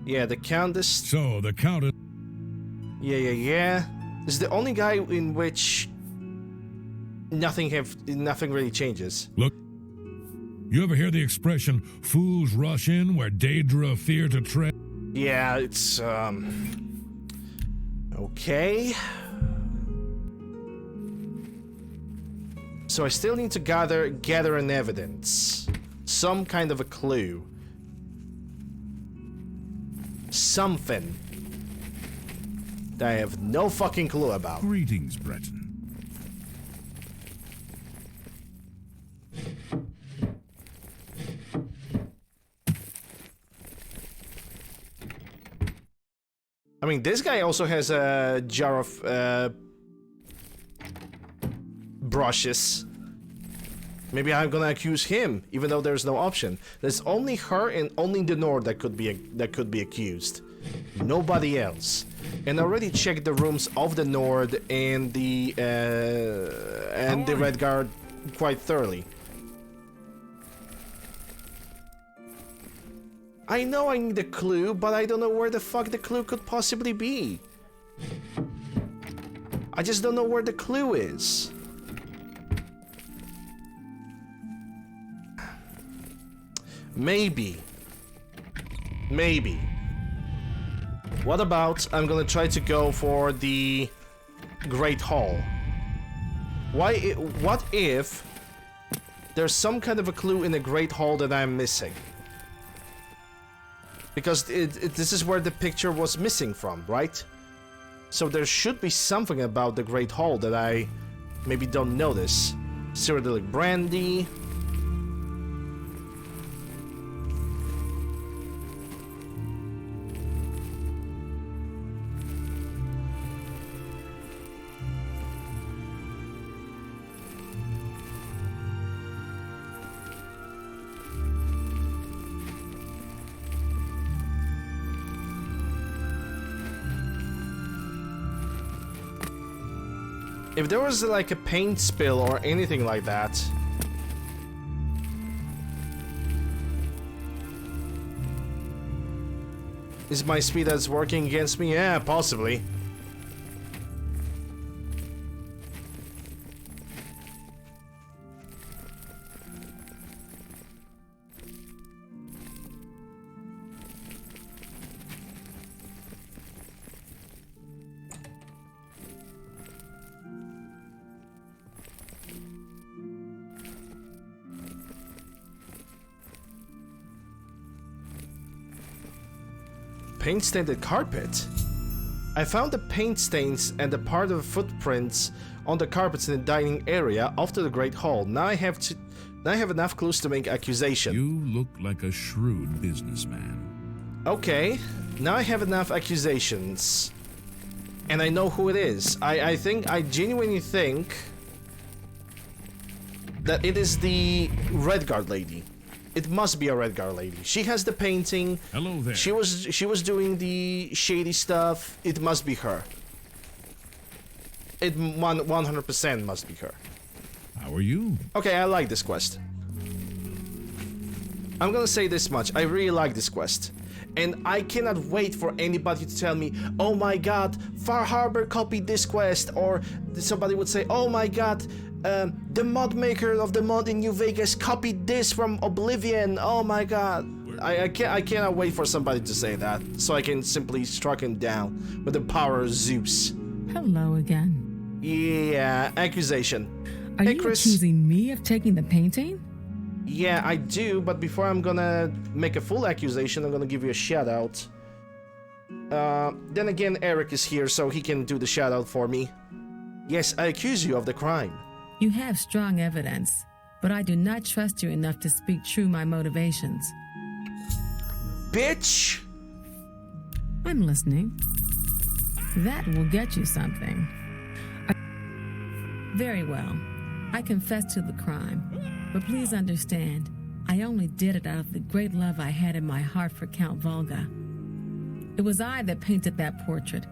Yeah, the Countess... So, the Countess... Yeah. This is the only guy in which... Nothing really changes. Look, you ever hear the expression, fools rush in where Daedra fear to tread? Yeah, it's, okay. So I still need to gather an evidence. Some kind of a clue. Something that I have no fucking clue about. Greetings, Breton. I mean, this guy also has a jar of brushes. Maybe I'm gonna accuse him, even though there's no option. There's only her and only the Nord that could be accused. Nobody else. And I already checked the rooms of the Nord and the Red Guard quite thoroughly. I know I need a clue, but I don't know where the fuck the clue could possibly be. I just don't know where the clue is. Maybe. What about I'm gonna try to go for the Great Hall? What if there's some kind of a clue in the Great Hall that I'm missing? Because this is where the picture was missing from, right? So there should be something about the Great Hall that I maybe don't notice. Cyrodiilic brandy. If there was like a paint spill or anything like that. Is my speed that's working against me? Yeah, possibly. Paint-stained carpet? I found the paint stains and the part of the footprints on the carpets in the dining area after the Great Hall. Now I have enough clues to make accusation. You look like a shrewd businessman. Okay, now I have enough accusations. And I know who it is. I genuinely think that it is the Red Guard lady. It must be a Red Guard lady. She has the painting. Hello there. She was doing the shady stuff. It must be her. It 100% must be her. How are you? Okay, I like this quest. I'm gonna say this much. I really like this quest. And I cannot wait for anybody to tell me, oh my god, Far Harbor copied this quest. Or somebody would say, oh my god, the mod maker of the mod in New Vegas copied this from Oblivion. Oh my god. I cannot wait for somebody to say that, so I can simply strike him down with the power of Zeus. Hello again. Yeah, accusation. Are hey, you Chris. accusing me of taking the painting? Yeah, I do, but before I'm gonna make a full accusation, I'm gonna give you a shout out. Then again, Eric is here, so he can do the shout out for me. Yes, I accuse you of the crime. You have strong evidence, but I do not trust you enough to speak true my motivations. Bitch! I'm listening. That will get you something. Very well. I confess to the crime, but please understand, I only did it out of the great love I had in my heart for Count Volga. It was I that painted that portrait.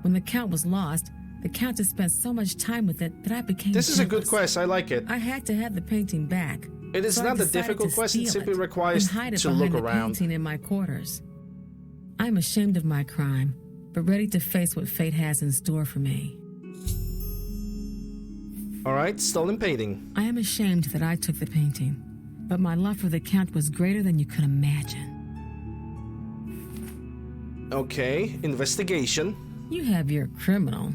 When the Count was lost, the Countess spent so much time with it that I became This is a jealous. good quest, I like it. I had to have the painting back. It is so not I a difficult decided to quest, it steal simply it requires and hide it to behind look the around. painting in my quarters. I'm ashamed of my crime, but ready to face what fate has in store for me. Alright, stolen painting. I am ashamed that I took the painting, but my love for the Count was greater than you could imagine. Okay, investigation. You have your criminal.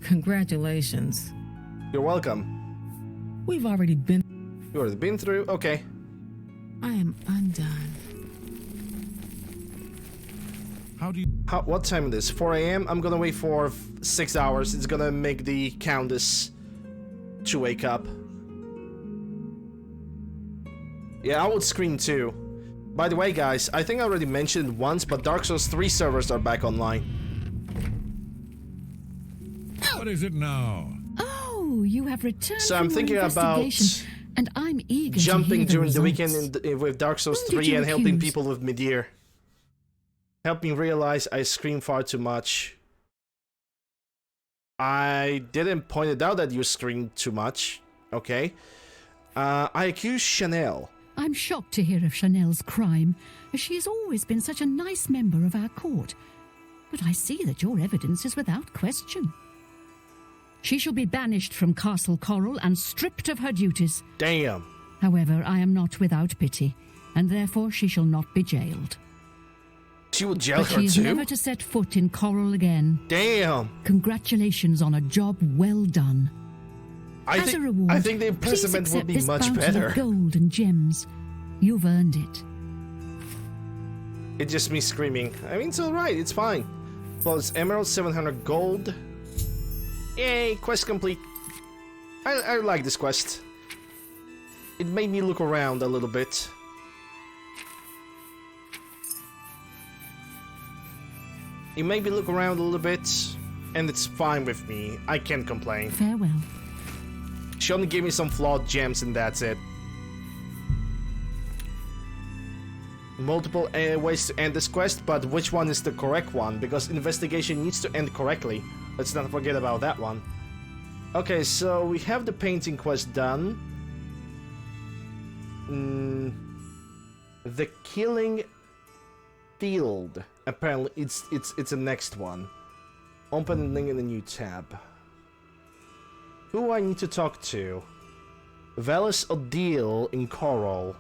Congratulations. You're welcome. We've already been... You already been through? Okay. I am undone. What time it is? 4 a.m.? I'm gonna wait for 6 hours. It's gonna make the Countess to wake up. Yeah, I would scream too. By the way, guys, I think I already mentioned it once, but Dark Souls 3 servers are back online. What is it now? Oh, you have returned. So I'm thinking about and I'm eager jumping to hear during the results. weekend with Dark Souls Whom did 3 you and helping accuse? people with Midir. Help me realize I scream far too much. I didn't point it out that you screamed too much. Okay. I accuse Chanel. I'm shocked to hear of Chanel's crime, as she has always been such a nice member of our court. But I see that your evidence is without question. She shall be banished from Castle Coral and stripped of her duties. Damn. However, I am not without pity, and therefore she shall not be jailed. She will jail But her she is too? never to set foot in Coral again. Damn. Congratulations on a job well done. I As a reward, think the please imprisonment would accept be this much bounty better. of gold and gems. You've earned it. It's just me screaming. I mean, it's alright, it's fine. Plus emerald, 700 gold. Yay, quest complete. I like this quest. It made me look around a little bit. It made me look around a little bit, and it's fine with me. I can't complain. Farewell. She only gave me some flawed gems and that's it. Multiple ways to end this quest, but which one is the correct one? Because investigation needs to end correctly. Let's not forget about that one. Okay, so we have the painting quest done. The killing field. Apparently, it's the next one. Open the link in the new tab. Who do I need to talk to? Velis Odile in Coral.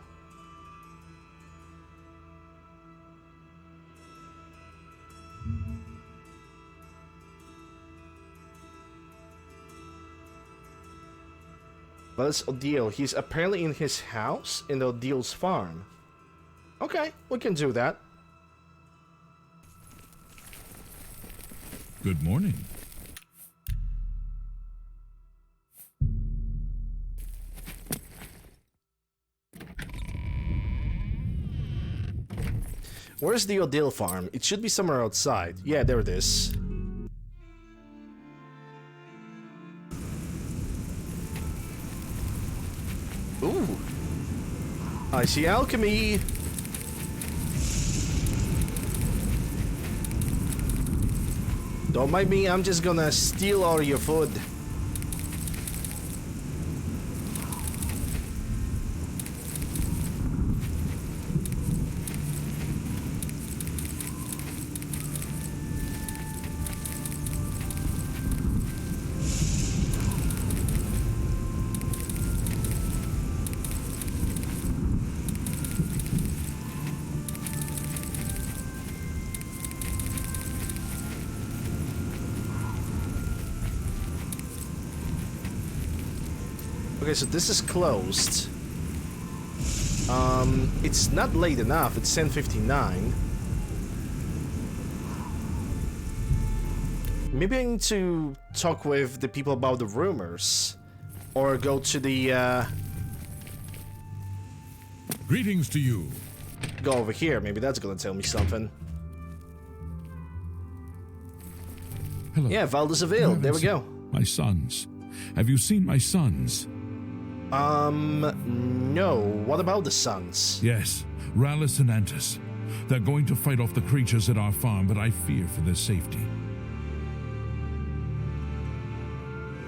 Velis Odile. He's apparently in his house in the Odile's farm. Okay, we can do that. Good morning. Where's the Odile farm? It should be somewhere outside. Yeah, there it is. Ooh. I see alchemy. Don't mind me, I'm just gonna steal all your food. Okay, so this is closed. It's not late enough. It's 10:59. Maybe I need to talk with the people about the rumors, or go to the. Greetings to you. Go over here. Maybe that's gonna tell me something. Hello. Yeah, Valdezaville. There we go. My sons. Have you seen my sons? No. What about the sons? Yes, Rallis and Antis. They're going to fight off the creatures at our farm, but I fear for their safety.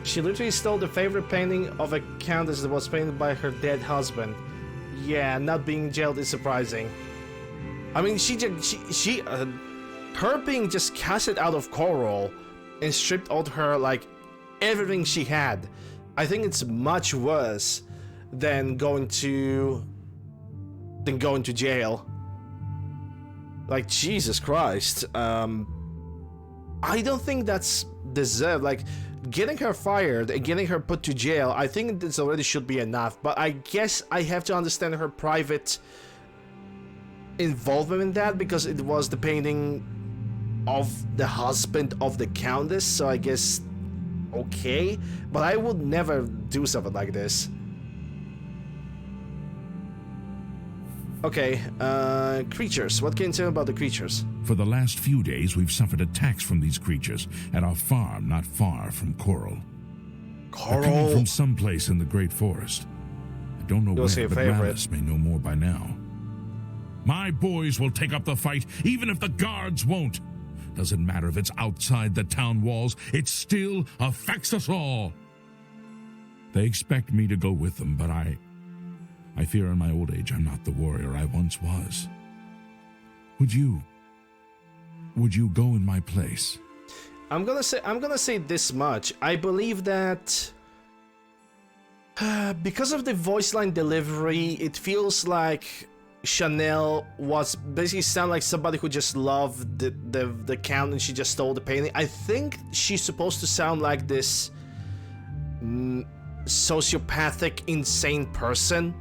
She literally stole the favorite painting of a countess that was painted by her dead husband. Yeah, not being jailed is surprising. I mean, her being just casted out of Coral and stripped out her, like, everything she had. I think it's much worse than going to jail. Like, Jesus Christ. I don't think that's deserved. Like, getting her fired and getting her put to jail, I think this already should be enough. But I guess I have to understand her private involvement in that, because it was the painting of the husband of the countess, so I guess okay, but I would never do something like this. Okay, creatures. What can you tell me about the creatures? For the last few days, we've suffered attacks from these creatures at our farm not far from Coral. They're coming from someplace in the Great Forest. I don't know where, but Rallis may know more by now. My boys will take up the fight, even if the guards won't. Doesn't matter if it's outside the town walls, it still affects us all. They expect me to go with them, but I fear in my old age I'm not the warrior I once was. Would you go in my place? I'm gonna say this much. I believe that because of the voice line delivery, it feels like Chanel was basically sound like somebody who just loved the count and she just stole the painting. I think she's supposed to sound like this sociopathic, insane person.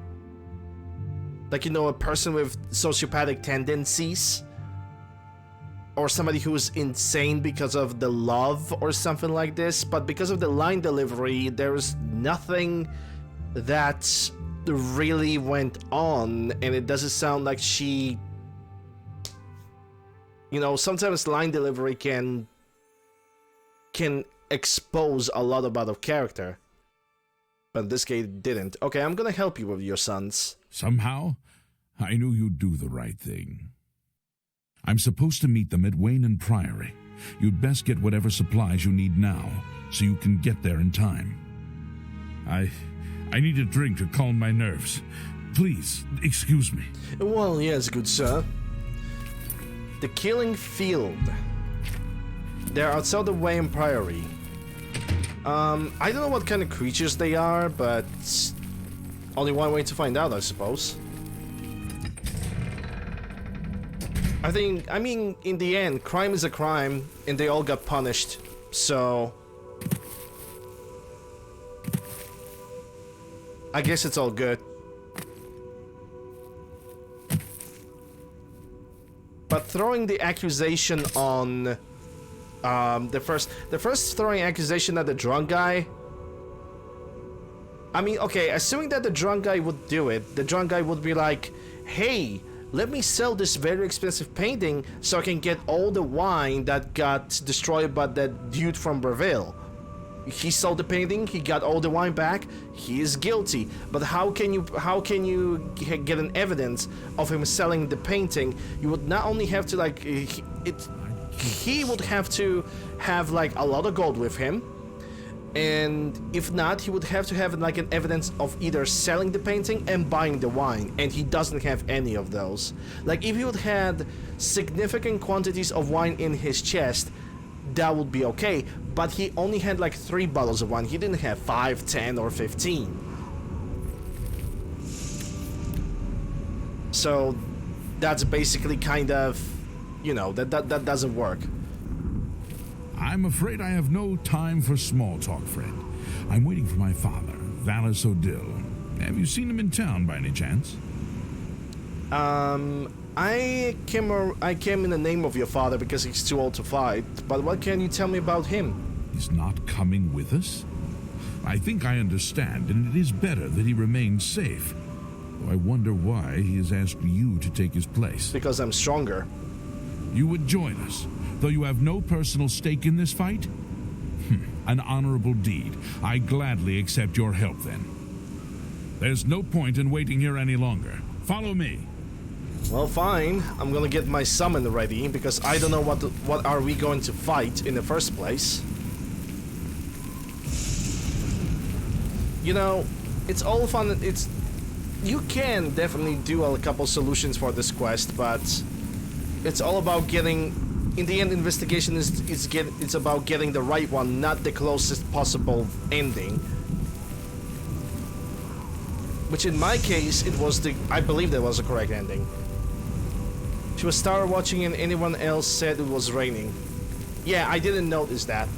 Like, you know, a person with sociopathic tendencies. Or somebody who's insane because of the love or something like this. But because of the line delivery, there's nothing that really went on, and it doesn't sound like she, you know, sometimes line delivery can expose a lot about a character, but in this case it didn't. Okay, I'm gonna help you with your sons. Somehow I knew you'd do the right thing. I'm supposed to meet them at Wayne Priory. You'd best get whatever supplies you need now so you can get there in time. I need a drink to calm my nerves. Please, excuse me. Well, yes, good sir. The Killing Field. They're outside the Wayne Priory. I don't know what kind of creatures they are, but only one way to find out, I suppose. I mean, in the end, crime is a crime, and they all got punished, so I guess it's all good. But throwing the accusation on The first throwing accusation at the drunk guy. I mean, okay, assuming that the drunk guy would do it, the drunk guy would be like, hey, let me sell this very expensive painting so I can get all the wine that got destroyed by that dude from Brazil. He sold the painting, he got all the wine back, he is guilty. But how can you get an evidence of him selling the painting? You would not only have to like, he would have to have like a lot of gold with him. And if not, he would have to have like an evidence of either selling the painting and buying the wine, and he doesn't have any of those. Like if he would had significant quantities of wine in his chest, that would be okay, but he only had like 3 bottles of wine. He didn't have 5, 10, or 15. So that's basically kind of, you know, that doesn't work. I'm afraid I have no time for small talk, friend. I'm waiting for my father, Valis Odil. Have you seen him in town by any chance? I came in the name of your father because he's too old to fight, but what can you tell me about him? He's not coming with us? I think I understand, and it is better that he remains safe. Though I wonder why he has asked you to take his place. Because I'm stronger. You would join us, though you have no personal stake in this fight? An honorable deed. I gladly accept your help then. There's no point in waiting here any longer. Follow me. Well, fine. I'm gonna get my summon ready because I don't know what are we going to fight in the first place. You know, it's all fun. You can definitely do a couple solutions for this quest, but it's all about getting. In the end, investigation it's about getting the right one, not the closest possible ending. Which in my case, I believe that was the correct ending. She was star watching and anyone else said it was raining. Yeah, I didn't notice that.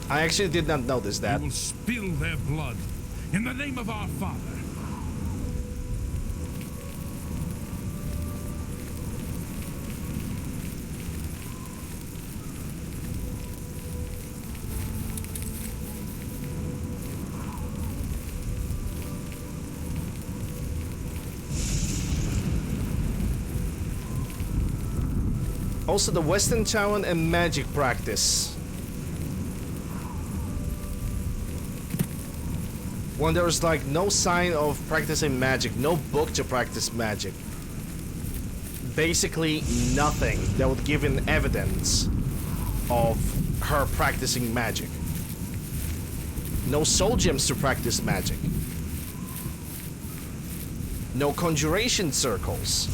I actually did not notice that. We will spill their blood in the name of our father. Also, the Western Town and magic practice. When there's like no sign of practicing magic, no book to practice magic. Basically nothing that would give an evidence of her practicing magic. No soul gems to practice magic. No conjuration circles.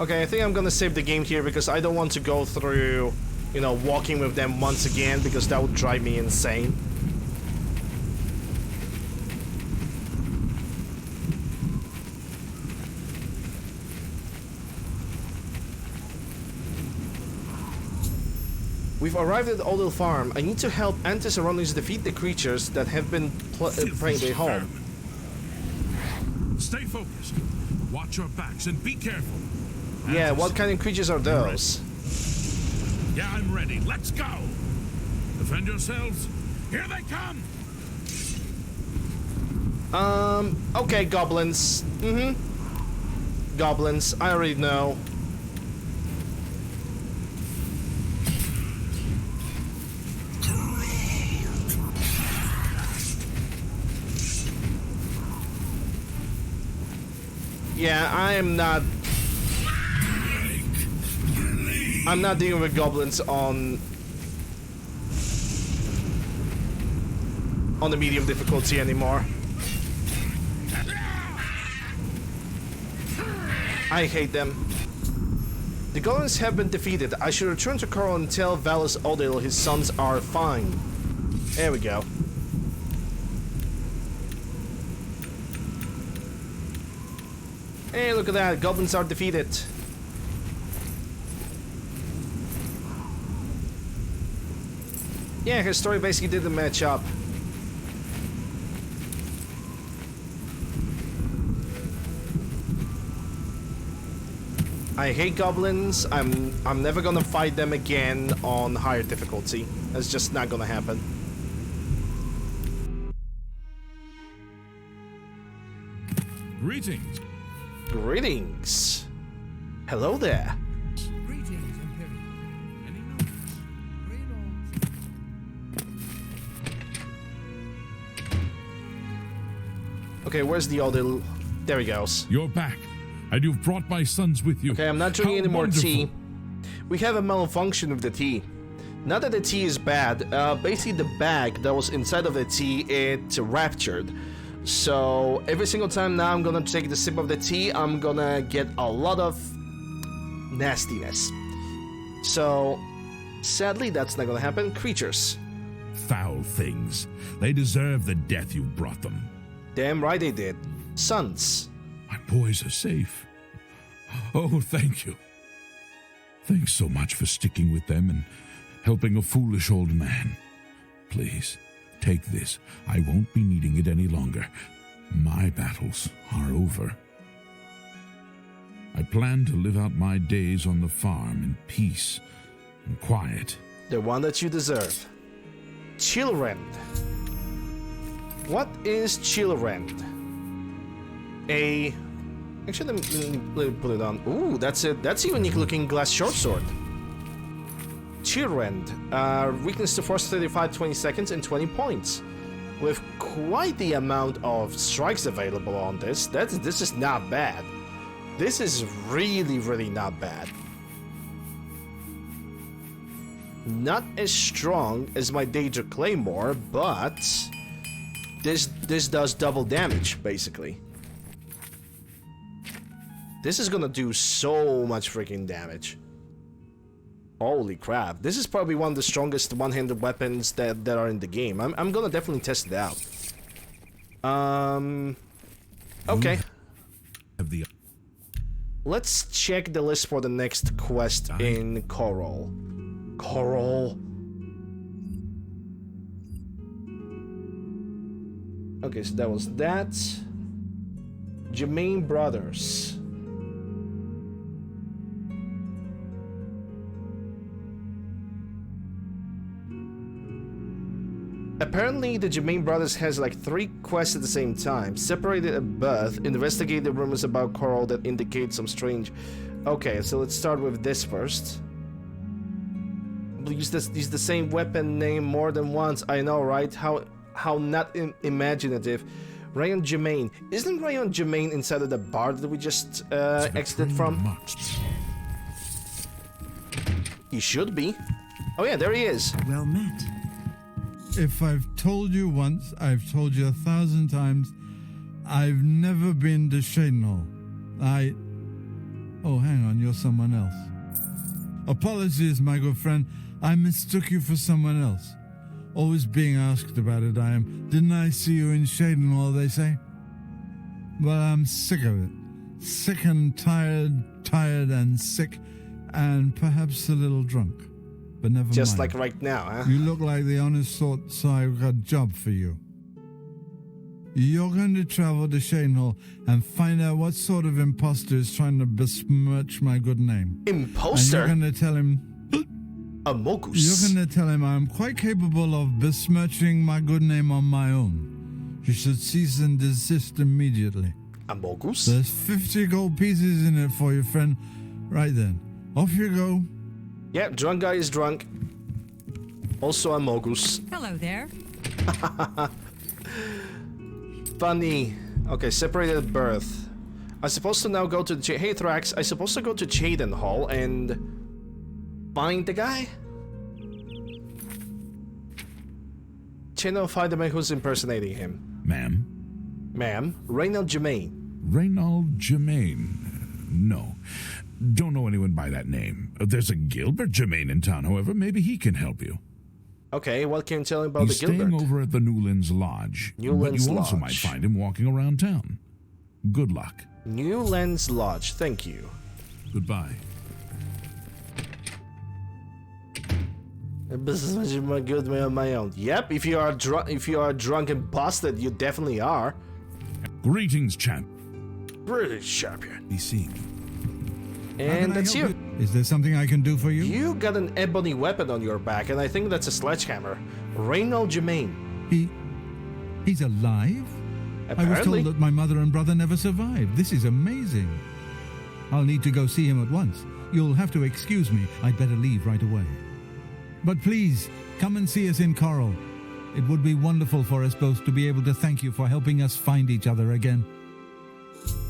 Okay, I think I'm gonna save the game here because I don't want to go through, you know, walking with them once again because that would drive me insane. We've arrived at Odil Farm. I need to help anti-surroundings defeat the creatures that have been preying their home. Stay focused. Watch your backs and be careful. Yeah, what kind of creatures are those? Yeah, I'm ready. Let's go. Defend yourselves. Here they come. Okay, goblins. Goblins, I already know. Yeah, I'm not dealing with goblins on the medium difficulty anymore. I hate them. The goblins have been defeated. I should return to Coral and tell Valis Odil his sons are fine. There we go. Hey, look at that. Goblins are defeated. Yeah, her story basically didn't match up. I hate goblins. I'm never gonna fight them again on higher difficulty. That's just not gonna happen. Greetings. Greetings. Hello there. Greetings, Imperial. Any notes? Okay, where's the other... There he goes. You're back, and you've brought my sons with you. Okay, I'm not drinking How any more wonderful. tea. We have a malfunction with the tea. Not that the tea is bad, basically the bag that was inside of the tea, it raptured. So every single time now I'm gonna take the sip of the tea, I'm gonna get a lot of nastiness. So sadly that's not gonna happen. Creatures. Foul things. They deserve the death you brought them. Damn right they did. Sons. My boys are safe. Oh, thank you. Thanks so much for sticking with them and helping a foolish old man. Please, take this. I won't be needing it any longer. My battles are over. I plan to live out my days on the farm in peace and quiet. The one that you deserve. Chillrend. What is Chillrend? Actually, let me put it on. Ooh, that's a unique looking glass short sword. Chillrend. Weakness to force 35, 20 seconds, and 20 points. With quite the amount of strikes available on this. This is not bad. This is really, really not bad. Not as strong as my Daedra Claymore, but this does double damage, basically. This is gonna do so much freaking damage. Holy crap. This is probably one of the strongest one-handed weapons that are in the game. I'm gonna definitely test it out. Okay. Let's check the list for the next quest in Coral. Okay, so that was that. Jermaine Brothers. Apparently, the Jermaine Brothers has like 3 quests at the same time. Separated at birth, investigate the rumors about Coral that indicate some strange... Okay, so let's start with this first. Use the same weapon name more than once. I know, right? How not imaginative. Rayon Jermaine. Isn't Rayon Jermaine inside of the bar that we just exited from? He should be. Oh yeah, there he is. Well met. If I've told you once, I've told you 1,000 times, I've never been to Shadenhall. Oh, hang on, you're someone else. Apologies, my good friend. I mistook you for someone else. Always being asked about it, I am. Didn't I see you in Shadenhall, they say? Well, I'm sick of it. Sick and tired and sick, and perhaps a little drunk. But never mind. Just like right now, huh? You look like the honest sort, so I've got a job for you. You're going to travel to Shadenhall and find out what sort of imposter is trying to besmirch my good name. Imposter? And you're going to tell him... Amogus. You're going to tell him I'm quite capable of besmirching my good name on my own. You should cease and desist immediately. Amogus? There's 50 gold pieces in it for you, friend. Right then. Off you go. Yeah, drunk guy is drunk. Also Amogus. Hello there. Funny. Okay, separated at birth. I'm supposed to now go to the... Hey, Thrax, I'm supposed to go to Shadenhall and... find the guy? Find the man who's impersonating him. Ma'am? Ma'am? Reynald Jermaine. Reynald Jermaine? No. Don't know anyone by that name. There's a Gilbert Jermaine in town, however. Maybe he can help you. Okay, what can you tell him about He's the Gilbert? staying over at the Newlands Lodge. Newlands but you also Lodge. might find him walking around town. Good luck. Newlands Lodge, thank you. Goodbye. This is a good way on my own. Yep, if you are drunk and busted, you definitely are. Greetings, champ. British champion. Be seen. And that's you. Is there something I can do for you? You got an ebony weapon on your back, and I think that's a sledgehammer. Reynold Germain. He's alive? Apparently. I was told that my mother and brother never survived. This is amazing. I'll need to go see him at once. You'll have to excuse me. I'd better leave right away. But please, come and see us in Coral. It would be wonderful for us both to be able to thank you for helping us find each other again.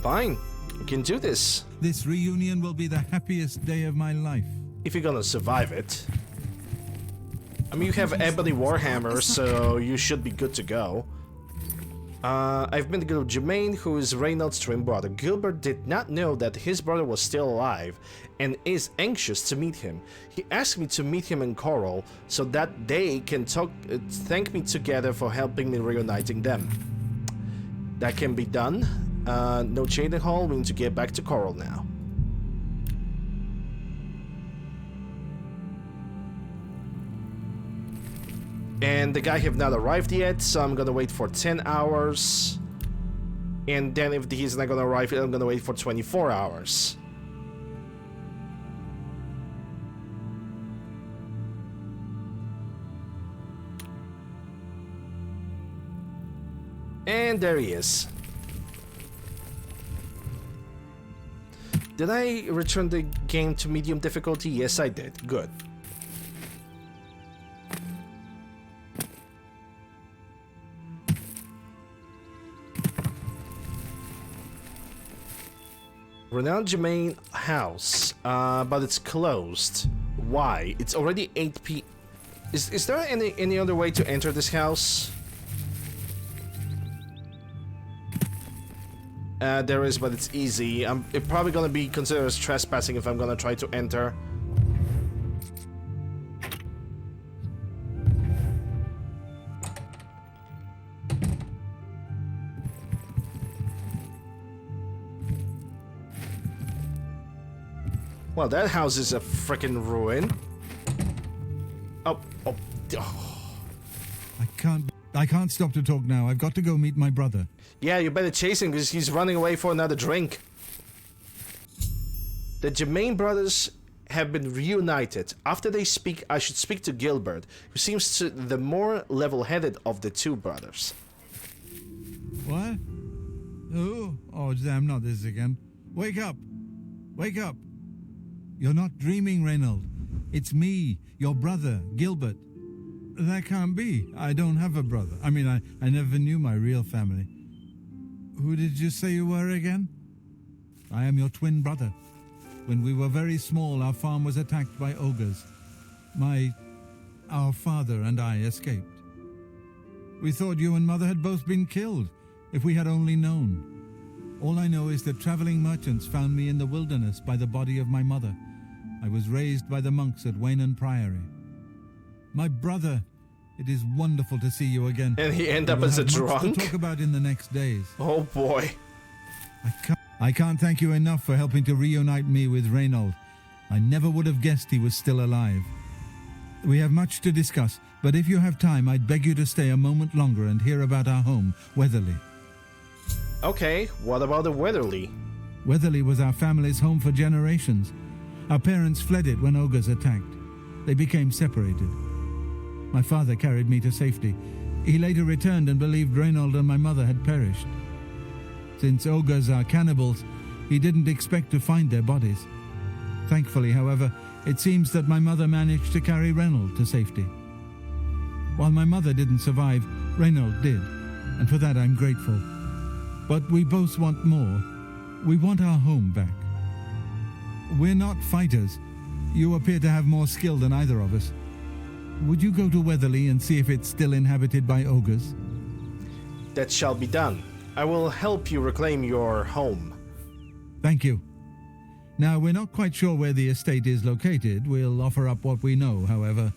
Fine, we can do this. This reunion will be the happiest day of my life. If you're gonna survive it. I mean, you have Ebony Warhammer, so you should be good to go. I've met Gilbert Germain, who is Reynolds' twin brother. Gilbert did not know that his brother was still alive and is anxious to meet him. He asked me to meet him in Coral so that they can thank me together for helping me reuniting them. That can be done. No Chaden Hall, we need to get back to Coral now. And the guy have not arrived yet, so I'm gonna wait for 10 hours. And then if he's not gonna arrive, I'm gonna wait for 24 hours. And there he is. Did I return the game to medium difficulty? Yes, I did. Good. Renowned Germain house, but it's closed. Why? It's already 8 p. Is there any other way to enter this house? There is, but it's easy. It's probably gonna be considered as trespassing if I'm gonna try to enter. Well, that house is a freaking ruin. Oh. I can't stop to talk now. I've got to go meet my brother. Yeah, you better chase him because he's running away for another drink. The Germain brothers have been reunited. After they speak, I should speak to Gilbert, who seems to the more level-headed of the two brothers. What? Oh, damn, not this again. Wake up! Wake up! You're not dreaming, Reynold. It's me, your brother, Gilbert. That can't be. I don't have a brother. I mean, I never knew my real family. Who did you say you were again? I am your twin brother. When we were very small, our farm was attacked by ogres. Our father and I escaped. We thought you and Mother had both been killed, if we had only known. All I know is that traveling merchants found me in the wilderness by the body of my mother. I was raised by the monks at Waynon Priory. My brother, it is wonderful to see you again. And he ended up as a drunk? Much to talk about in the next days. Oh boy. I can't thank you enough for helping to reunite me with Reynold. I never would have guessed he was still alive. We have much to discuss, but if you have time, I'd beg you to stay a moment longer and hear about our home, Weatherly. Okay, what about the Weatherly? Weatherly was our family's home for generations. Our parents fled it when ogres attacked. They became separated. My father carried me to safety. He later returned and believed Reynold and my mother had perished. Since ogres are cannibals, he didn't expect to find their bodies. Thankfully, however, it seems that my mother managed to carry Reynold to safety. While my mother didn't survive, Reynold did, and for that I'm grateful. But we both want more. We want our home back. We're not fighters. You appear to have more skill than either of us. Would you go to Weatherly and see if it's still inhabited by ogres? That shall be done. I will help you reclaim your home. Thank you. Now, we're not quite sure where the estate is located. We'll offer up what we know, however.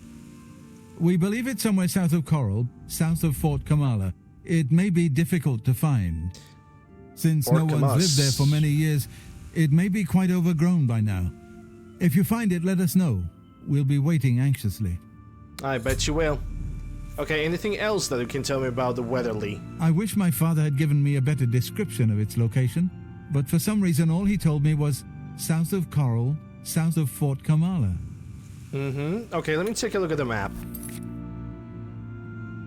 We believe it's somewhere south of Coral, south of Fort Kamala. It may be difficult to find. Since Fort no Camas. one's lived there for many years, it may be quite overgrown by now. If you find it, let us know. We'll be waiting anxiously. I bet you will. Okay, anything else that you can tell me about the Weatherly? I wish my father had given me a better description of its location, but for some reason all he told me was south of Coral, south of Fort Kamala. Okay, let me take a look at the map.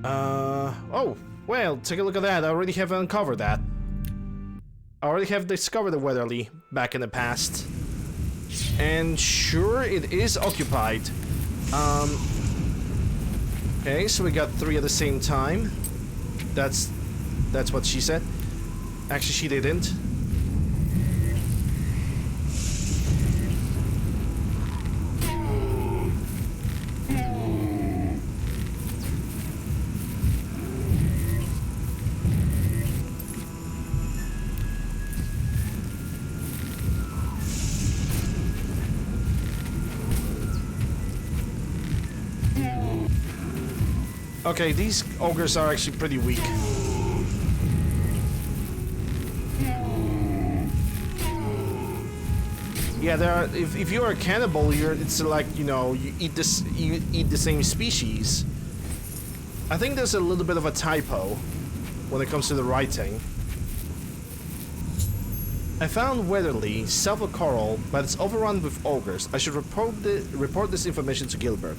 Oh, well, take a look at that. I already have uncovered that. I already have discovered the Weatherly back in the past. And sure, it is occupied. Okay, so we got 3 at the same time. That's what she said. Actually, she didn't. Okay, these ogres are actually pretty weak. Yeah, there are. If you're a cannibal, it's like, you know, you eat the same species. I think there's a little bit of a typo when it comes to the writing. I found Weatherly south of Coral, but it's overrun with ogres. I should report this information to Gilbert.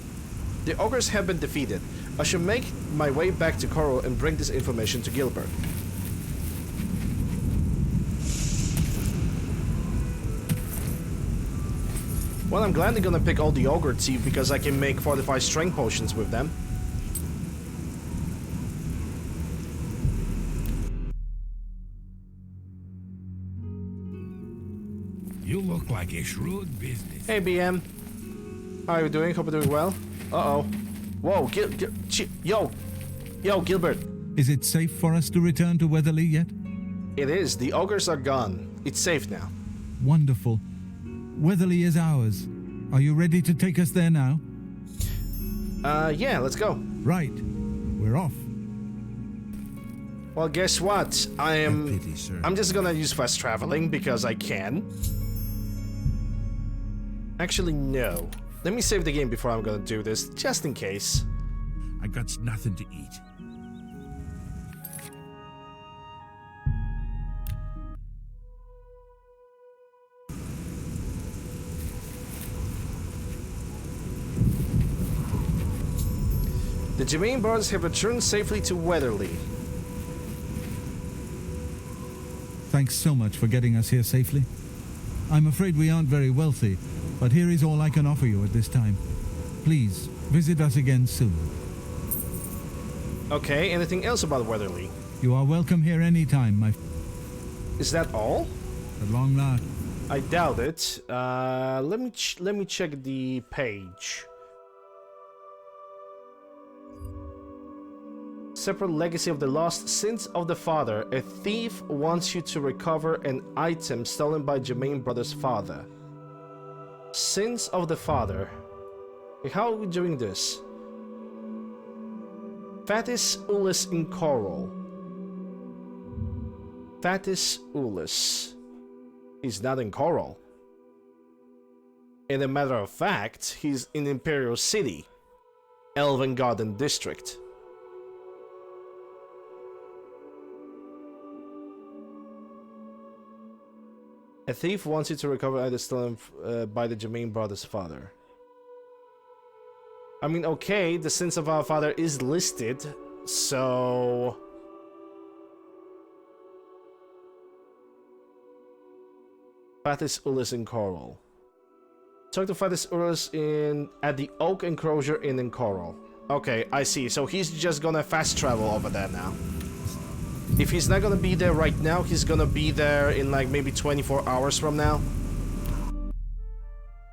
The ogres have been defeated. I should make my way back to Coral and bring this information to Gilbert. Well, I'm gladly gonna pick all the ogre teeth because I can make fortified strength potions with them. You look like a shrewd business. Hey, BM. How are you doing? Hope you're doing well. Uh-oh. Whoa, Yo, Gilbert. Is it safe for us to return to Weatherly yet? It is. The ogres are gone. It's safe now. Wonderful. Weatherly is ours. Are you ready to take us there now? Yeah, let's go. Right. We're off. Well, guess what? I'm just gonna use fast traveling because I can. Actually, no. Let me save the game before I'm gonna do this, just in case. I got nothing to eat. The Jermaine brothers have returned safely to Weatherly. Thanks so much for getting us here safely. I'm afraid we aren't very wealthy, but here is all I can offer you at this time. Please, visit us again soon. Okay, anything else about Weatherly? You are welcome here anytime, my... Is that all? At long last. I doubt it. Let me check the page. Separate legacy of the lost sins of the father. A thief wants you to recover an item stolen by Jermaine Brothers' father. Sins of the father. How are we doing this? Fatis Ulis in Coral. Fatis Ulis. He's not in Coral. In a matter of fact, he's in Imperial City, Elven Garden District. A thief wants you to recover items stolen by the Jermaine brothers' father. I mean, okay, the sins of our father is listed, so... Fatis Ulis in Coral. Talk to Fatis Ulis at the Oak Enclosure Inn in Coral. Okay, I see. So he's just gonna fast travel over there now. If he's not gonna be there right now, he's gonna be there in like maybe 24 hours from now.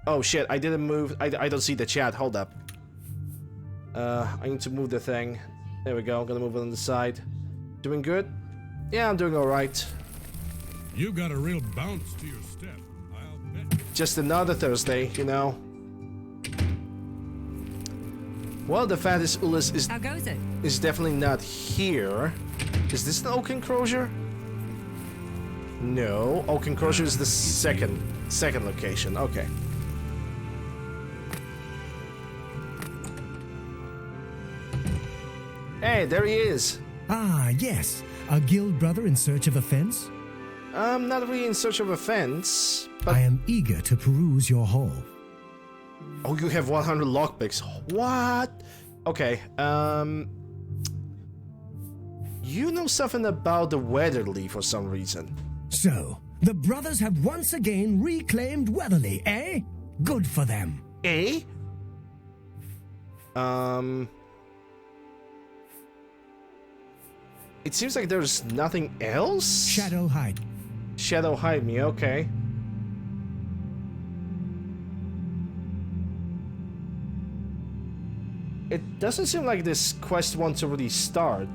Oh shit, I didn't move. I don't see the chat. Hold up. I need to move the thing. There we go. I'm gonna move it on the side. Doing good? Yeah, I'm doing alright. You got a real bounce to your step. I'll bet. Just another Thursday, you know. Well, the Fatis Ulis is... How goes it? Is definitely not here. Is this the Oak Enclosure? No, Oak Enclosure is the second location. Okay. Hey, there he is. Ah, yes. A guild brother in search of a fence? I'm not really in search of a fence, but... I am eager to peruse your haul. Oh, you have 100 lockpicks. What? Okay, You know something about the Weatherly for some reason. So, the brothers have once again reclaimed Weatherly, eh? Good for them. Eh? It seems like there's nothing else? Shadow hide. Shadow hide me, okay. It doesn't seem like this quest wants to really start.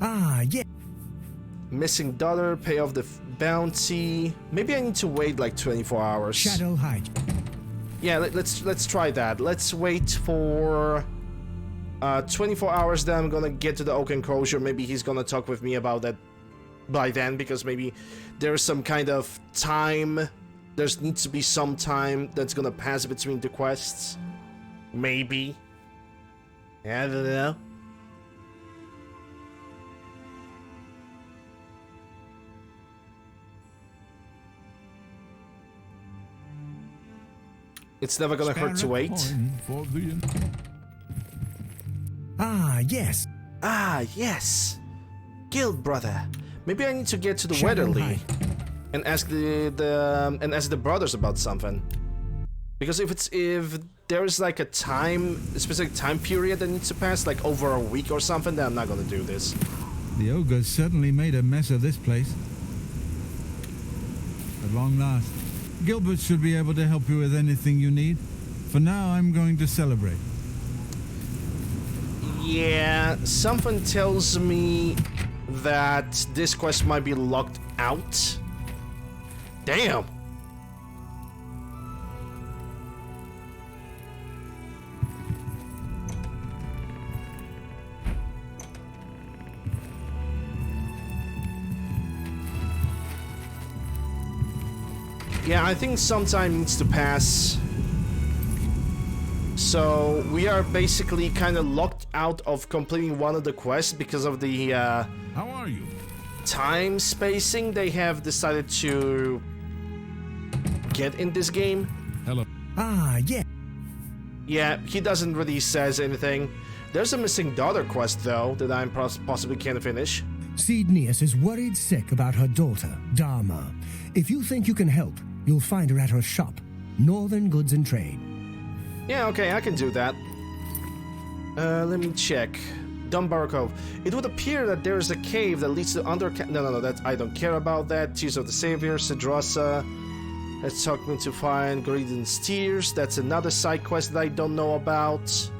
Ah, yeah. Missing daughter, pay off the bounty. Maybe I need to wait like 24 hours. Shadow hide. Yeah, let's try that. Let's wait for 24 hours, then I'm gonna get to the Oak Enclosure. Maybe he's gonna talk with me about that by then, because maybe there's some kind of time. There needs to be some time that's gonna pass between the quests. Maybe. I don't know. It's never gonna hurt to wait. Ah, yes. Ah, yes. Guild brother. Maybe I need to get to the Shadow Weatherly hide. and ask the brothers about something. Because if there is like a specific time period that needs to pass, like over a week or something, then I'm not gonna do this. The ogres certainly made a mess of this place. At long last, Gilbert should be able to help you with anything you need. For now, I'm going to celebrate. Yeah, something tells me that this quest might be locked out. Damn. Yeah, I think some time needs to pass. So we are basically kind of locked out of completing one of the quests because of the How are you? time spacing they have decided to get in this game. Hello. Ah, yeah. Yeah, he doesn't really says anything. There's a missing daughter quest though that I'm possibly can't finish. Seednius is worried sick about her daughter, Dharma. If you think you can help, you'll find her at her shop, Northern Goods and Trade. Yeah, okay, I can do that. Let me check. Dunbar Cove. It would appear that there is a cave that leads to No, that I don't care about that. Tears of the Savior, Cedrosa. Let's talk me to find Goridan's Tears. That's another side quest that I don't know about.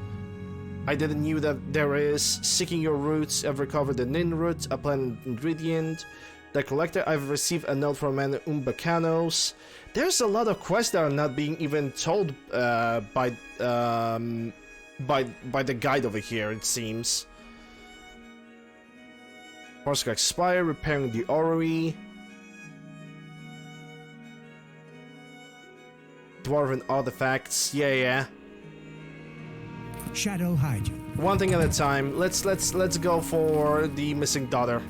I didn't knew that there is. Seeking Your Roots. I've recovered the Nin root, a plant ingredient. The Collector. I've received a note from an Umbacanos. There's a lot of quests that are not being even told by the guide over here, it seems. Force expire, repairing the orrery. Dwarven artifacts, yeah. Shadow hide you. One thing at a time. Let's go for the missing daughter.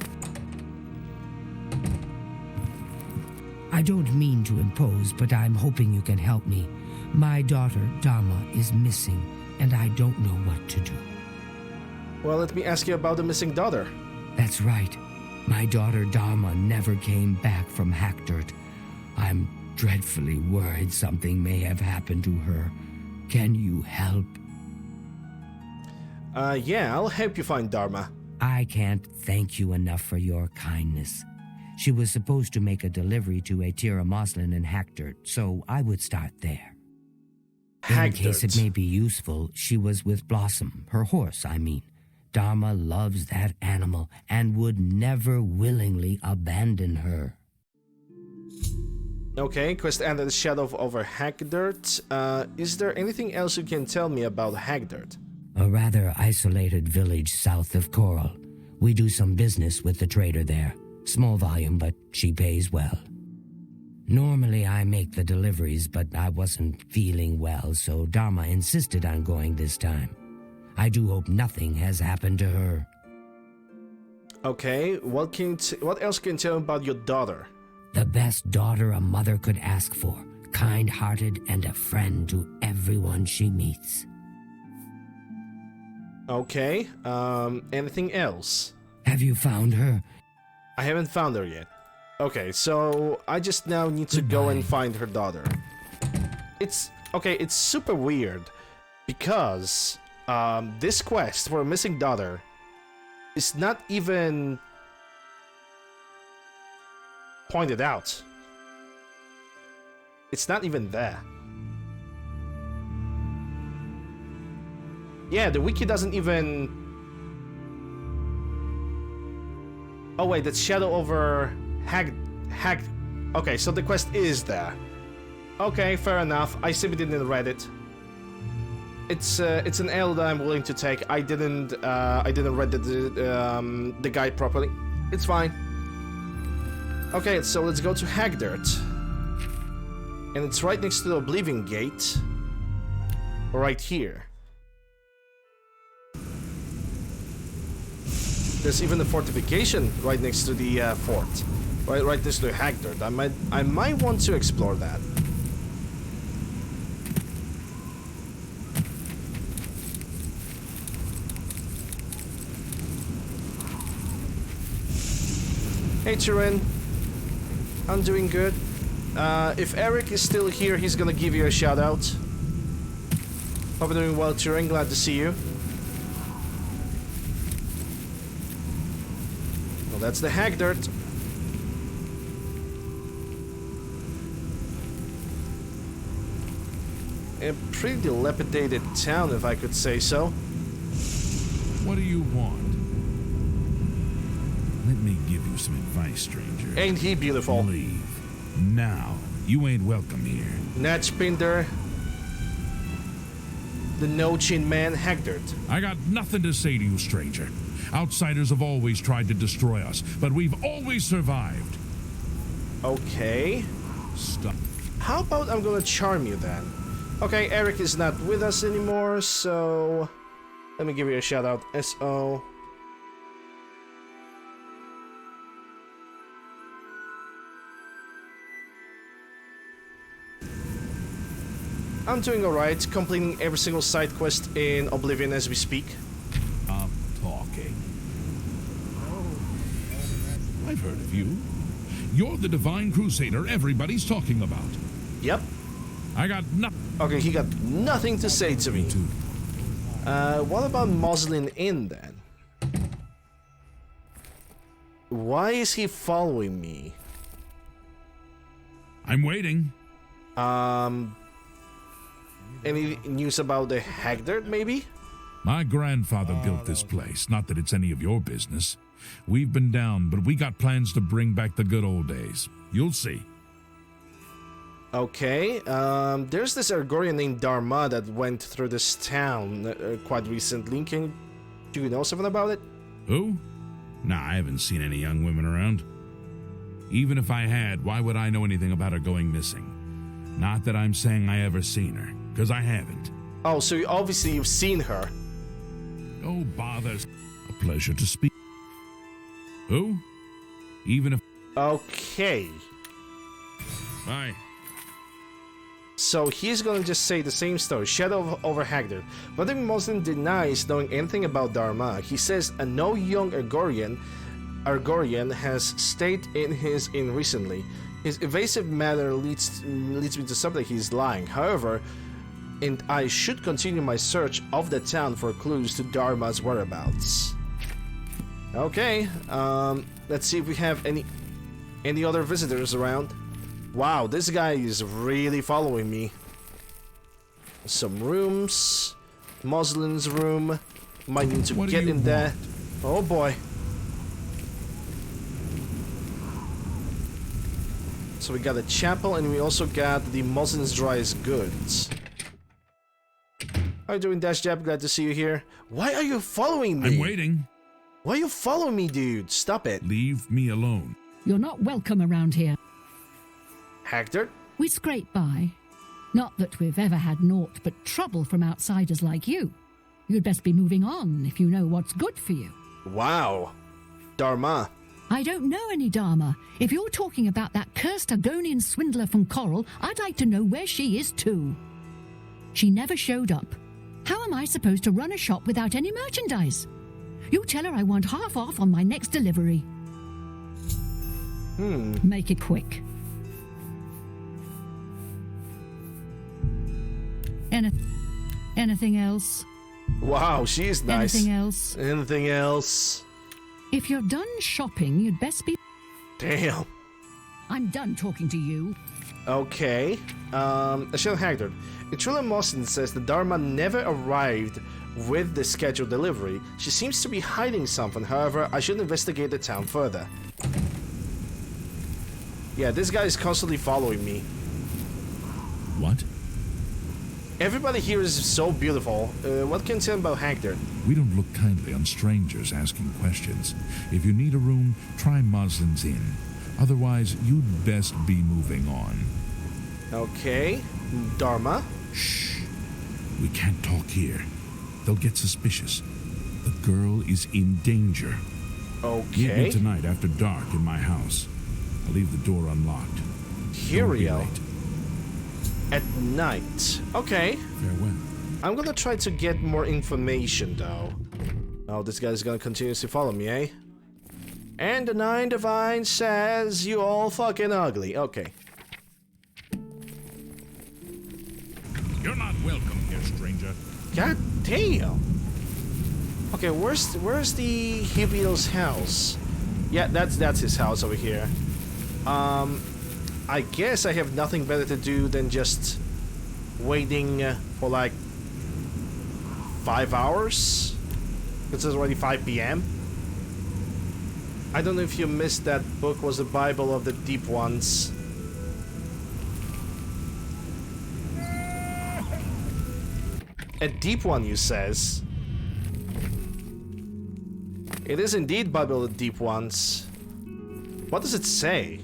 I don't mean to impose, but I'm hoping you can help me. My daughter, Dharma, is missing, and I don't know what to do. Well, let me ask you about the missing daughter. That's right. My daughter, Dharma, never came back from Hackdirt. I'm dreadfully worried something may have happened to her. Can you help? Yeah, I'll help you find Dharma. I can't thank you enough for your kindness. She was supposed to make a delivery to Atira Moslin in Hackdirt, so I would start there. In case it may be useful, she was with Blossom, her horse, I mean. Dharma loves that animal and would never willingly abandon her. Okay, quest ended shadow over Hackdirt. Is there anything else you can tell me about Hackdirt? A rather isolated village south of Coral. We do some business with the trader there. Small volume, but she pays well. Normally I make the deliveries, but I wasn't feeling well, so Dharma insisted on going this time. I do hope nothing has happened to her. Okay, what else can you tell me about your daughter? The best daughter a mother could ask for. Kind-hearted and a friend to everyone she meets. Okay, anything else? Have you found her? I haven't found her yet. Okay, so I just now need to go and find her daughter. It's super weird because this quest for a missing daughter is not even pointed out. It's not even there. Yeah, the wiki doesn't even... Oh wait, that's Shadow over Hag... Okay, so the quest is there. Okay, fair enough. I simply didn't read it. It's an L that I'm willing to take. I didn't read the guide properly. It's fine. Okay, so let's go to Hagdirt. And it's right next to the Oblivion Gate. Right here. There's even a fortification right next to the fort. Right next to Hagdirt. I might want to explore that. Hey Turin, I'm doing good. If Eric is still here, he's gonna give you a shout out. Hope you're doing well, Turin. Glad to see you. Well, that's the Hagdirt. A pretty dilapidated town, if I could say so. What do you want? Let me give you some advice, stranger. Ain't he beautiful? Leave. Now. You ain't welcome here. Natchpinder. The no-chin man, Hagdirt. I got nothing to say to you, stranger. Outsiders have always tried to destroy us, but we've always survived. Okay. Stop. How about I'm gonna charm you then? Okay, Eric is not with us anymore, so... Let me give you a shout out. S.O. I'm doing alright, completing every single side quest in Oblivion as we speak. I'm talking. I've heard of you. You're the Divine Crusader everybody's talking about. Yep. I got nothing. Okay, he got nothing to say to me. What about Moslin Inn then? Why is he following me? I'm waiting. Any news about the Hagdirt, maybe? My grandfather built this place, not that it's any of your business. We've been down, but we got plans to bring back the good old days. You'll see. Okay, there's this Argorian named Dharma that went through this town quite recently. Do you know something about it? Who? Nah, I haven't seen any young women around. Even if I had, why would I know anything about her going missing? Not that I'm saying I ever seen her, because I haven't. Oh, so obviously you've seen her. Oh, bother. A pleasure to speak. Who? Even if... Okay. Bye. So he's gonna just say the same story, Shadow over Hagdirt. But then Moslin denies knowing anything about Dharma. He says no young Argorian has stayed in his inn recently. His evasive manner leads me to something he's lying. However, and I should continue my search of the town for clues to Dharma's whereabouts. Okay, let's see if we have any other visitors around. Wow, this guy is really following me. Some rooms. Moslin's room. Might need to get in there. Oh boy. So we got a chapel and we also got the Moslin's driest goods. How are you doing, Dash Jab? Glad to see you here. Why are you following me? I'm waiting. Why are you following me, dude? Stop it. Leave me alone. You're not welcome around here. Hector? We scrape by. Not that we've ever had naught but trouble from outsiders like you. You'd best be moving on if you know what's good for you. Wow. Dharma. I don't know any Dharma. If you're talking about that cursed Argonian swindler from Coral, I'd like to know where she is too. She never showed up. How am I supposed to run a shop without any merchandise? You tell her I want half off on my next delivery. Make it quick. Anything else? Wow, she is nice. Anything else? Anything else? If you're done shopping, you'd best be... Damn. I'm done talking to you. Okay. Ashel Hagdard. Trula Mosin says the Dharma never arrived with the scheduled delivery. She seems to be hiding something, however, I should investigate the town further. Yeah, this guy is constantly following me. What? Everybody here is so beautiful. What can you tell me about Hagdard? We don't look kindly on strangers asking questions. If you need a room, try Moslin's Inn. Otherwise, you'd best be moving on. Okay. Dharma? Shh. We can't talk here. They'll get suspicious. The girl is in danger. Okay. Meet me tonight after dark in my house. I'll leave the door unlocked. Curio. At night. Okay. Farewell. I'm gonna try to get more information, though. Oh, this guy's gonna continuously follow me, eh? And the Nine Divine says, you all fucking ugly. Okay. You're not welcome here, stranger. God damn. Okay, where's the Hibiel's house? Yeah, that's his house over here. I guess I have nothing better to do than just waiting for like 5 hours. It's already 5 p.m. I don't know if you missed that book was the Bible of the Deep Ones. A deep one, you says. It is indeed Bible of the Deep Ones. What does it say?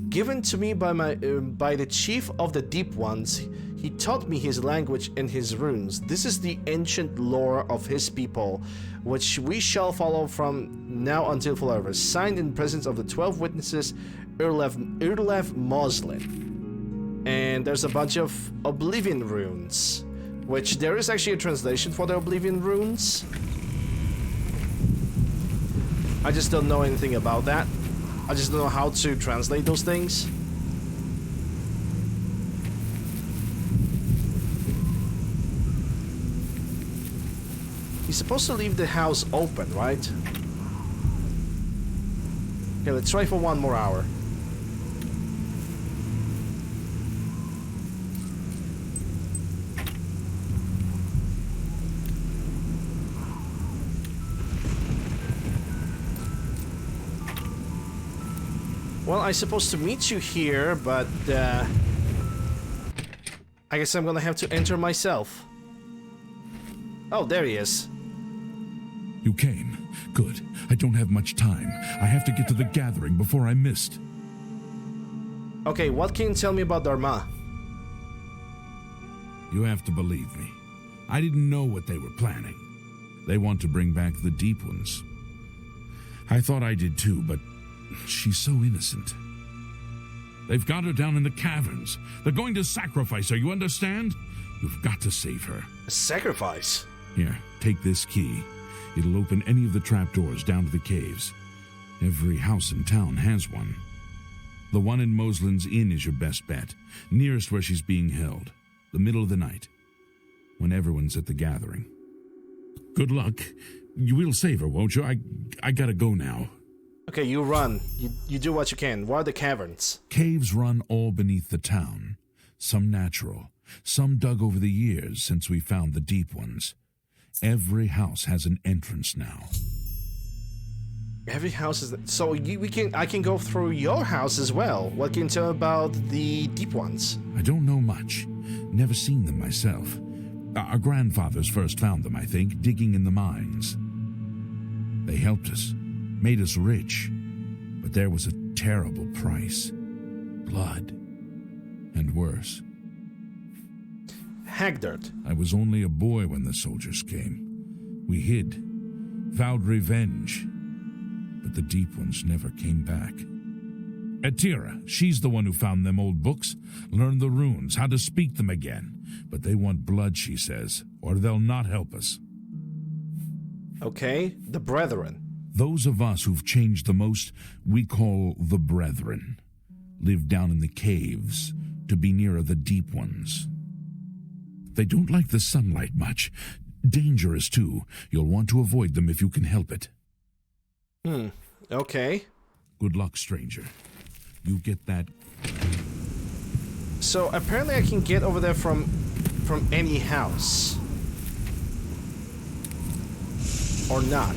Given to me by the chief of the Deep Ones, he taught me his language and his runes. This is the ancient lore of his people, which we shall follow from now until forever. Signed in presence of the 12 witnesses, Urlev Moslin. And there's a bunch of Oblivion runes, which there is actually a translation for the Oblivion runes. I just don't know anything about that. I just don't know how to translate those things. He's supposed to leave the house open, right? Okay, let's try for 1 more hour. Well, I'm supposed to meet you here, but I guess I'm gonna have to enter myself. Oh, there he is. You came. Good. I don't have much time. I have to get to the gathering before I missed. Okay, what can you tell me about Dharma? You have to believe me. I didn't know what they were planning. They want to bring back the Deep Ones. I thought I did too, but she's so innocent. They've got her down in the caverns. They're going to sacrifice her, you understand? You've got to save her. A sacrifice? Here, take this key. It'll open any of the trapdoors down to the caves. Every house in town has one. The one in Moslin's Inn is your best bet, nearest where she's being held. The middle of the night, when everyone's at the gathering. Good luck. You will save her, won't you? I gotta go now. Okay, you run. You do what you can. Where are the caverns? Caves run all beneath the town. Some natural, some dug over the years since we found the deep ones. Every house has an entrance now. Every house is... So I can go through your house as well. What can you tell about the deep ones? I don't know much. Never seen them myself. Our grandfathers first found them, I think, digging in the mines. They helped us, made us rich, but there was a terrible price. Blood. and worse. Hagdirt. I was only a boy when the soldiers came. We hid, vowed revenge, but the Deep Ones never came back. Atira, she's the one who found them old books, learned the runes, how to speak them again. But they want blood, she says, or they'll not help us. Okay, the Brethren. Those of us who've changed the most, we call the Brethren. Live down in the caves, to be nearer the Deep Ones. They don't like the sunlight much. Dangerous, too. You'll want to avoid them if you can help it. Okay. Good luck, stranger. You get that. So apparently I can get over there from any house. Or not.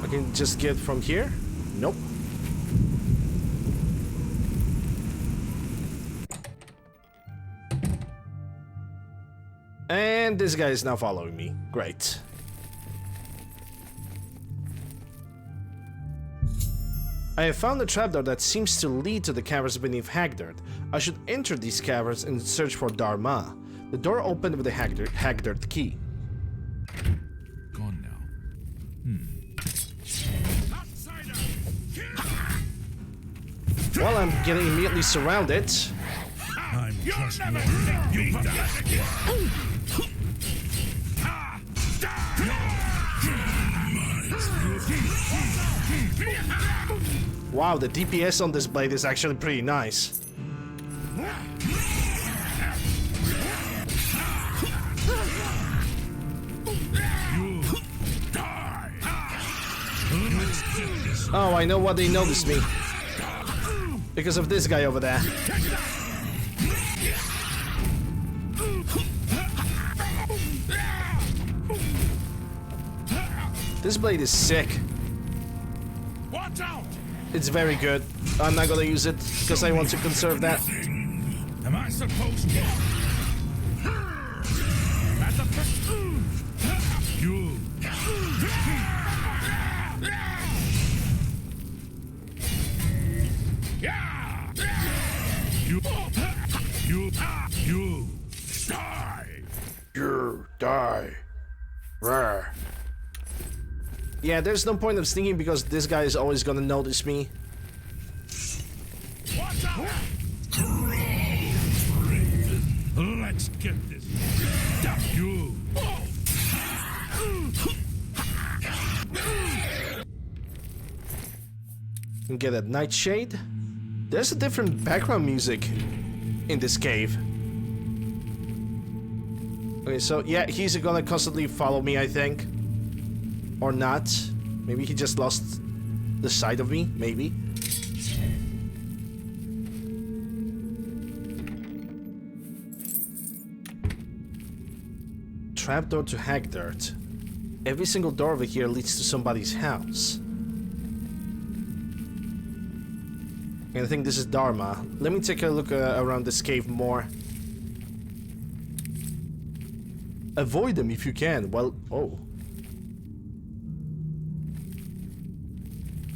I can just get from here? Nope. And this guy is now following me. Great. I have found a trapdoor that seems to lead to the caverns beneath Hagdirt. I should enter these caverns and search for Dharma. The door opened with a Hagdirt key. Gone now. Well, I'm getting immediately surrounded. I'm just warning you. Wow, the DPS on this blade is actually pretty nice. Oh, I know why they noticed me. Because of this guy over there. This blade is sick. Watch out! It's very good. I'm not gonna use it because I want to conserve that. Am I supposed to? You. You die. You die. Rare. Yeah, there's no point of sneaking because this guy is always gonna notice me. Watch out! Let's get this. You. Can get a nightshade. There's a different background music in this cave. Okay, so yeah, he's gonna constantly follow me, I think. Or not. Maybe he just lost the sight of me, maybe. Trapdoor to Hagdirt. Every single door over here leads to somebody's house. And I think this is Dharma. Let me take a look around this cave more. Avoid them if you can. Well, oh.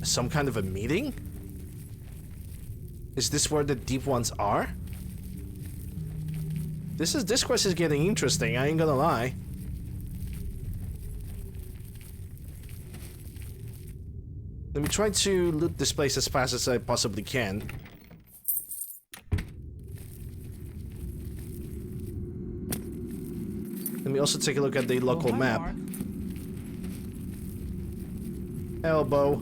Some kind of a meeting? Is this where the Deep Ones are? This quest is getting interesting, I ain't gonna lie. Let me try to loot this place as fast as I possibly can. Let me also take a look at the local map. Elbow.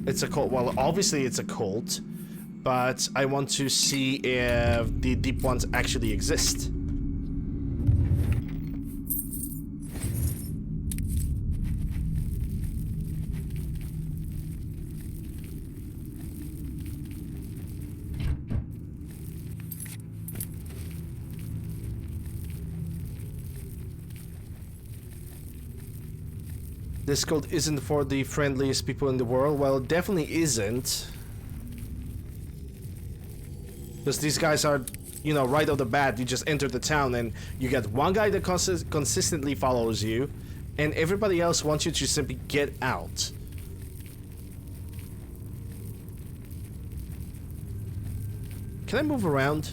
It's a cult. Well, obviously it's a cult, but I want to see if the Deep Ones actually exist. This cult isn't for the friendliest people in the world. Well, it definitely isn't. Because these guys are, you know, right off the bat, you just enter the town and you get one guy that consistently follows you, and everybody else wants you to simply get out. Can I move around?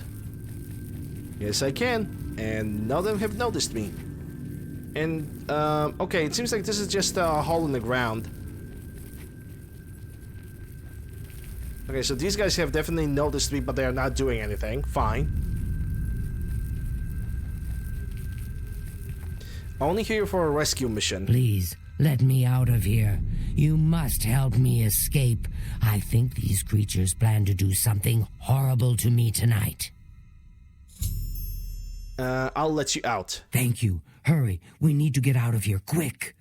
Yes, I can, and none of them have noticed me. And, okay, it seems like this is just a hole in the ground. Okay, so these guys have definitely noticed me, but they are not doing anything. Fine. Only here for a rescue mission. Please, let me out of here. You must help me escape. I think these creatures plan to do something horrible to me tonight. I'll let you out. Thank you. Hurry, we need to get out of here, quick.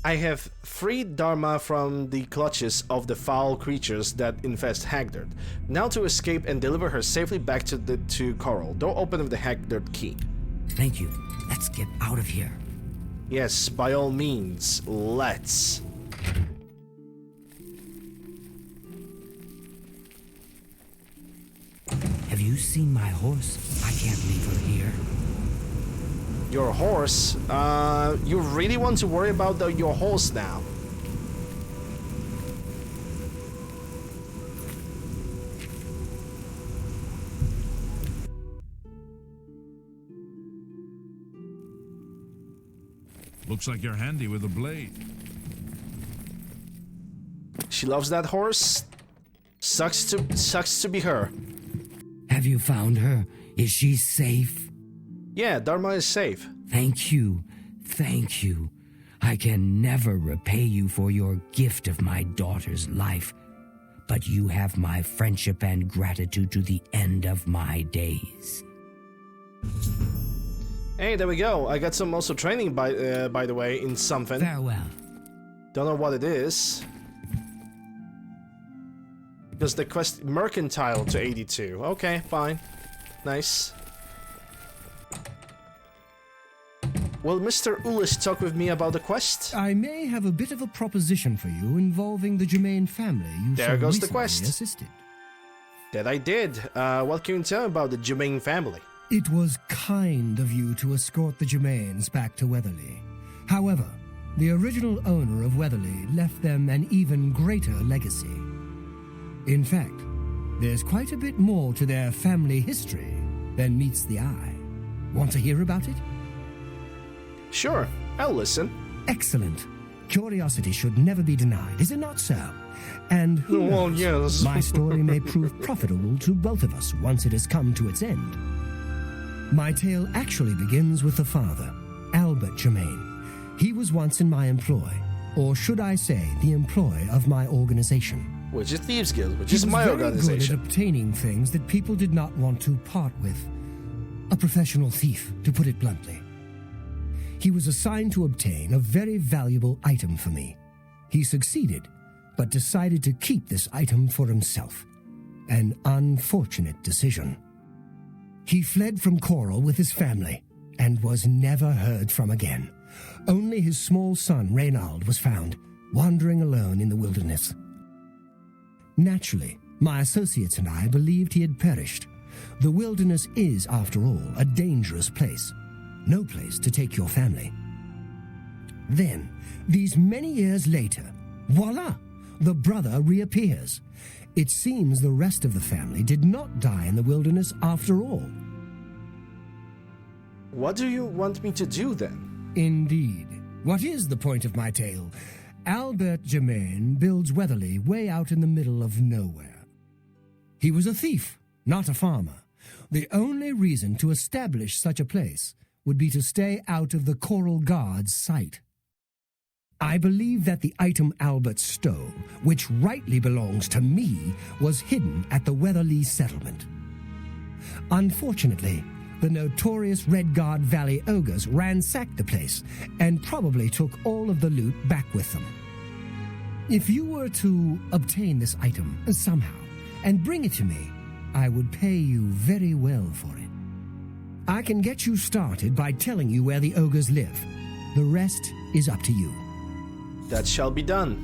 I have freed Dharma from the clutches of the foul creatures that infest Hagdirt. Now to escape and deliver her safely back to Coral. Door open with the Hagdirt key. Thank you. Let's get out of here. Yes, by all means, let's. Have you seen my horse? I can't leave her here. Your horse? You really want to worry about your horse now? Looks like you're handy with a blade. She loves that horse. Sucks to be her. Have you found her? Is she safe? Yeah, Dharma is safe. Thank you. Thank you. I can never repay you for your gift of my daughter's life, but you have my friendship and gratitude to the end of my days. Hey, there we go. I got some also training by the way in something. Farewell. Don't know what it is. Because the quest mercantile to 82. Okay, fine. Nice. Will Mr. Ulis talk with me about the quest? I may have a bit of a proposition for you involving the Germain family you there so goes the recently quest. assisted. That I did. What can you tell me about the Germain family? It was kind of you to escort the Germains back to Weatherly. However, the original owner of Weatherly left them an even greater legacy. In fact, there's quite a bit more to their family history than meets the eye. Want to hear about it? Sure, I'll listen. Excellent. Curiosity should never be denied, is it not so? And who knows, yes. my story may prove profitable to both of us once it has come to its end. My tale actually begins with the father, Albert Germain. He was once in my employ, or should I say, the employ of my organization. Which is Thieves Guild, which is my organization. He was very good at obtaining things that people did not want to part with. A professional thief, to put it bluntly. He was assigned to obtain a very valuable item for me. He succeeded, but decided to keep this item for himself. An unfortunate decision. He fled from Coral with his family and was never heard from again. Only his small son, Reynald, was found, wandering alone in the wilderness. Naturally, my associates and I believed he had perished. The wilderness is, after all, a dangerous place. No place to take your family. Then, these many years later, voila! The brother reappears. It seems the rest of the family did not die in the wilderness after all. What do you want me to do then? Indeed. What is the point of my tale? Albert Germain builds Weatherly way out in the middle of nowhere. He was a thief, not a farmer. The only reason to establish such a place would be to stay out of the Coral Guard's sight. I believe that the item Albert stole, which rightly belongs to me, was hidden at the Weatherly settlement. Unfortunately, the notorious Red Guard Valley ogres ransacked the place and probably took all of the loot back with them. If you were to obtain this item somehow and bring it to me, I would pay you very well for it. I can get you started by telling you where the ogres live. The rest is up to you. That shall be done.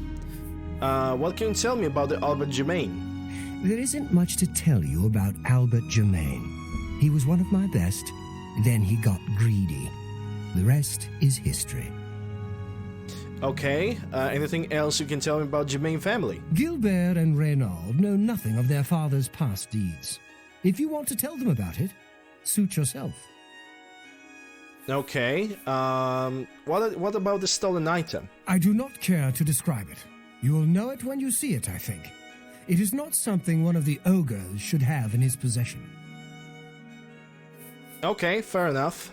What can you tell me about the Albert Germain? There isn't much to tell you about Albert Germain. He was one of my best, then he got greedy. The rest is history. Okay, anything else you can tell me about Germain family? Gilbert and Reynald know nothing of their father's past deeds. If you want to tell them about it, suit yourself. Okay, what about the stolen item? I do not care to describe it. You will know it when you see it, I think. It is not something one of the ogres should have in his possession. Okay, fair enough.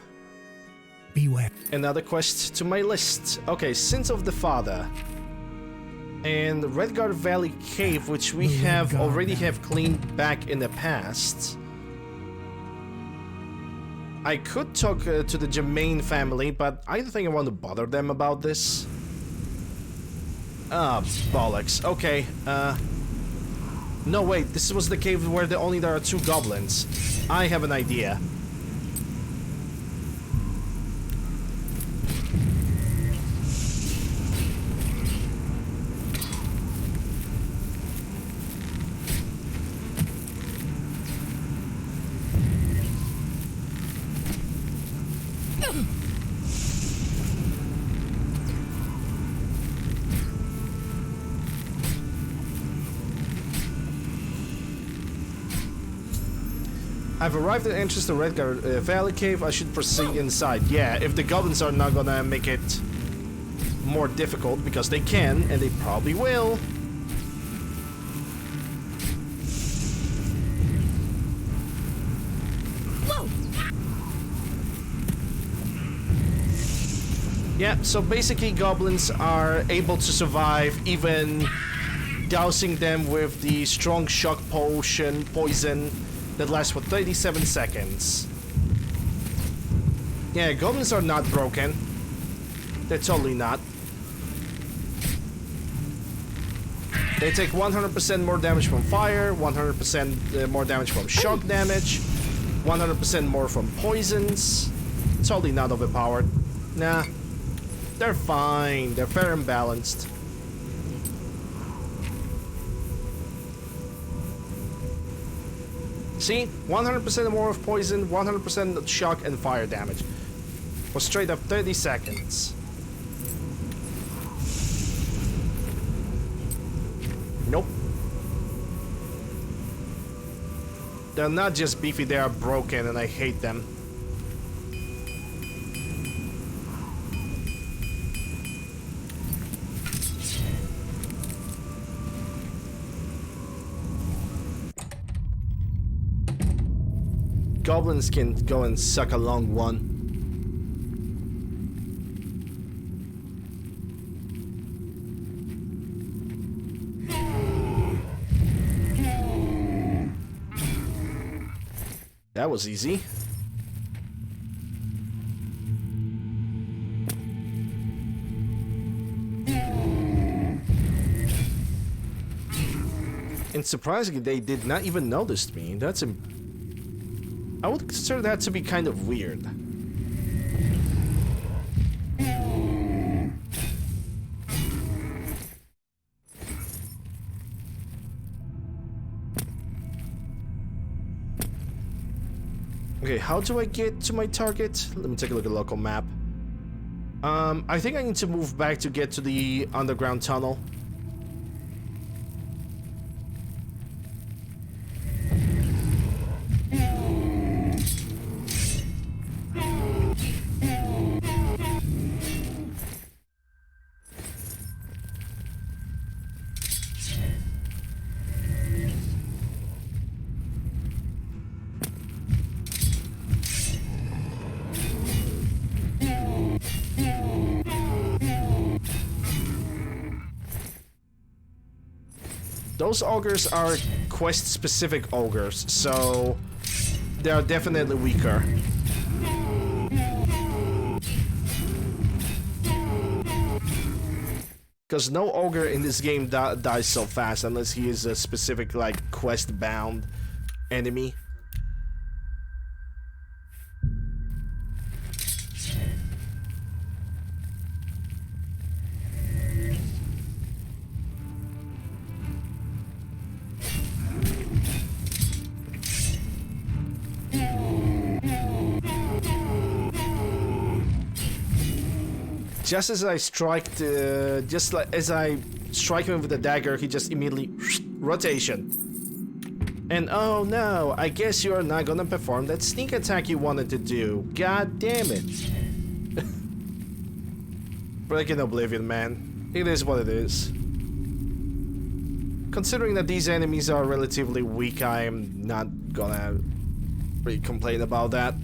Beware. Another quest to my list. Okay, Sins of the Father. And Redguard Valley Cave, which we already have cleaned back in the past. I could talk to the Germain family, but I don't think I want to bother them about this. Ah, bollocks. Okay, no, wait, this was the cave where there are 2 goblins. I have an idea. I've arrived at the entrance to Redguard Valley Cave. I should proceed inside. Yeah, if the goblins are not gonna make it more difficult, because they can, and they probably will. Whoa! Yeah, so basically goblins are able to survive even dousing them with the strong shock poison that lasts for 37 seconds. Yeah, goblins are not broken. They're totally not. They take 100% more damage from fire, 100% more damage from shock damage, 100% more from poisons. Totally not overpowered. Nah, they're fine. They're fair and balanced. See? 100% more of poison, 100% of shock and fire damage. For straight up 30 seconds. Nope. They're not just beefy, they are broken and I hate them. Goblins can go and suck a long one. That was easy. And surprisingly, they did not even notice me. That's I would consider that to be kind of weird. Okay, how do I get to my target? Let me take a look at the local map. I think I need to move back to get to the underground tunnel. Those ogres are quest-specific ogres, so they are definitely weaker. Because no ogre in this game dies so fast unless he is a specific, like, quest-bound enemy. Just as I strike, just like as I strike him with the dagger, he just immediately rotation. And oh no, I guess you're not gonna perform that sneak attack you wanted to do. God damn it. Breaking Oblivion, man. It is what it is. Considering that these enemies are relatively weak, I am not gonna really complain about that.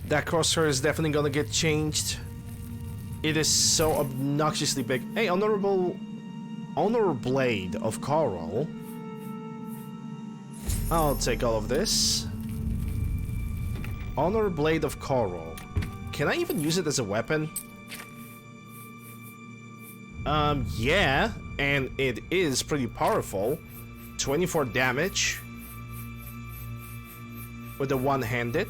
That crosshair is definitely gonna get changed. It is so obnoxiously big. Hey, Honorable Blade of Coral. I'll take all of this. Honor Blade of Coral. Can I even use it as a weapon? Yeah, and it is pretty powerful. 24 damage with the one-handed.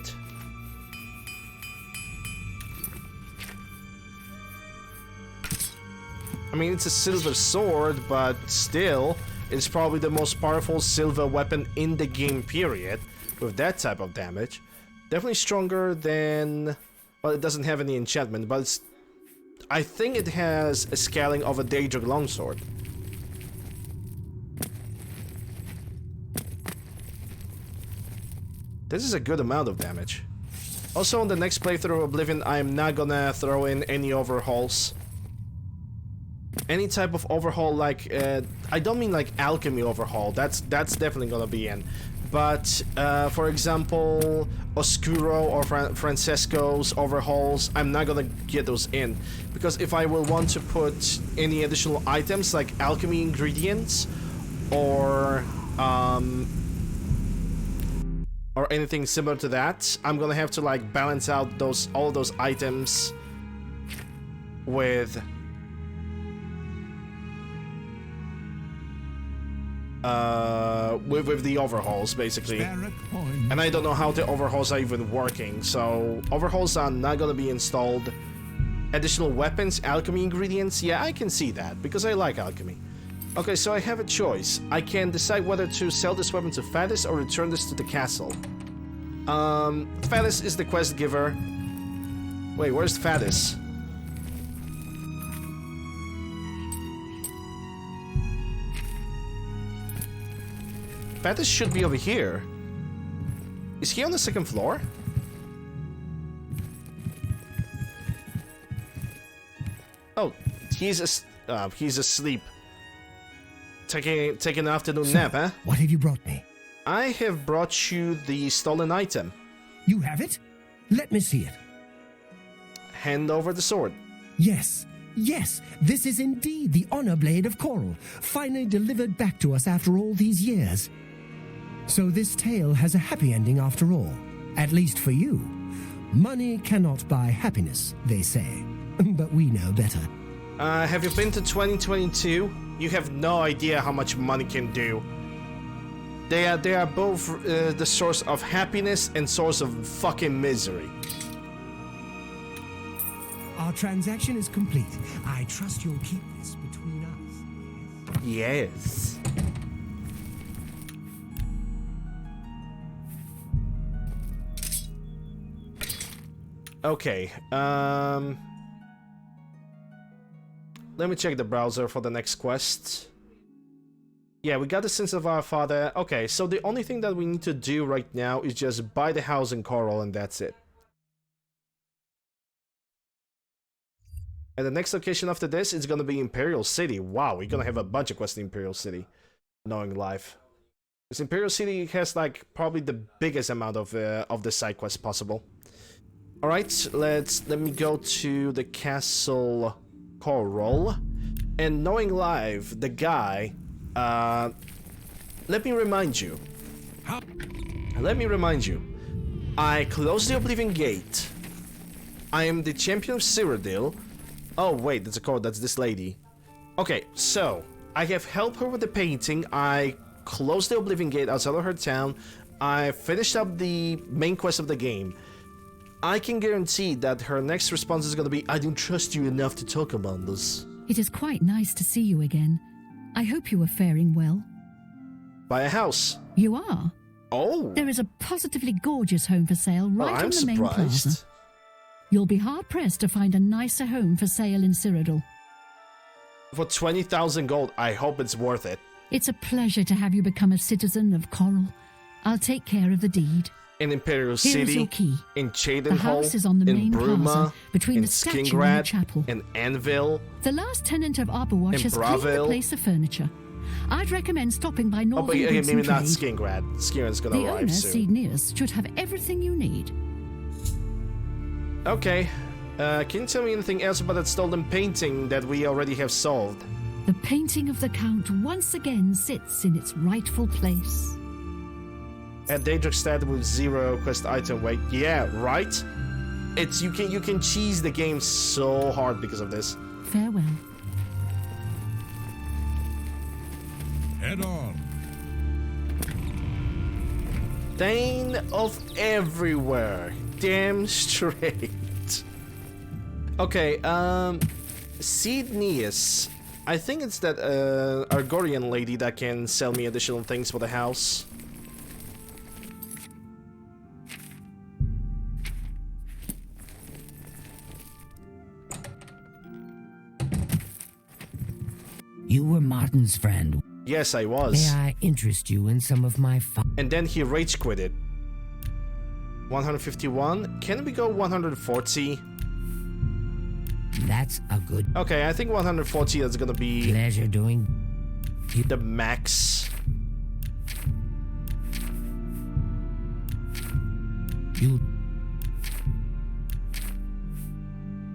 I mean, it's a silver sword, but still, it's probably the most powerful silver weapon in the game, period, with that type of damage. Definitely stronger than... Well, it doesn't have any enchantment, but it's... I think it has a scaling of a Daedric longsword. This is a good amount of damage. Also, on the next playthrough of Oblivion, I'm not gonna throw in any overhauls. Any type of overhaul, like, I don't mean like alchemy overhaul, that's definitely gonna be in. But, for example, Oscuro or Francesco's overhauls, I'm not gonna get those in. Because if I will want to put any additional items, like alchemy ingredients, or anything similar to that, I'm gonna have to, like, balance out all those items with... with the overhauls, basically. And I don't know how the overhauls are even working, so overhauls are not gonna be installed. Additional weapons, alchemy ingredients, yeah, I can see that, because I like alchemy. Okay, so I have a choice. I can decide whether to sell this weapon to Faddis or return this to the castle. Faddis is the quest giver. Wait, where's Faddis? Faddis should be over here. Is he on the second floor? Oh, he's asleep. Taking an afternoon nap, huh? What have you brought me? I have brought you the stolen item. You have it? Let me see it. Hand over the sword. Yes, yes, this is indeed the Honor Blade of Coral, finally delivered back to us after all these years. So this tale has a happy ending after all, at least for you. Money cannot buy happiness, they say, but we know better. Have you been to 2022? You have no idea how much money can do. They are both the source of happiness and source of fucking misery. Our transaction is complete. I trust you'll keep this between us. Yes. Okay, let me check the browser for the next quest. Yeah, we got the Sins of Our Father. Okay, so the only thing that we need to do right now is just buy the house in Coral, and that's it. And the next location after this is gonna be Imperial City. Wow, we're gonna have a bunch of quests in Imperial City, knowing life. Because Imperial City has, like, probably the biggest amount of the side quests possible. Alright, let me go to the Castle Coral. And knowing live, the guy, let me remind you. I closed the Oblivion gate. I am the champion of Cyrodiil. Oh wait, that's a code. That's this lady. Okay, so I have helped her with the painting. I closed the Oblivion gate outside of her town. I finished up the main quest of the game. I can guarantee that her next response is going to be, I don't trust you enough to talk about this. It is quite nice to see you again. I hope you are faring well. Buy a house. You are? Oh. There is a positively gorgeous home for sale right on the main plaza. You'll be hard-pressed to find a nicer home for sale in Cyrodiil. For 20,000 gold, I hope it's worth it. It's a pleasure to have you become a citizen of Coral. I'll take care of the deed. In Imperial Here City, is your key. in Chadenhall, The house is on the in main Bruma, plaza, between in the statue and the Skingrad, chapel. in Anvil. The last tenant of Arborwatch In has cleaned the Bravil. place of furniture. I'd recommend stopping by Oh, but Northern Goods maybe and not Trade. Skingrad. Skingrad's gonna The arrive owner, soon. Cedneus, should have everything you need. Okay. Can you tell me anything else about that stolen painting that we already have solved? The painting of the Count once again sits in its rightful place. At Daedric stat with 0 quest item weight. Yeah, right? It's you can cheese the game so hard because of this. Farewell. Head on. Thane of everywhere. Damn straight. Okay, Cedneus. I think it's that Argorian lady that can sell me additional things for the house. You were Martin's friend. Yes, I was. May I interest you in some of my And then he rage quitted. 151. Can we go 140? That's a good... Okay, I think 140 is gonna be... Pleasure doing... the max. You...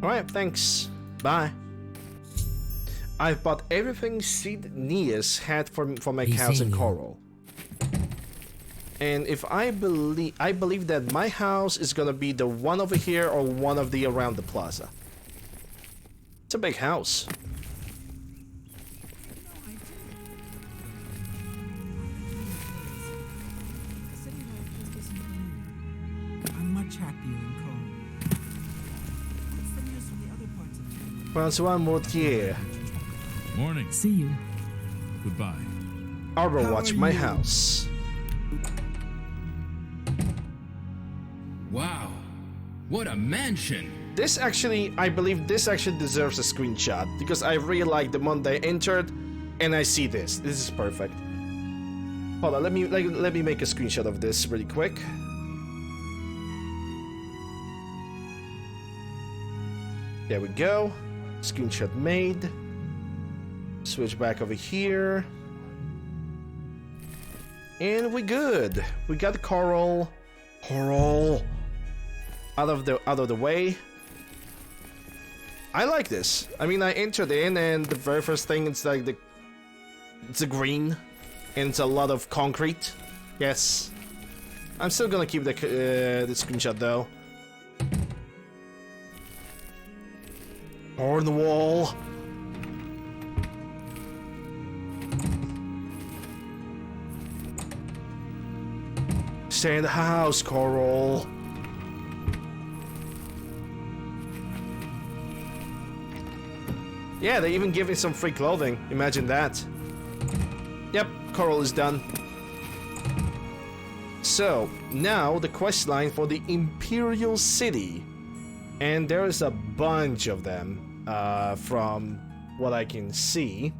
Alright, thanks. Bye. I've bought everything Cedneus had for my cows in Coral. And if I believe that my house is gonna be the one over here or one of the around the plaza. It's a big house. I'm much happier in Coral. What's the news from the other parts of town? François Mortier. Morning. See you. Goodbye. Arborwatch, my house. Wow. What a mansion. This actually, I believe this actually deserves a screenshot because I really like the month I entered and I see this. This is perfect. Hold on, let me make a screenshot of this really quick. There we go. Screenshot made. Switch back over here. And we good. We got Coral out of the way. I like this. I mean, I entered in and the very first thing it's like it's a green and it's a lot of concrete. Yes. I'm still gonna keep the screenshot though. On the wall. Stay in the house, Coral. Yeah, they even give me some free clothing. Imagine that. Yep, Coral is done. So, now the quest line for the Imperial City. And there is a bunch of them, from what I can see.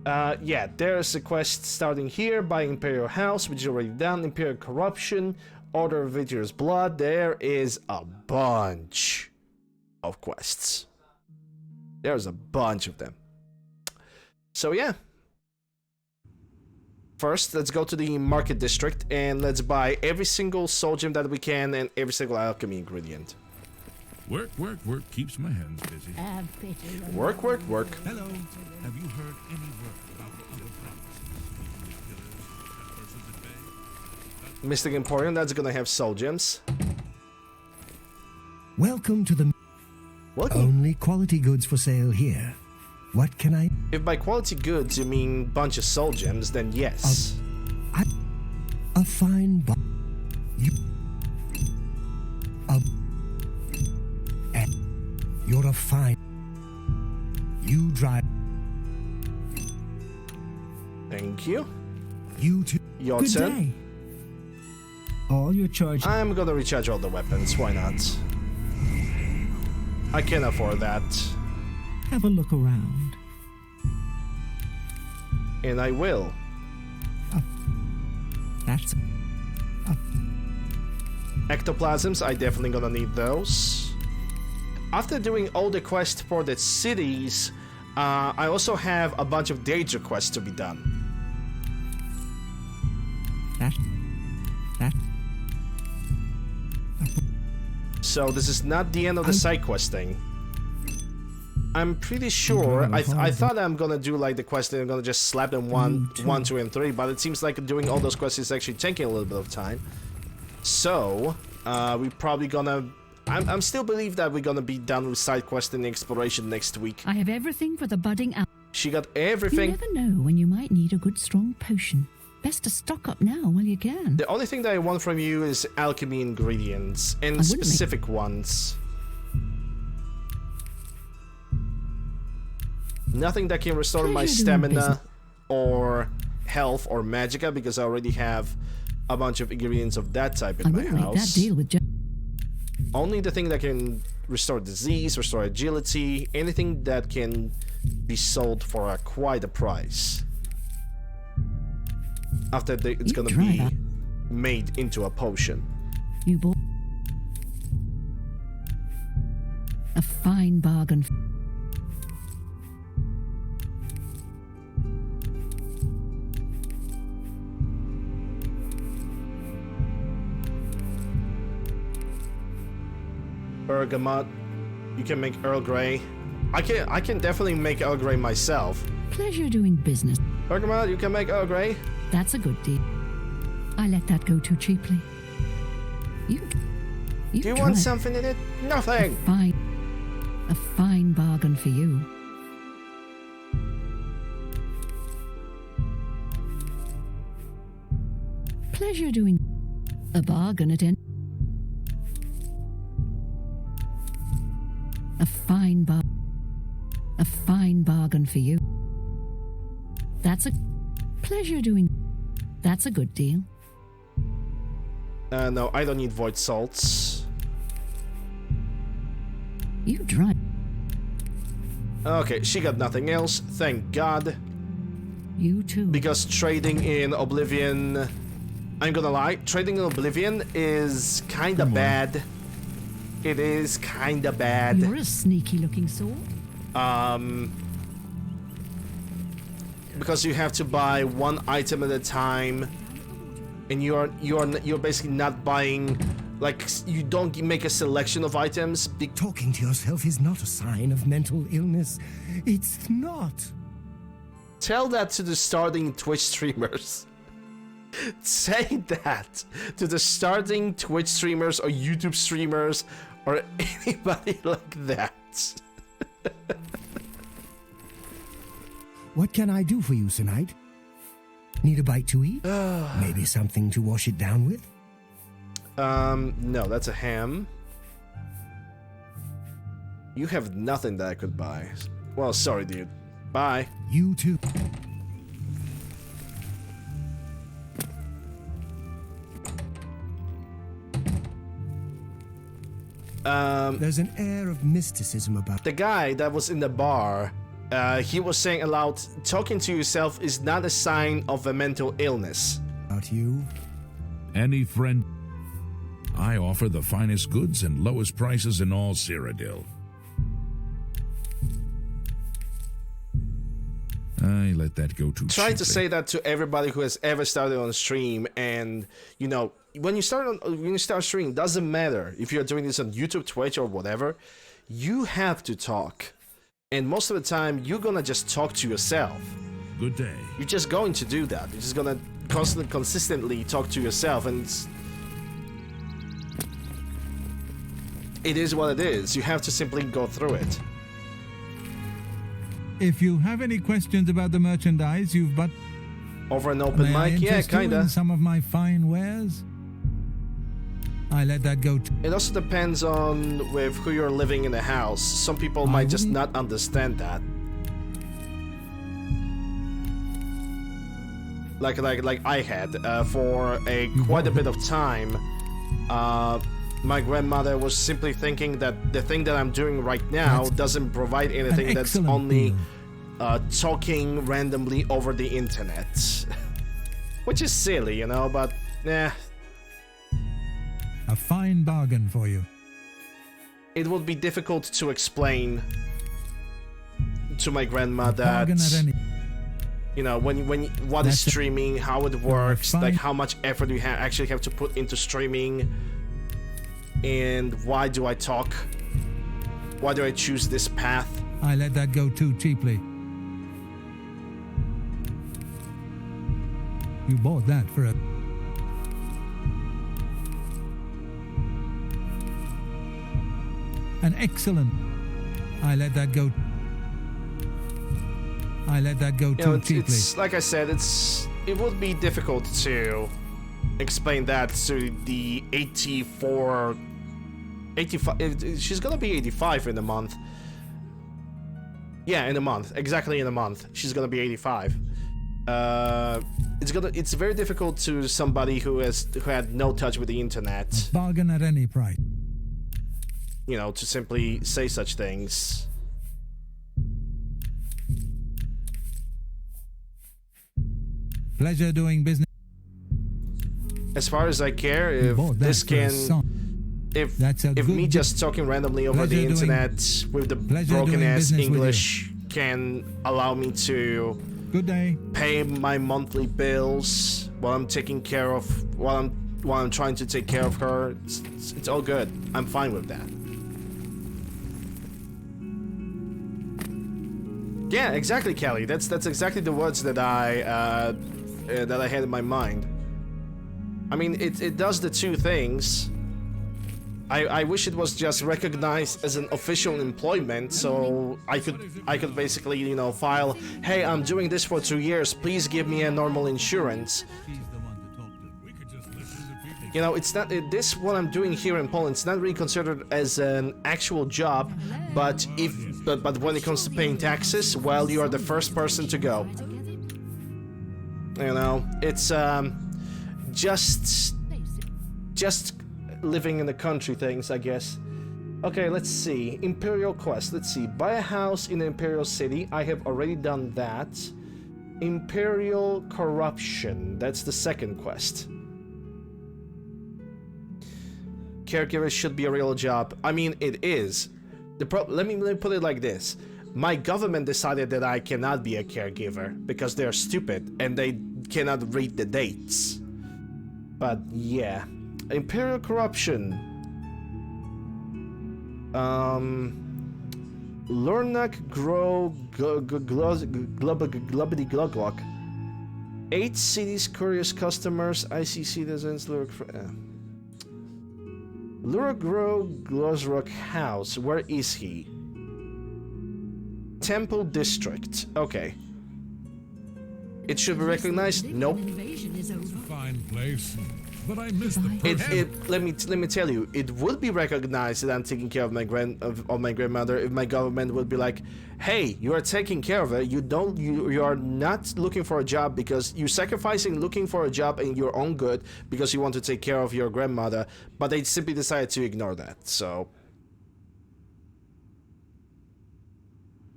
Yeah, there's a quest starting here by Imperial House, which is already done. Imperial Corruption, Order of Vigorous Blood. There is a bunch of quests. There's a bunch of them. So yeah. First, let's go to the Market District and let's buy every single soul gem that we can and every single alchemy ingredient. Work keeps my hands busy. Work. Hello. Have you heard any word about the other provinces? The pillars, the persons at bay? Mystic Emporium, that's gonna have soul gems. Welcome to the... Welcome. Only quality goods for sale here. What can I... If by quality goods you mean bunch of soul gems, then yes. A fine bar... You're a fine... You drive... Thank you. You too. Your Good turn. day. All your charge. I'm gonna recharge all the weapons, why not? I can afford that. Have a look around. And I will. That's... Ectoplasms, I definitely gonna need those. After doing all the quests for the cities, I also have a bunch of danger quests to be done. So this is not the end of the side questing. I'm pretty sure. I thought I'm gonna do like the quest and I'm gonna just slap them 1, 2, and 3, but it seems like doing all those quests is actually taking a little bit of time. So we probably gonna. I'm still believe that we're gonna be done with side quest and exploration next week. I have everything for the budding apple. She got everything. You never know when you might need a good strong potion. Best to stock up now while you can. The only thing that I want from you is alchemy ingredients, and specific ones. Nothing that can restore my stamina or health or magicka, because I already have a bunch of ingredients of that type in my house. Make that deal with Only the thing that can restore disease, restore agility, anything that can be sold for quite a price. After it's gonna be made into a potion. You bought a fine bargain. Bergamot, you can make Earl Grey. I can definitely make Earl Grey myself. Pleasure doing business. Bergamot, you can make Earl Grey. That's a good deal. I let that go too cheaply. You Do you want something in it? Nothing. A fine bargain for you. Pleasure doing a bargain at end. A fine bargain for you. That's a pleasure doing. That's a good deal. No, I don't need void salts. You drive. Okay, she got nothing else, thank God. You too. Because trading in Oblivion, I'm gonna lie, trading in Oblivion is kinda bad. It is kinda bad. You're a sneaky looking sort. Because you have to buy one item at a time, and you're basically not buying, like, you don't make a selection of items. Talking to yourself is not a sign of mental illness. It's not. Tell that to the starting Twitch streamers. Say that to the starting Twitch streamers or YouTube streamers or anybody like that. What can I do for you tonight? Need a bite to eat? Maybe something to wash it down with? No, that's a ham. You have nothing that I could buy. Well, sorry, dude. Bye. You too. There's an air of mysticism about the guy that was in the bar. He was saying aloud, talking to yourself is not a sign of a mental illness. About you? Any friend? I offer the finest goods and lowest prices in all Cyrodiil. I let that go too Try cheaply. to say that to everybody who has ever started on stream, and you know, when you start streaming, doesn't matter if you're doing this on YouTube, Twitch, or whatever, you have to talk. And most of the time, you're gonna just talk to yourself. Good day. You're just going to do that. You're just gonna consistently talk to yourself, and it is what it is. You have to simply go through it. If you have any questions about the merchandise, you've but... Over an open May I mic? Yeah, interest you kinda. in some of my fine wares? I let that go too. It also depends on with who you're living in the house. Some people might just not understand that. Like I had for quite a bit of time. My grandmother was simply thinking that the thing that I'm doing right now doesn't provide anything. That's only talking randomly over the internet, which is silly, you know. But yeah. A fine bargain for you. It would be difficult to explain to my grandma that, you know, what is streaming, how it works, like how much effort you actually have to put into streaming, and why do I talk? Why do I choose this path? I let that go too cheaply. You bought that for a... An excellent... I let that go... I let that go too cheaply. It's like I said, it would be difficult to explain that to the 85... She's gonna be 85 in a month. Yeah, in a month. Exactly in a month. She's gonna be 85. It's very difficult to somebody who had no touch with the internet. A bargain at any price. You know, to simply say such things. Pleasure doing business. As far as I care, if this can... If me just talking randomly over the internet with the broken-ass English can allow me to pay my monthly bills while I'm taking care of... while I'm trying to take care of her, it's all good. I'm fine with that. Yeah, exactly, Kelly. That's exactly the words that I had in my mind. I mean, it does the two things. I wish it was just recognized as an official employment, so I could basically, you know, file, hey, I'm doing this for 2 years, please give me a normal insurance. You know, it's not this what I'm doing here in Poland. It's not really considered as an actual job, but when it comes to paying taxes, well, you are the first person to go. You know, it's just living in the country things, I guess. Okay, let's see. Imperial quest. Let's see. Buy a house in the Imperial City. I have already done that. Imperial corruption. That's the second quest. Caregiver should be a real job. I mean, it is. Let me put it like this. My government decided that I cannot be a caregiver because they're stupid and they cannot read the dates. But yeah. Imperial corruption. Lurnak grow glubbity gluglock. 8 cities, curious customers, IC citizens, Luragro Glozrock House. Where is he? Temple District. Okay. It should be recognized. Nope. It's a fine place, but I miss the person. Let me tell you, it would be recognized that I'm taking care of my grandmother if my government would be like, hey, you are taking care of her. You are not looking for a job because you're sacrificing looking for a job in your own good because you want to take care of your grandmother. But they simply decided to ignore that. So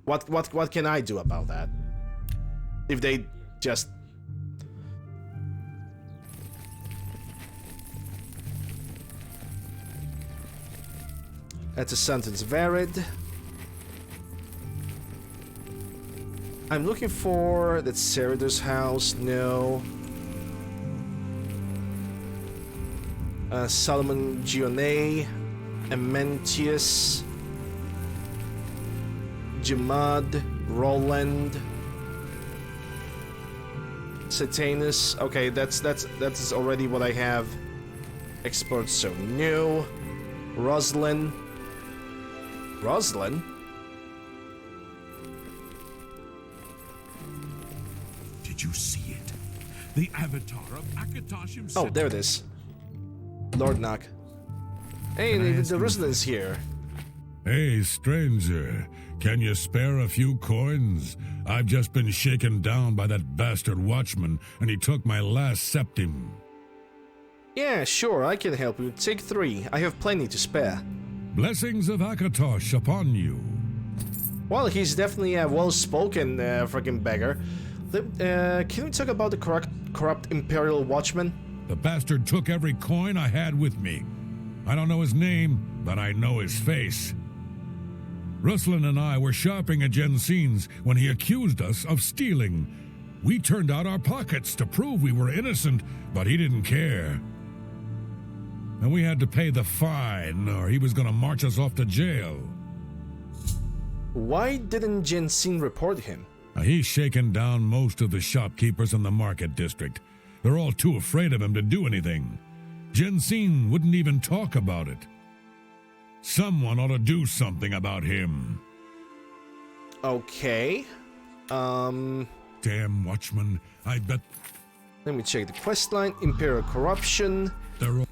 what can I do about that? If they just... That's a sentence. Varied. I'm looking for... That's Serida's house. No. Solomon Gionnet. Amentius. Jamad. Roland. Satanus. Okay, that's already what I have. Expert, so new. Roslyn. Roslyn? Did you see it? The avatar of Akatosh himself. Oh, there it is. Lord Knock. Hey, even the resident's here. Hey, stranger. Can you spare a few coins? I've just been shaken down by that bastard watchman, and he took my last septim. Yeah, sure, I can help you. Take 3. I have plenty to spare. Blessings of Akatosh upon you. Well, he's definitely a well-spoken freaking beggar. Can we talk about the corrupt Imperial Watchman? The bastard took every coin I had with me. I don't know his name, but I know his face. Ruslan and I were shopping at Jensen's when he accused us of stealing. We turned out our pockets to prove we were innocent, but he didn't care. And we had to pay the fine, or he was going to march us off to jail. Why didn't Jensen report him? He's shaken down most of the shopkeepers in the market district. They're all too afraid of him to do anything. Jensen wouldn't even talk about it. Someone ought to do something about him. Okay. Damn watchman, I bet... Let me check the questline. Imperial Corruption.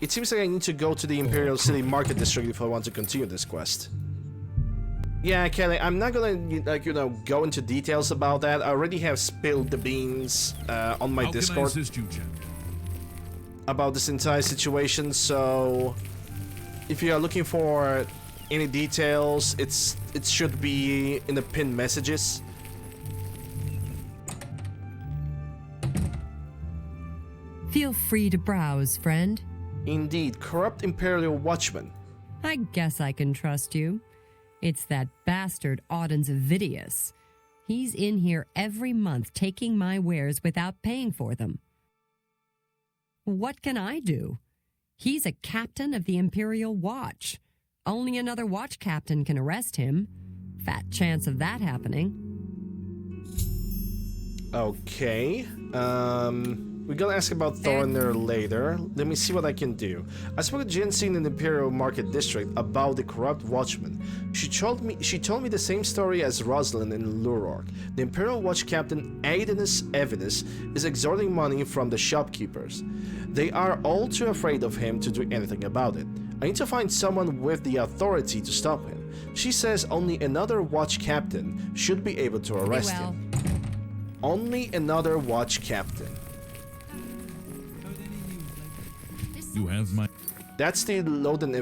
It seems like I need to go to the Imperial City Market District if I want to continue this quest. Yeah, Kelly, I'm not gonna, go into details about that. I already have spilled the beans on my Discord. How can I assist you, Jack? About this entire situation, so if you are looking for any details, it should be in the pinned messages. Feel free to browse, friend. Indeed, corrupt Imperial Watchman. I guess I can trust you. It's that bastard Auden's Avidius. He's in here every month taking my wares without paying for them. What can I do? He's a captain of the Imperial Watch. Only another watch captain can arrest him. Fat chance of that happening. Okay. We're gonna ask about Thorner later. Let me see what I can do. I spoke to Jensen in the Imperial Market District about the corrupt watchman. She told me the same story as Rosalind in Lurok. The Imperial Watch Captain Aidenus Evidus is extorting money from the shopkeepers. They are all too afraid of him to do anything about it. I need to find someone with the authority to stop him. She says only another watch captain should be able to arrest him. Only another watch captain. You have my... That's the Loden...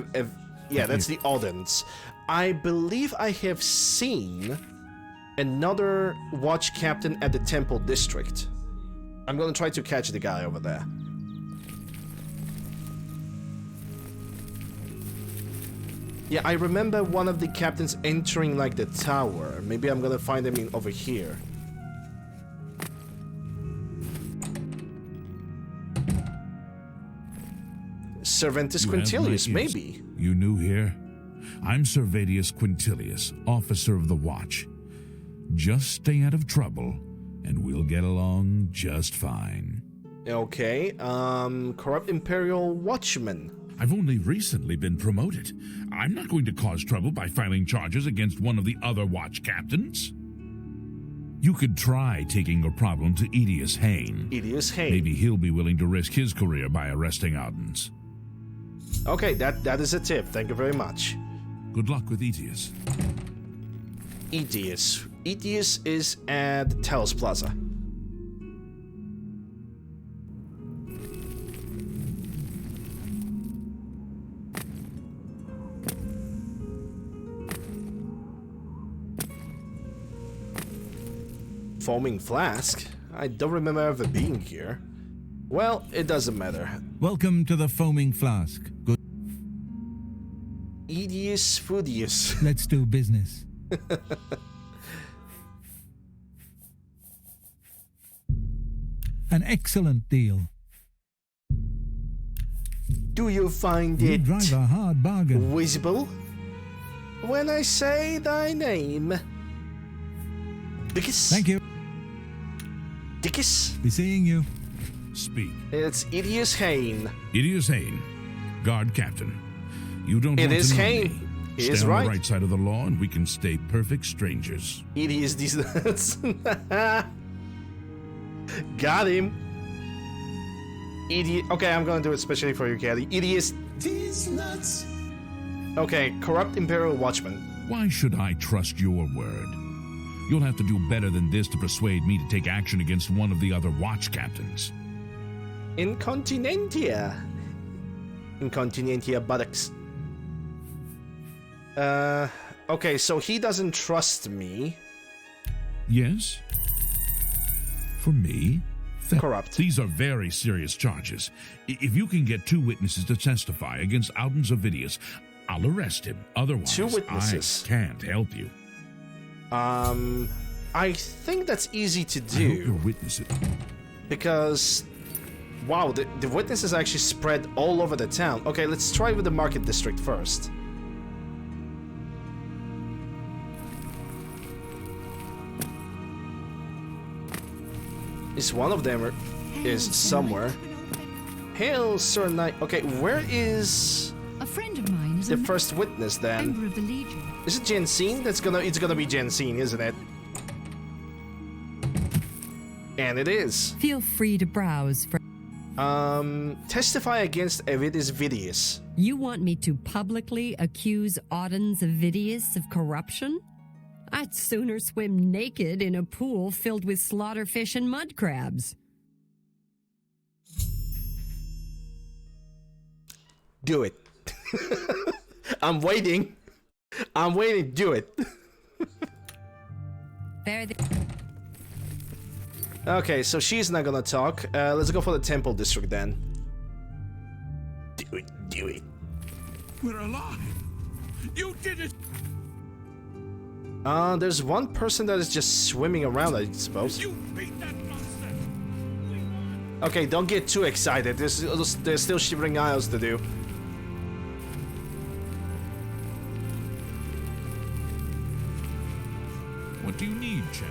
yeah, that's the Odens. I believe I have seen another watch captain at the Temple District. I'm gonna try to catch the guy over there. Yeah, I remember one of the captains entering like the tower. Maybe I'm gonna find him over here. Serventus Quintilius, maybe. You new here? I'm Servadius Quintilius, officer of the Watch. Just stay out of trouble, and we'll get along just fine. Okay, corrupt Imperial Watchman. I've only recently been promoted. I'm not going to cause trouble by filing charges against one of the other Watch captains. You could try taking your problem to Edius Hain. Edius Hain. Maybe he'll be willing to risk his career by arresting Audens. Okay, that is a tip. Thank you very much. Good luck with Edius. Edius. Edius is at Talos Plaza. Foaming Flask? I don't remember ever being here. Well, it doesn't matter. Welcome to the Foaming Flask. Good. Edius Foodius. Let's do business. An excellent deal. Do you find You it drive a hard bargain. visible when I say thy name? Because Thank you. Dickus? Be seeing you. Speak. It's Idius Hain. Idius Hain, guard captain. You don't It want is to know Hain. me. He Stay is on right. the right side of the law and we can stay perfect strangers. Idius these nuts. Got him. Idiot. Okay, I'm gonna do it specially for you, Caddy. Idius these nuts. Okay, corrupt Imperial Watchman. Why should I trust your word? You'll have to do better than this to persuade me to take action against one of the other watch captains. Incontinentia. Incontinentia buttocks. Okay, so he doesn't trust me. Yes? For me? Corrupt. These are very serious charges. If you can get 2 witnesses to testify against Alden Zavidius, I'll arrest him. Otherwise, 2 witnesses. I can't help you. I think that's easy to do. I hope you'll witness it. Because, wow, the witnesses actually spread all over the town. Okay, let's try with the market district first. Is one of them is somewhere. Hail, Sir Knight. Okay, where is A friend of mine is the a first witness then? member of the Legion. Is it Jensine? It's gonna be Jensine, isn't it? And it is. Feel free to browse for. Testify against Avidus Vidius. You want me to publicly accuse Auden Zavidius of corruption? I'd sooner swim naked in a pool filled with slaughterfish and mud crabs. Do it. I'm waiting. I'm waiting. Do it. There the. Okay, so she's not gonna talk. Let's go for the temple district then. Do it. Do it. We're alive. You did it. There's one person that is just swimming around, I suppose. You beat that monster. Okay, don't get too excited. There's still Shivering Isles to do. What do you need, Chad?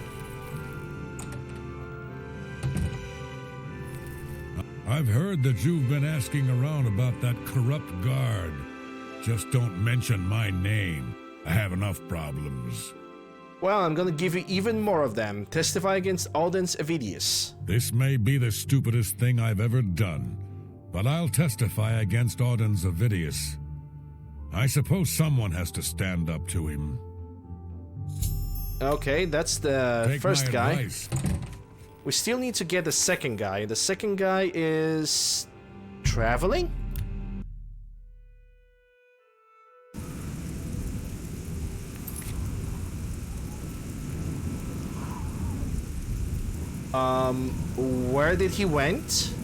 I've heard that you've been asking around about that corrupt guard. Just don't mention my name. I have enough problems. Well, I'm gonna give you even more of them. Testify against Auden Zavidius. This may be the stupidest thing I've ever done, but I'll testify against Auden Zavidius. I suppose someone has to stand up to him. Okay, that's the Take first my guy. advice. We still need to get the second guy. The second guy is traveling? Where did he went?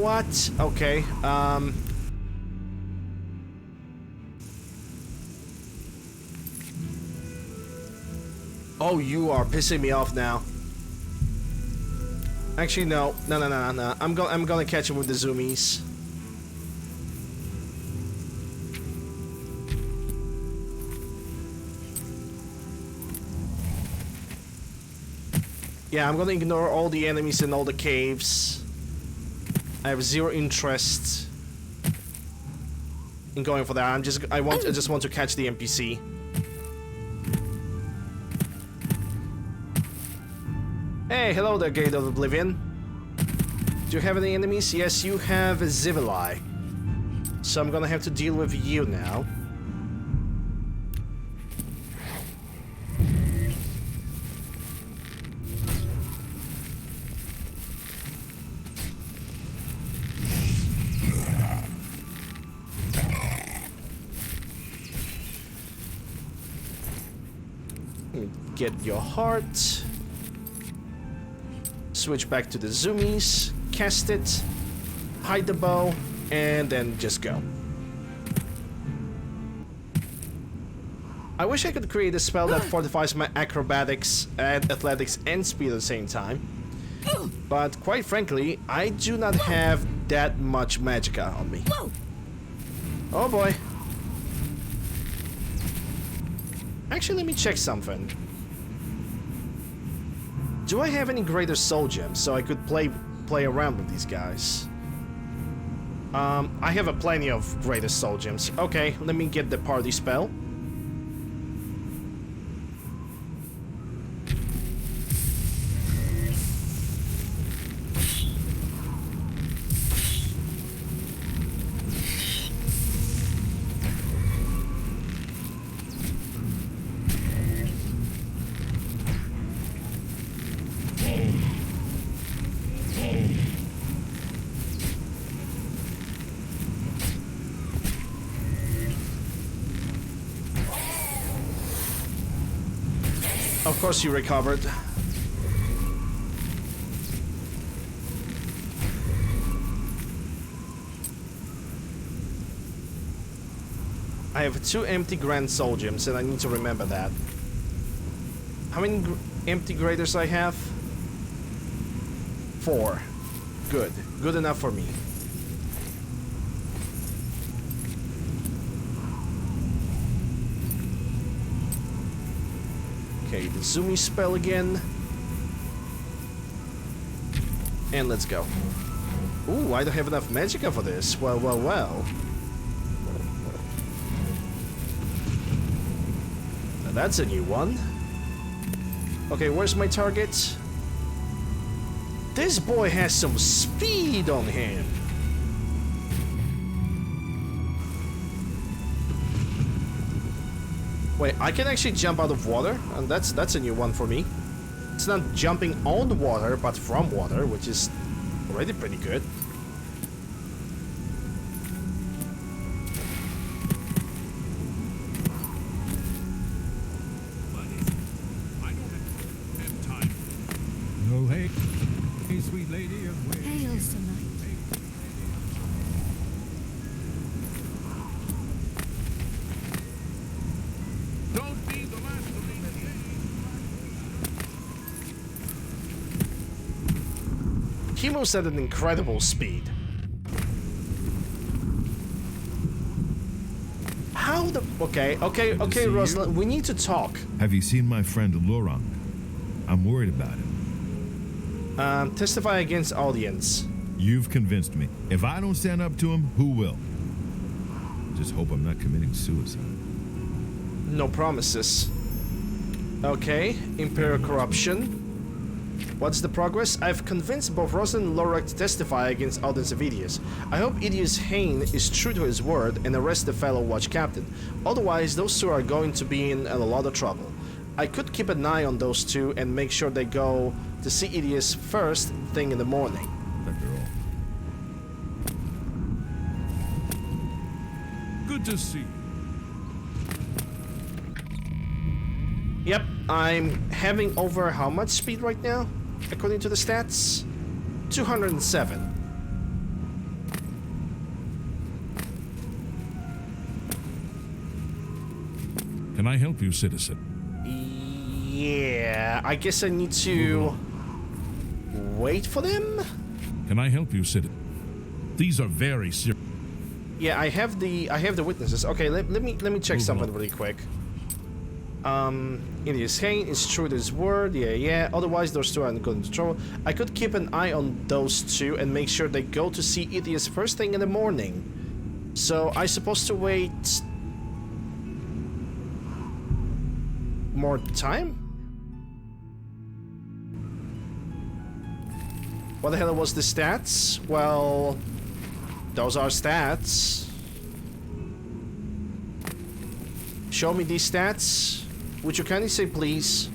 What? Okay, oh, you are pissing me off now. Actually, no. No. I'm gonna catch him with the zoomies. Yeah, I'm gonna ignore all the enemies in all the caves. I have zero interest in going for that. I just want to catch the NPC. Hey, hello there, Gate of Oblivion. Do you have any enemies? Yes, you have Zivili. So I'm gonna have to deal with you now. Get your heart. Switch back to the zoomies, cast it, hide the bow, and then just go. I wish I could create a spell that fortifies my acrobatics, and athletics, and speed at the same time. But quite frankly, I do not have that much magicka on me. Oh boy. Actually, let me check something. Do I have any greater soul gems so I could play around with these guys? I have a plenty of greater soul gems. Okay, let me get the party spell. Of course you recovered. I have 2 empty grand soul gems and I need to remember that. How many empty graders I have? 4. Good. Good enough for me. Okay, the Zoomy spell again. And let's go. Ooh, I don't have enough magicka for this. Well, well, well. Now that's a new one. Okay, where's my target? This boy has some speed on him. Wait, I can actually jump out of water, and that's a new one for me. It's not jumping on the water, but from water, which is already pretty good. No, hey, sweet lady of ways. Hail, Sir Knight. Don't be the last of me. He moves at an incredible speed. How the... Okay, Rosalind, we need to talk. Have you seen my friend Lorang? I'm worried about him. Testify against audience. You've convinced me. If I don't stand up to him, who will? Just hope I'm not committing suicide. No promises. Okay, Imperial corruption. What's the progress? I've convinced both Rosalind and Lorak to testify against Audience of Idius. I hope Idius Hain is true to his word and arrest the fellow watch captain. Otherwise, those two are going to be in a lot of trouble. I could keep an eye on those two and make sure they go to see Idius first thing in the morning. After all. Good to see you. Yep, I'm having over how much speed right now? According to the stats? 207. Can I help you, citizen? Yeah, I guess I need to wait for them? Can I help you, citizen? These are very serious. Yeah, I have the witnesses. Okay, let me check something really quick. Idius Hain is true to his word. Yeah. Otherwise, those two aren't going into trouble. I could keep an eye on those two and make sure they go to see Idius first thing in the morning. So I supposed to wait more time? What the hell was the stats? Well, those are stats. Show me these stats. Would you kindly say please?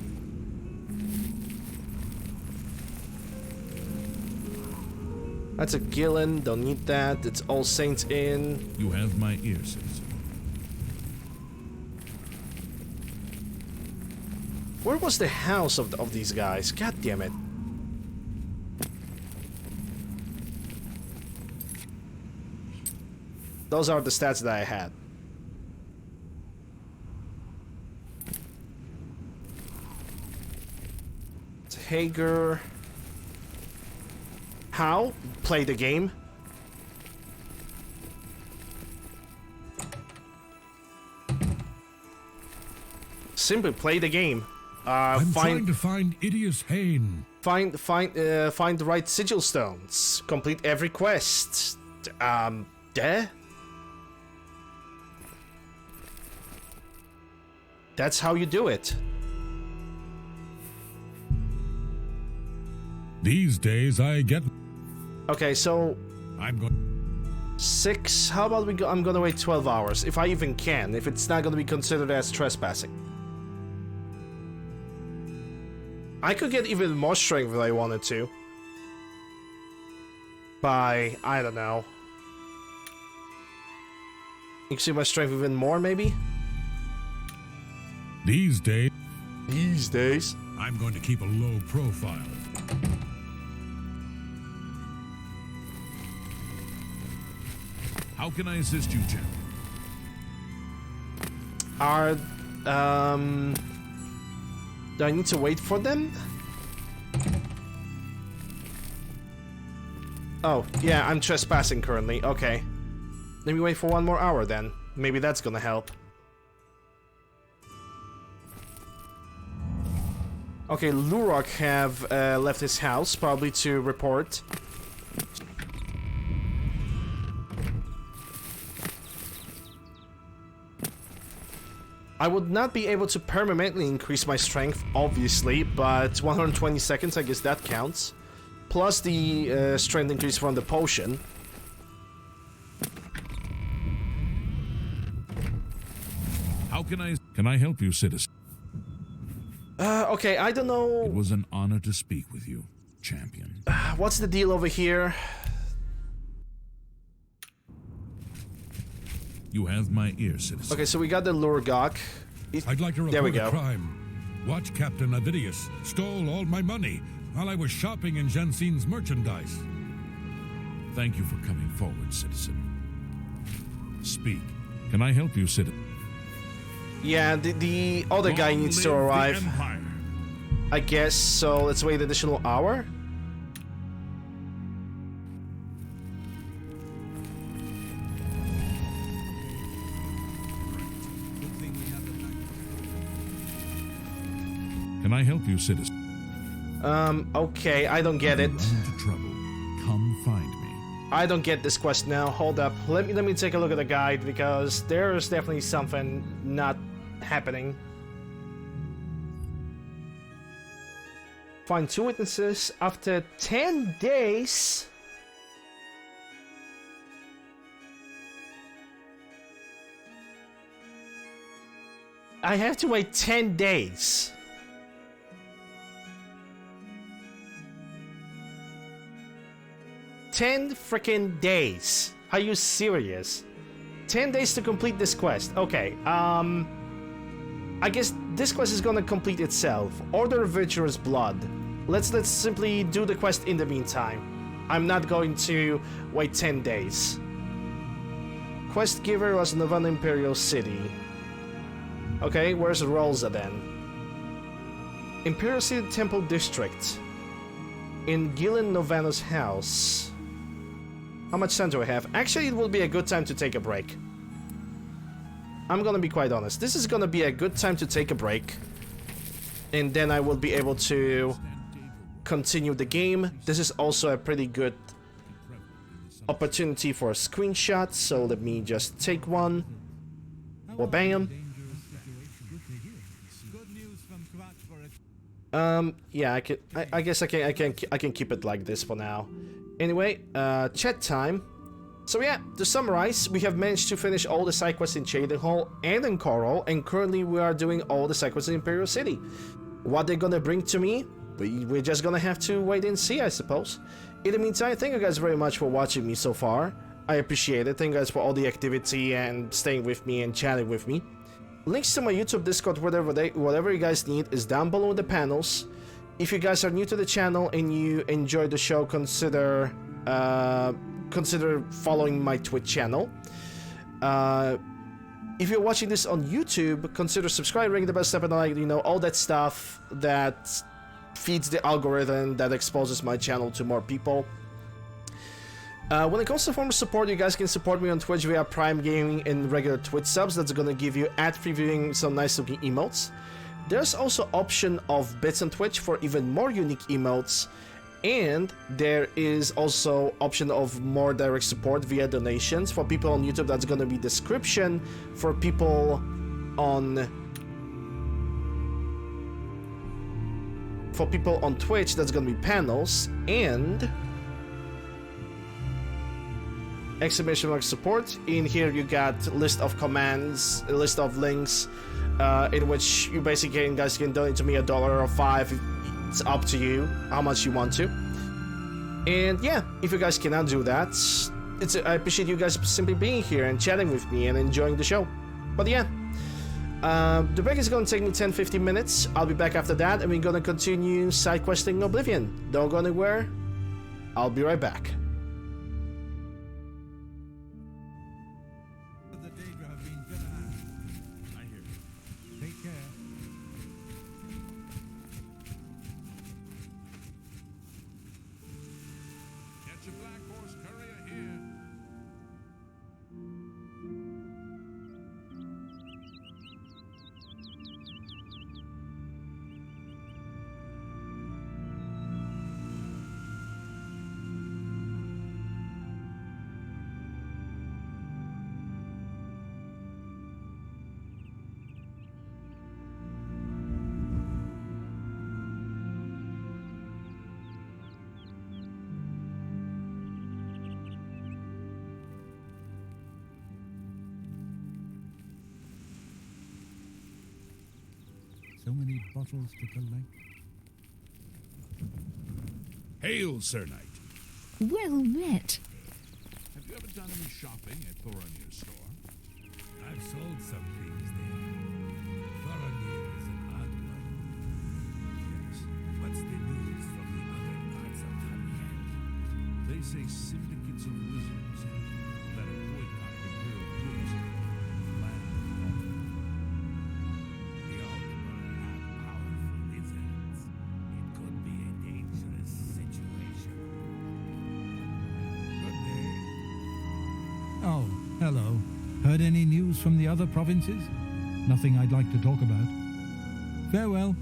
That's a Gillen, don't need that. It's All Saints Inn. You have my ear, citizen. Where was the house of these guys? God damn it. Those are the stats that I had. It's Hager. How? Play the game. simply play the game. I'm trying to find Idius Hain. Find the right sigil stones. Complete every quest. That's how you do it. These days I get... Okay, so... I'm going... 6, how about we go... I'm gonna wait 12 hours, if I even can, if it's not gonna be considered as trespassing. I could get even more strength if I wanted to. By, I don't know. Increase my strength even more, maybe? These days... I'm going to keep a low profile. How can I assist you, Jim? Do I need to wait for them? Oh, yeah, I'm trespassing currently. Okay. Let me wait for 1 more hour then. Maybe that's gonna help. Okay, Lurok have left his house, probably to report. I would not be able to permanently increase my strength, obviously, but 120 seconds, I guess that counts. Plus the strength increase from the potion. How can I help you, citizen? Okay, I don't know... It was an honor to speak with you, champion. What's the deal over here? You have my ear, citizen. Okay, so we got the Lurgok. I'd like to there we report go. a crime. Watch Captain Avidius stole all my money while I was shopping in Jensen's merchandise. Thank you for coming forward, citizen. Speak. Can I help you, citizen? Yeah, the other guy needs to arrive. I guess, so let's wait an additional hour. Can I help you, citizen? Okay, I don't get it. Into trouble. Come find me. I don't get this quest now. Hold up. Let me take a look at the guide, because there is definitely something not happening. Find 2 witnesses after 10 days. I have to wait 10 days. Ten freaking days. Are you serious? 10 days to complete this quest. Okay, I guess this quest is gonna complete itself. Order of Virtuous Blood. Let's simply do the quest in the meantime. I'm not going to wait 10 days. Quest giver was Novana Imperial City. Okay, where's Rolza then? Imperial City Temple District. In Gillen Novana's house. How much time do I have? Actually, it will be a good time to take a break. I'm gonna be quite honest. This is gonna be a good time to take a break. And then I will be able to continue the game. This is also a pretty good opportunity for a screenshot. So let me just take one. Well, bam. Yeah, I guess I can keep it like this for now. Anyway, chat time. So yeah, to summarize, we have managed to finish all the side quests in Cheydinhal and in Coral, and currently we are doing all the side quests in Imperial City. What they're gonna bring to me, we're just gonna have to wait and see, I suppose. In the meantime, thank you guys very much for watching me so far. I appreciate it. Thank you guys for all the activity and staying with me and chatting with me. Links to my YouTube, Discord, whatever you guys need is down below in the panels. If you guys are new to the channel and you enjoy the show, consider following my Twitch channel. If you're watching this on YouTube, consider subscribing, ring the bell, step and like, you know, all that stuff that feeds the algorithm that exposes my channel to more people. When it comes to form of support, you guys can support me on Twitch via Prime Gaming and regular Twitch subs. That's gonna give you ad-free viewing, some nice looking emotes. There's also option of bits on Twitch for even more unique emotes, and there is also option of more direct support via donations. For people on YouTube, that's gonna be description. For people on Twitch, that's gonna be panels, and exclamation mark support. In here you got list of commands, a list of links, in which you basically guys can donate to me $1 or $5. It's up to you how much you want to. And yeah, if you guys cannot do that, I appreciate you guys simply being here and chatting with me and enjoying the show. But yeah, the break is going to take me 10-15 minutes. I'll be back after that, and we're going to continue side questing Oblivion. Don't go anywhere. I'll be right back. So many bottles to collect. Hail, Sir Knight. Well met. Have you ever done any shopping at Thoronir's store? I've sold some things there. Thoronir is an odd one. Yes. What's the news from the other parts of Tamriel? They say syndicates of wizards and that a boycott of imperial goods in the land of Alderman. The Alderman have powerful wizards. It could be a dangerous situation. Good day. Oh, hello. Heard any news from the other provinces? Nothing I'd like to talk about. Farewell.